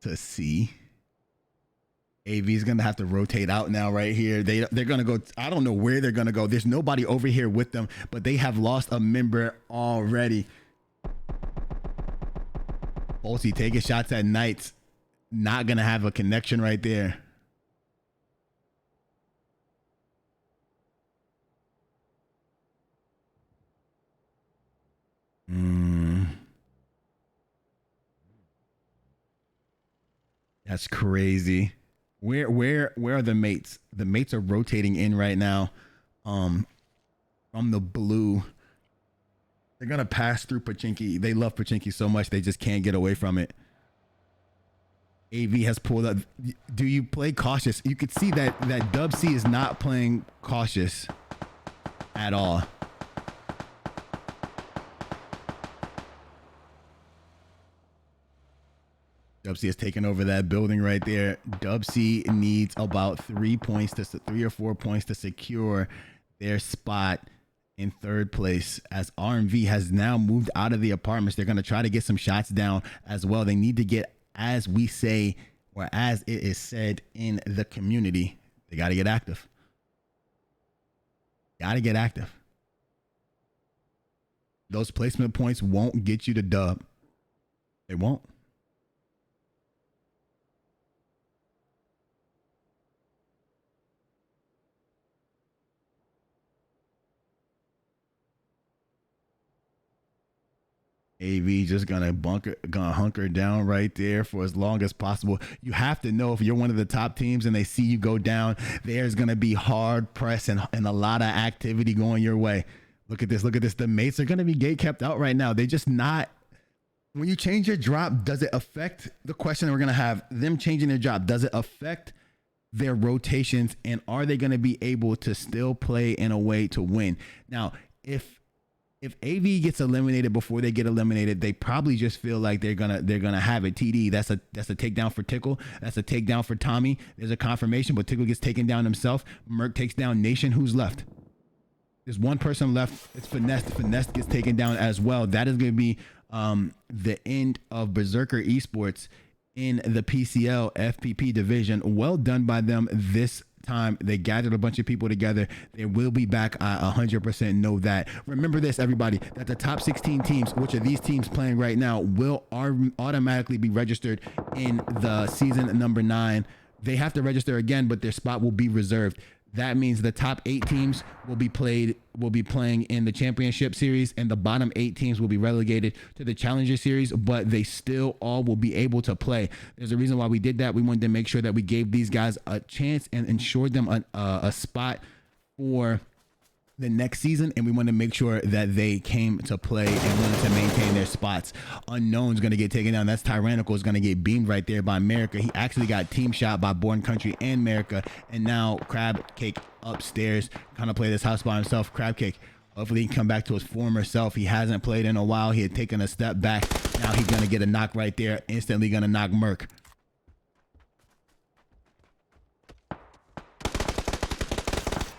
[SPEAKER 1] to see. AV is gonna have to rotate out now right here. They're gonna go. I don't know where they're gonna go. There's nobody over here with them, but they have lost a member already. Fulty taking shots at Knights. Not gonna have a connection right there. That's crazy. Where are the mates? The mates are rotating in right now. From the blue. They're gonna pass through Pachinki. They love Pachinki so much they just can't get away from it. AV has pulled up. Do you play cautious? You could see that Dub C is not playing cautious at all. Dub C has taken over that building right there. Dub C needs about 3 or 4 points to secure their spot in third place, as RMV has now moved out of the apartments. They're going to try to get some shots down as well. They need to get, as we say, or as it is said in the community, they got to get active. Got to get active. Those placement points won't get you the dub. They won't. AV just gonna hunker down right there for as long as possible. You have to know, if you're one of the top teams and they see you go down, there's gonna be hard press and a lot of activity going your way. Look at this. Look at this. The mates are gonna be gate kept out right now. They just not. When you change your drop, does it affect the question that we're gonna have? Them changing their drop, does it affect their rotations, and are they gonna be able to still play in a way to win? Now, if AV gets eliminated before they get eliminated, they probably just feel like they're gonna have it. TD, that's a takedown for Tickle. That's a takedown for Tommy. There's a confirmation, but Tickle gets taken down himself. Merc takes down Nation. Who's left? There's one person left. It's Finesse. Finesse gets taken down as well. That is gonna be the end of Berserker Esports in the PCL FPP division. Well done by them this time. They gathered a bunch of people together. They will be back. I 100% know that. Remember this, everybody, that the top 16 teams, which are these teams playing right now, will automatically be registered in the season number 9. They have to register again, but their spot will be reserved. That means the top 8 teams will be playing in the championship series, and the bottom 8 teams will be relegated to the challenger series, but they still all will be able to play. There's a reason why we did that. We wanted to make sure that we gave these guys a chance and ensured them a spot for the next season, and we want to make sure that they came to play and wanted to maintain their spots. Unknown's going to get taken down. That's Tyrannical is going to get beamed right there by America. He actually got team shot by Born Country and America, and now Crab Cake upstairs kind of play this house by himself. Crab Cake, hopefully he can come back to his former self. He hasn't played in a while. He had taken a step back. Now he's going to get a knock right there. Instantly going to knock Merc.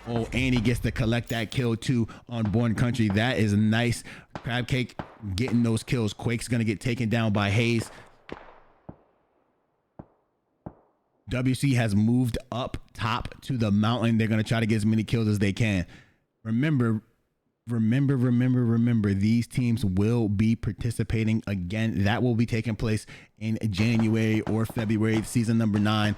[SPEAKER 1] Oh, and he gets to collect that kill too on Born Country. That is nice. Crab Cake getting those kills. Quake's gonna get taken down by Hayes. WC has moved up top to the mountain. They're gonna try to get as many kills as they can. Remember, these teams will be participating again. That will be taking place in January or February, season number 9.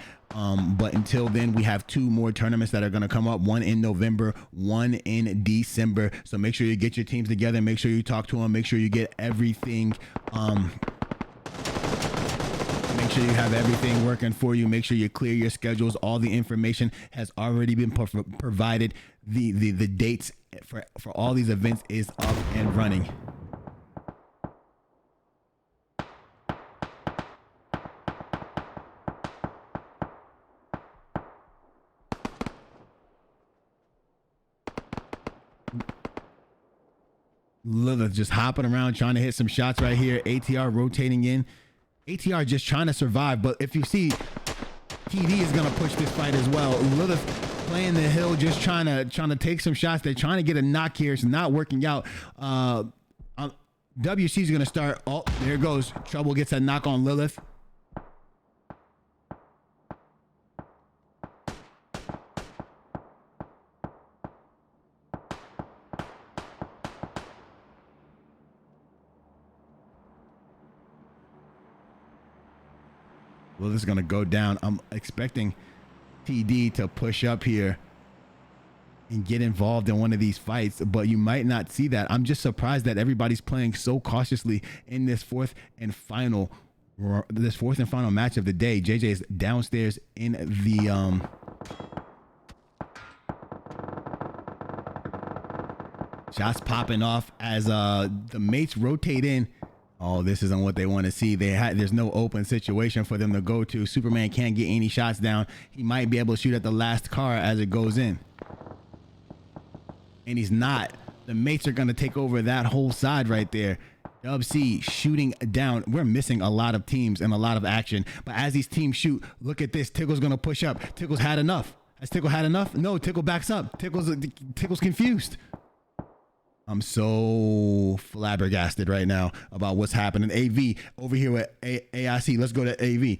[SPEAKER 1] But until then, we have 2 more tournaments that are going to come up, one in November, one in December. So make sure you get your teams together. Make sure you talk to them. Make sure you get everything. Make sure you have everything working for you. Make sure you clear your schedules. All the information has already been provided. The dates for all these events is up and running. Lilith just hopping around trying to hit some shots right here. ATR rotating in. ATR just trying to survive, but if you see, TD is gonna push this fight as well. Lilith playing the hill, just trying to take some shots. They're trying to get a knock here. It's not working out. WC is gonna start. Oh, there goes. Trouble gets a knock on Lilith. Well, this is going to go down. I'm expecting TD to push up here and get involved in one of these fights, but you might not see that. I'm just surprised that everybody's playing so cautiously in this fourth and final match of the day. JJ is downstairs in the shots popping off as the mates rotate in. Oh, this isn't what they want to see. There's no open situation for them to go to. Superman can't get any shots down. He might be able to shoot at the last car as it goes in. And he's not. The mates are going to take over that whole side right there. Dub C shooting down. We're missing a lot of teams and a lot of action. But as these teams shoot, look at this. Tickle's going to push up. Tickle's had enough. Has Tickle had enough? No, Tickle backs up. Tickle's confused. I'm so flabbergasted right now about what's happening. AV over here with AIC. Let's go to AV.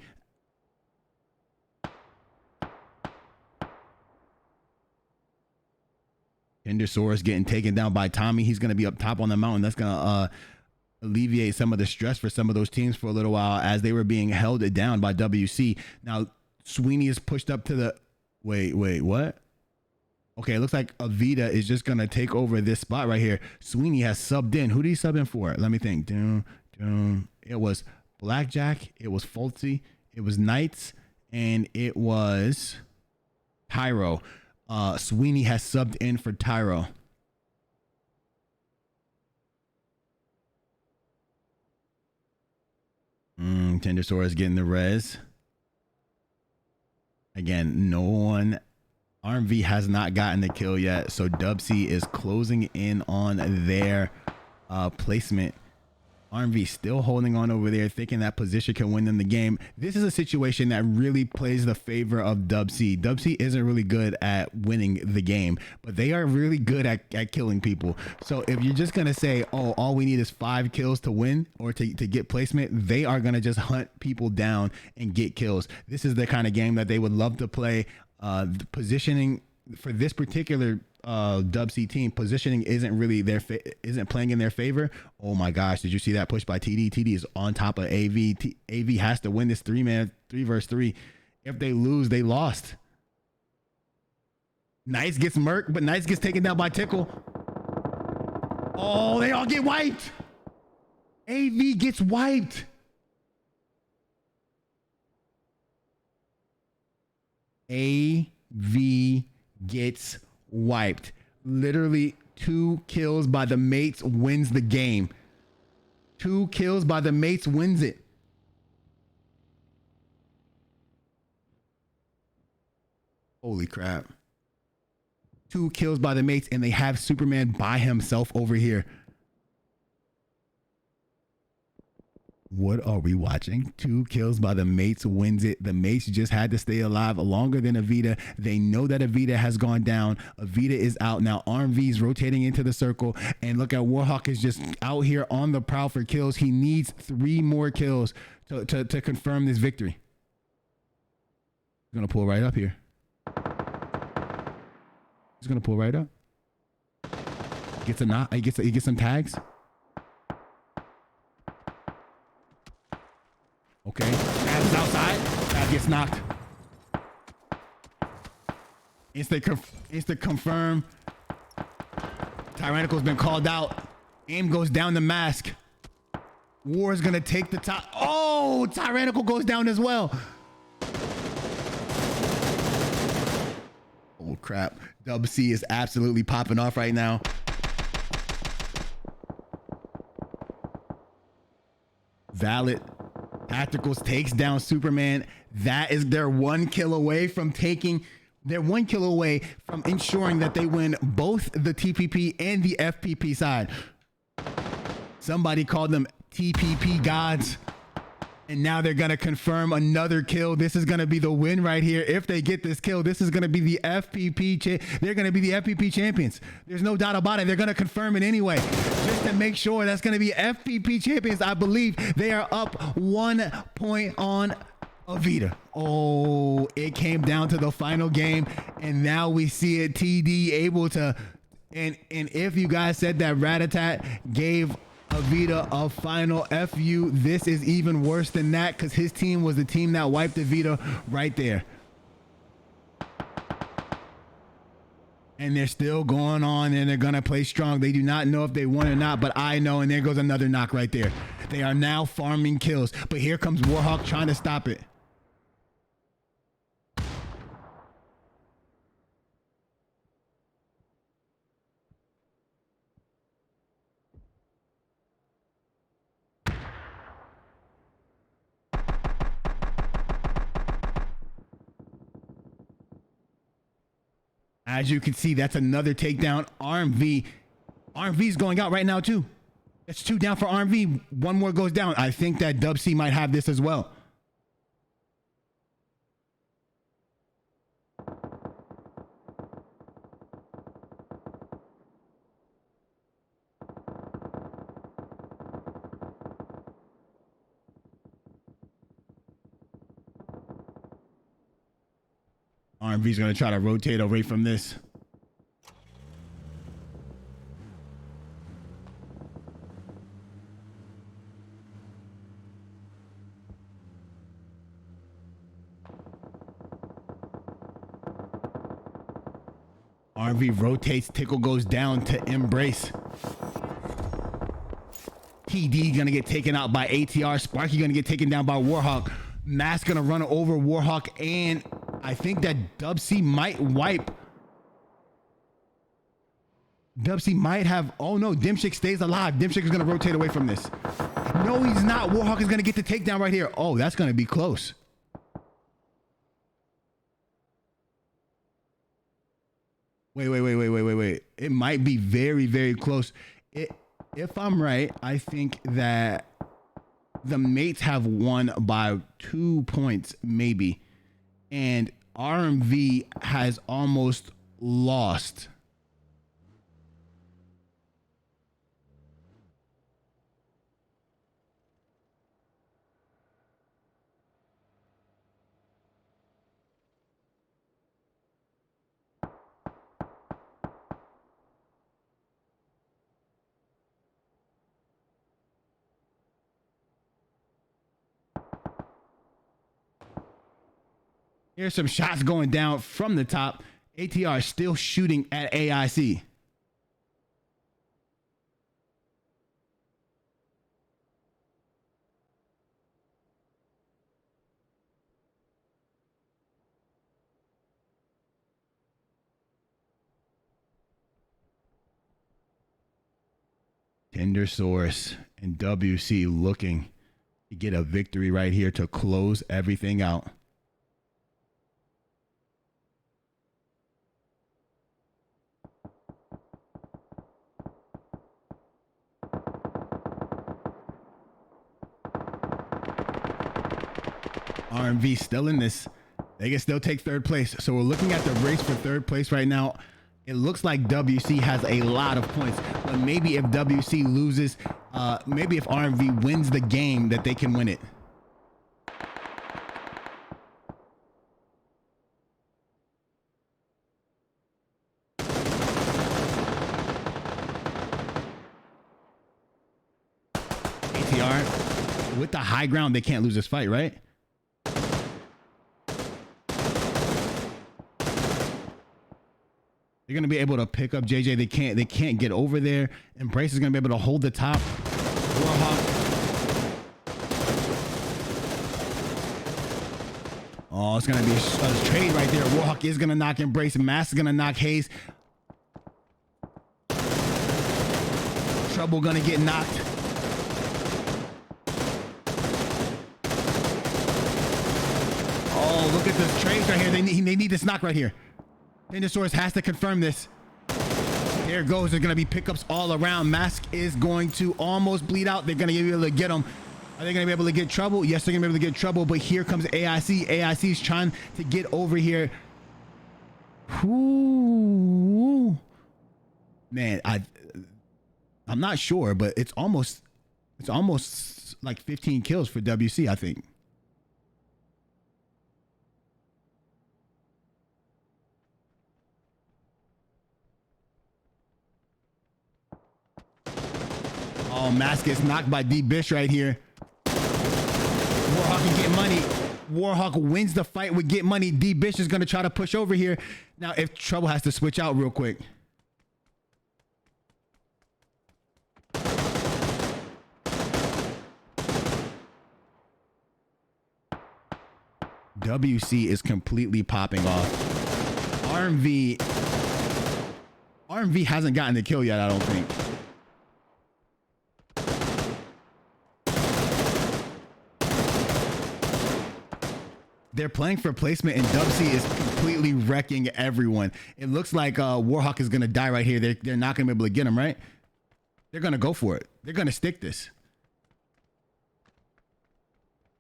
[SPEAKER 1] Tendersaurus getting taken down by Tommy. He's going to be up top on the mountain. That's going to alleviate some of the stress for some of those teams for a little while as they were being held down by WC. Now, Sweeney is pushed up to the... Wait, what? Okay, it looks like Avita is just going to take over this spot right here. Sweeney has subbed in. Who did he sub in for? Let me think. It was Blackjack. It was Fultzy. It was Knights. And it was Tyro. Sweeney has subbed in for Tyro. Tendersaurus getting the res. Again, no one... RMV has not gotten the kill yet, so Dub C is closing in on their placement. RMV still holding on over there, thinking that position can win them the game. This is a situation that really plays the favor of Dub C. Dub C isn't really good at winning the game, but they are really good at killing people. So if you're just going to say, oh, all we need is 5 kills to win or to get placement, they are going to just hunt people down and get kills. This is the kind of game that they would love to play. The positioning for this particular Dub C team, positioning isn't really isn't playing in their favor. Oh my gosh, did you see that push by TD? TD is on top of AV. AV has to win this 3 versus 3. If they lose, they lost. Nice gets murked, but Nice gets taken down by Tickle. Oh, they all get wiped. AV gets wiped. AV gets wiped. Literally 2 kills by the mates wins the game. 2 kills by the mates wins it. Holy crap. 2 kills by the mates and they have Superman by himself over here. What are we watching? 2 kills by the mates wins it. The mates just had to stay alive longer than Avita. They know that Avita has gone down. Avita is out now. RMV is rotating into the circle. And look at Warhawk is just out here on the prowl for kills. He needs 3 more kills to confirm this victory. He's going to pull right up here. He's going to pull right up. Gets a knock. He gets some tags. Okay, Fab is outside. Fab gets knocked. Instant confirm. Tyrannical's been called out. Aim goes down the mask. War is gonna take the top. Oh, Tyrannical goes down as well. Oh crap. Dub C is absolutely popping off right now. Valid. Tacticals takes down Superman. That is their 1 kill away from taking. They're 1 kill away from ensuring that they win both the TPP and the FPP side. Somebody called them TPP gods. And now they're going to confirm another kill. This is going to be the win right here. If they get this kill, this is going to be the FPP. They're going to be the FPP champions. There's no doubt about it. They're going to confirm it anyway. Just to make sure that's going to be FPP champions. I believe they are up 1 point on Avita. Oh, it came down to the final game. And now we see it. TD able to. And if you guys said that Ratatat gave Avita a final FU, this is even worse than that because his team was the team that wiped Avita right there. And they're still going on and they're going to play strong. They do not know if they won or not, but I know. And there goes another knock right there. They are now farming kills, but here comes Warhawk trying to stop it. As you can see, that's another takedown. RMV's going out right now too. That's 2 down for RMV. 1 more goes down. I think that Dub C might have this as well. RMV's going to try to rotate away from this. RV rotates, Tickle goes down to Embrace. TD gonna get taken out by ATR. Sparky gonna get taken down by Warhawk. Mask gonna run over Warhawk, and I think that Dub C might wipe. Dub C might have, oh no, Dimshik stays alive. Dimshik is gonna rotate away from this. No, he's not. Warhawk is gonna get the takedown right here. Oh, that's gonna be close. Wait. It might be very, very close. If I'm right, I think that the mates have won by 2 points, maybe. And RMV has almost lost. Here's some shots going down from the top. ATR still shooting at AIC. Tender Source and WC looking to get a victory right here to close everything out. RMV still in this. They can still take 3rd place. So we're looking at the race for 3rd place right now. It looks like WC has a lot of points, but maybe if WC loses, maybe if RMV wins the game, that they can win it. ATR with the high ground, they can't lose this fight, right? They're gonna be able to pick up JJ. They can't get over there. Embrace is gonna be able to hold the top. Warhawk. Oh, it's gonna be a trade right there. Warhawk is gonna knock Embrace. Mask is gonna knock Hayes. Trouble gonna get knocked. Oh, look at this trade right here. They need this knock right here. Dinosaurs has to confirm this. There it goes. There's going to be pickups all around. Mask is going to almost bleed out. They're going to be able to get him. Are they going to be able to get trouble? Yes, they're going to be able to get trouble. But here comes AIC. AIC is trying to get over here. Ooh. Man, I'm not sure, but it's almost like 15 kills for WC, I think. Oh, Mask gets knocked by D-Bish right here. Warhawk can get money. Warhawk wins the fight with Get Money. D-Bish is going to try to push over here. Now, if Trouble has to switch out real quick. WC is completely popping off. RMV hasn't gotten the kill yet, I don't think. They're playing for placement, and Dubsy is completely wrecking everyone. It looks like Warhawk is going to die right here. They're not going to be able to get him, right? They're gonna go for it. They're gonna stick this.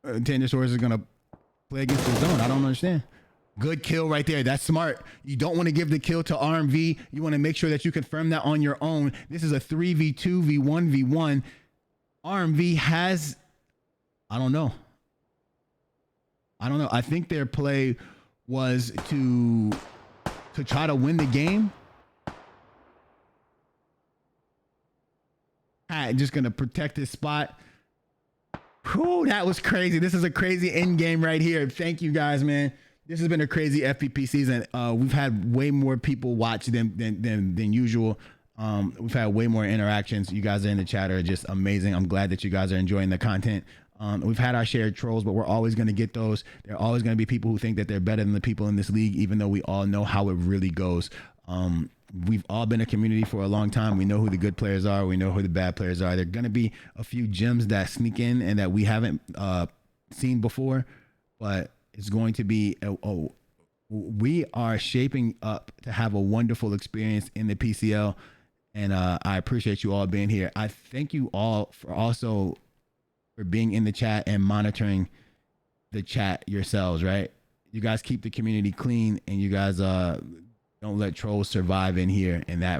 [SPEAKER 1] Tendosaurus is gonna play against the zone. I don't understand. Good kill right there. That's smart. You don't want to give the kill to RMV. You want to make sure that you confirm that on your own. This is a 3v2, v1, v1. RMV has, I don't know. I think their play was to try to win the game. Just gonna protect his spot. Whew, that was crazy. This is a crazy end game right here. Thank you guys, man. This has been a crazy FPP season. We've had way more people watch than usual. We've had way more interactions. You guys in the chat are just amazing. I'm glad that you guys are enjoying the content. We've had our share of trolls, but we're always going to get those. There are always going to be people who think that they're better than the people in this league, even though we all know how it really goes. We've all been a community for a long time. We know who the good players are. We know who the bad players are. There are going to be a few gems that sneak in and that we haven't seen before, but it's going to be, we are shaping up to have a wonderful experience in the PCL. And I appreciate you all being here. I thank you all for being in the chat and monitoring the chat yourselves, right? You guys keep the community clean, and you guys don't let trolls survive in here. And that I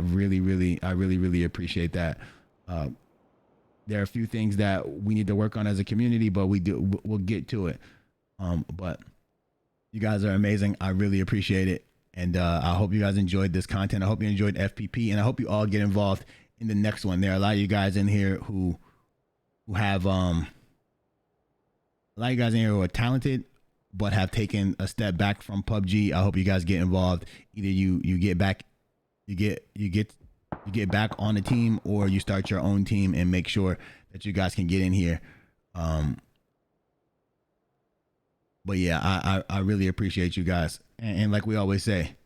[SPEAKER 1] really appreciate that. There are a few things that we need to work on as a community, but we'll get to it. But you guys are amazing. I really appreciate it. And I hope you guys enjoyed this content. I hope you enjoyed FPP, and I hope you all get involved in the next one. There are a lot of you guys in here who have a lot of you guys in here who are talented but have taken a step back from PUBG. I hope you guys get involved. Either you get back on the team, or you start your own team and make sure that you guys can get in here. But yeah, I really appreciate you guys. And like we always say,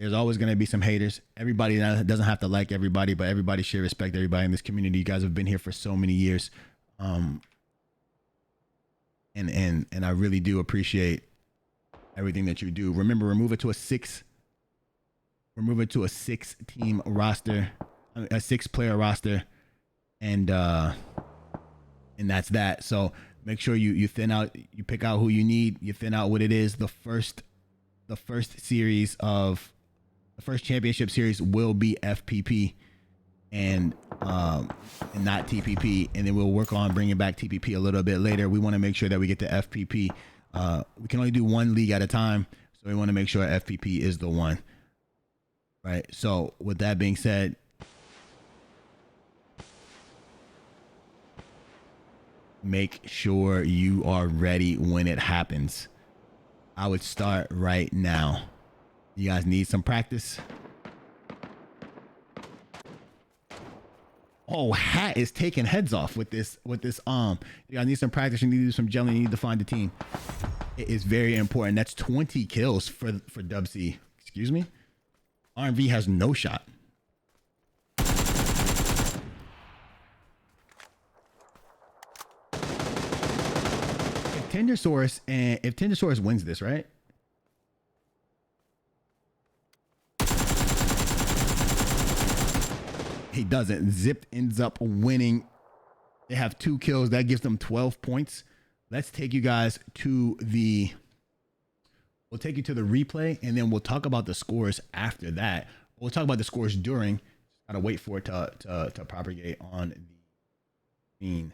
[SPEAKER 1] there's always going to be some haters. Everybody doesn't have to like everybody, but everybody should respect everybody in this community. You guys have been here for so many years. And I really do appreciate everything that you do. Remember, remove it to a 6-team roster, a 6-player roster. And that's that. So make sure you thin out, you pick out who you need, you thin out what it is. The first championship series will be FPP and not TPP, and then we'll work on bringing back TPP a little bit later. We want to make sure that we get to FPP. We can only do one league at a time, so we want to make sure FPP is the one, right? So with that being said, make sure you are ready when it happens. I would start right now. You guys need some practice. Oh, Hat is taking heads off with this arm. You guys need some practice. You need to do some gelling. You need to find a team. It is very important. That's 20 kills for Dub C. Excuse me. RMV has no shot. If Tendosaurus wins this, right? He doesn't. Zip ends up winning. They have 2 kills. That gives them 12 points. Let's take you guys to the replay, and then we'll talk about the scores after that. We'll talk about the scores during. Just gotta wait for it to propagate on the screen.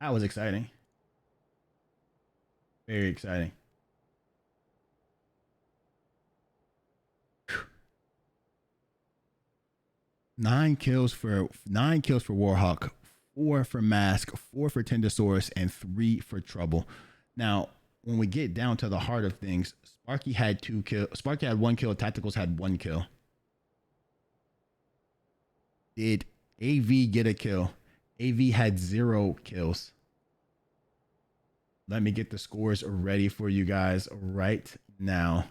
[SPEAKER 1] That was exciting. Very exciting. Nine kills for Warhawk, 4 for Mask, 4 for Tendosaurus, and 3 for Trouble. Now, when we get down to the heart of things, Sparky had 2 kills. Sparky had 1 kill. Tacticals had 1 kill. Did AV get a kill? AV had 0 kills. Let me get the scores ready for you guys right now.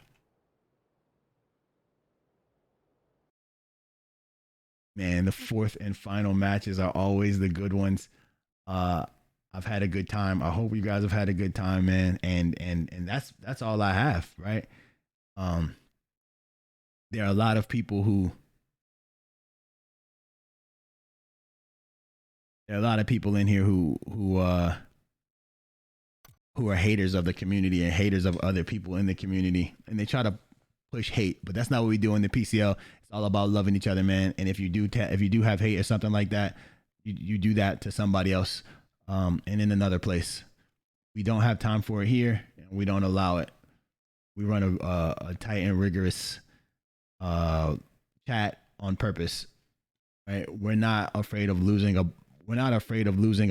[SPEAKER 1] Man, the fourth and final matches are always the good ones. I've had a good time. I hope you guys have had a good time, man. And that's all I have, right? there are a lot of people who there are a lot of people in here who are haters of the community and haters of other people in the community, and they try to push hate, but that's not what we do in the PCL. It's all about loving each other, man. And if you do have hate or something like that, you do that to somebody else, and in another place. We don't have time for it here, and we don't allow it. We run a tight and rigorous chat on purpose, right? We're not afraid of losing a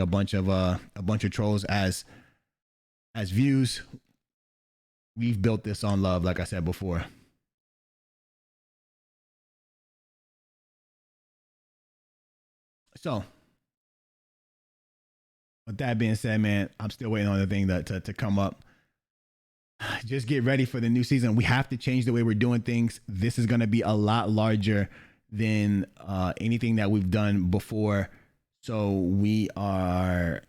[SPEAKER 1] bunch of trolls as views. We've built this on love, like I said before. So, with that being said, man, I'm still waiting on the thing to come up. Just get ready for the new season. We have to change the way we're doing things. This is going to be a lot larger than anything that we've done before. So we are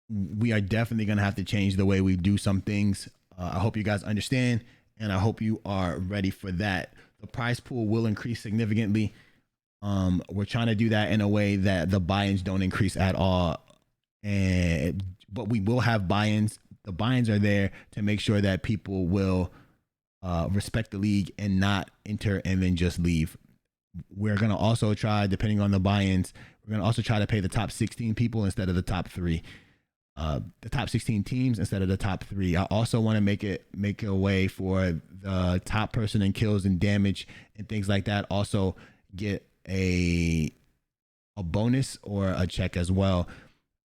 [SPEAKER 1] definitely going to have to change the way we do some things. I hope you guys understand, and I hope you are ready for that. The prize pool will increase significantly. We're trying to do that in a way that the buy-ins don't increase at all. But we will have buy-ins. The buy-ins are there to make sure that people will respect the league and not enter and then just leave. We're going to also try, depending on the buy-ins, we're going to also try to pay the top 16 people instead of the top 3. The top 16 teams instead of the top 3. I also want to make a way for the top person in kills and damage and things like that also get a bonus or a check as well.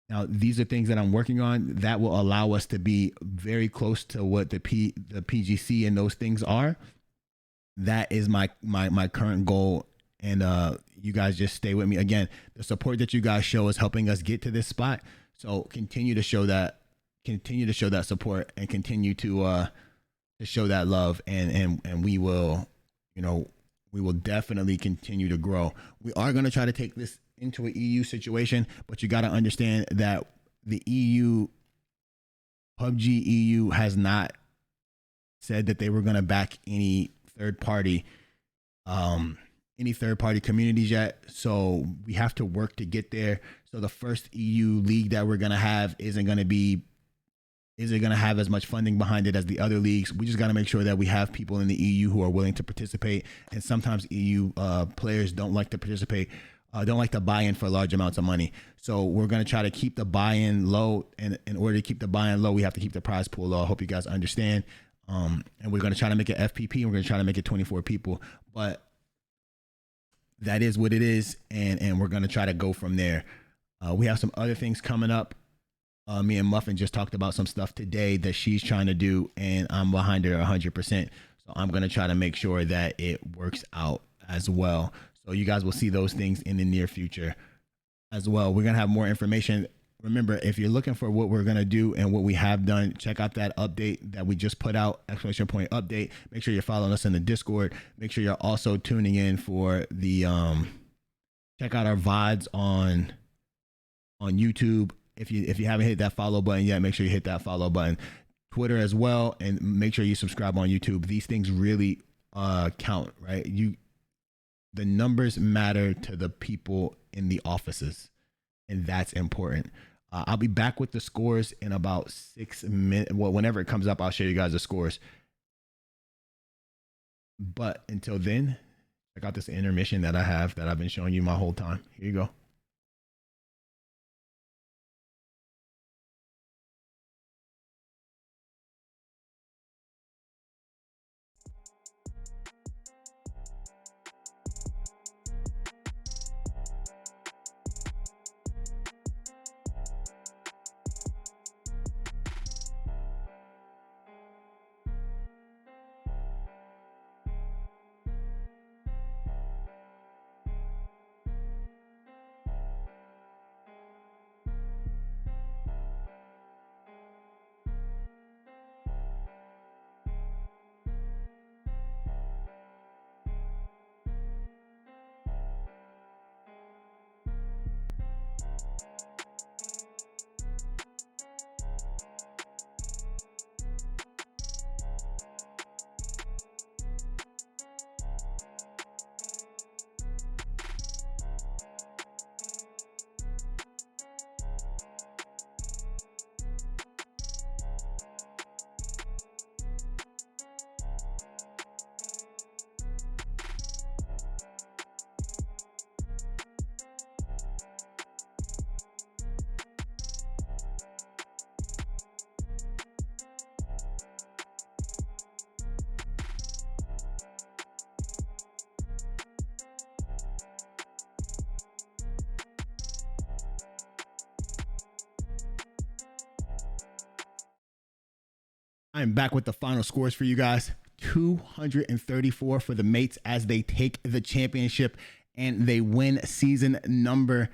[SPEAKER 1] Now, these are things that I'm working on that will allow us to be very close to what the PGC and those things are. That is my current goal. And you guys just stay with me. Again, the support that you guys show is helping us get to this spot. So continue to show that support and continue to show that love. And we will, we will definitely continue to grow. We are going to try to take this into an EU situation, but you got to understand that the PUBG EU has not said that they were going to back any third party communities yet. So we have to work to get there. So the first EU league that we're going to have isn't going to have as much funding behind it as the other leagues. We just got to make sure that we have people in the EU who are willing to participate. And sometimes EU players don't like to participate, don't like to buy in for large amounts of money. So we're going to try to keep the buy-in low. And in order to keep the buy-in low, we have to keep the prize pool low. I hope you guys understand. And we're going to try to make it FPP, and we're going to try to make it 24 people. But that is what it is. And we're going to try to go from there. We have some other things coming up. Me and Muffin just talked about some stuff today that she's trying to do, and I'm behind her 100%. So I'm going to try to make sure that it works out as well. So you guys will see those things in the near future as well. We're going to have more information. Remember, if you're looking for what we're going to do and what we have done, check out that update that we just put out, exclamation point update. Make sure you're following us in the Discord. Make sure you're also tuning in for the, check out our VODs on YouTube. If you haven't hit that follow button yet, make sure you hit that follow button. Twitter as well, and make sure you subscribe on YouTube. These things really count, right? The numbers matter to the people in the offices, and that's important. I'll be back with the scores in about 6 minutes. Well, whenever it comes up, I'll show you guys the scores. But until then, check out this intermission that I've been showing you my whole time. Here you go. I'm back with the final scores for you guys. 234 for the mates as they take the championship and they win season number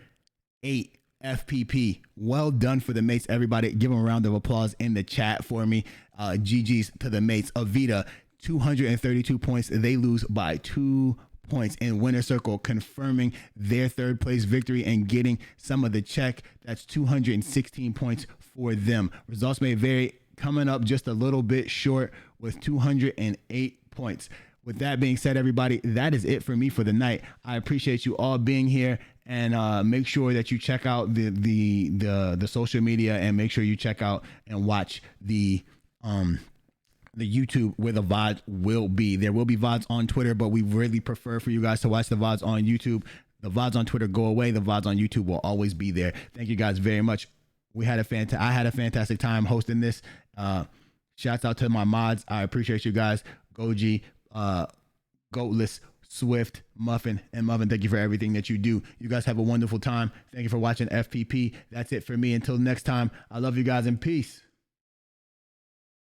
[SPEAKER 1] 8 FPP. Well done for the mates, everybody. Give them a round of applause in the chat for me. GG's to the mates. Avita, 232 points. They lose by 2 points in winner circle, confirming their third place victory and getting some of the check. That's 216 points for them. Results may vary, coming up just a little bit short with 208 points. With that being said, everybody, that is it for me for the night. I appreciate you all being here, and make sure that you check out the social media, and make sure you check out and watch the YouTube where the VODs will be. There will be VODs on Twitter, but we really prefer for you guys to watch the VODs on YouTube. The VODs on Twitter go away. The VODs on YouTube will always be there. Thank you guys very much. I had a fantastic time hosting this. Shouts out to my mods. I appreciate you guys. Goji, Goatless, Swift, Muffin, and Muffin, thank you for everything that you do. You guys have a wonderful time. Thank you for watching FPP. That's it for me. Until next time, I love you guys and peace.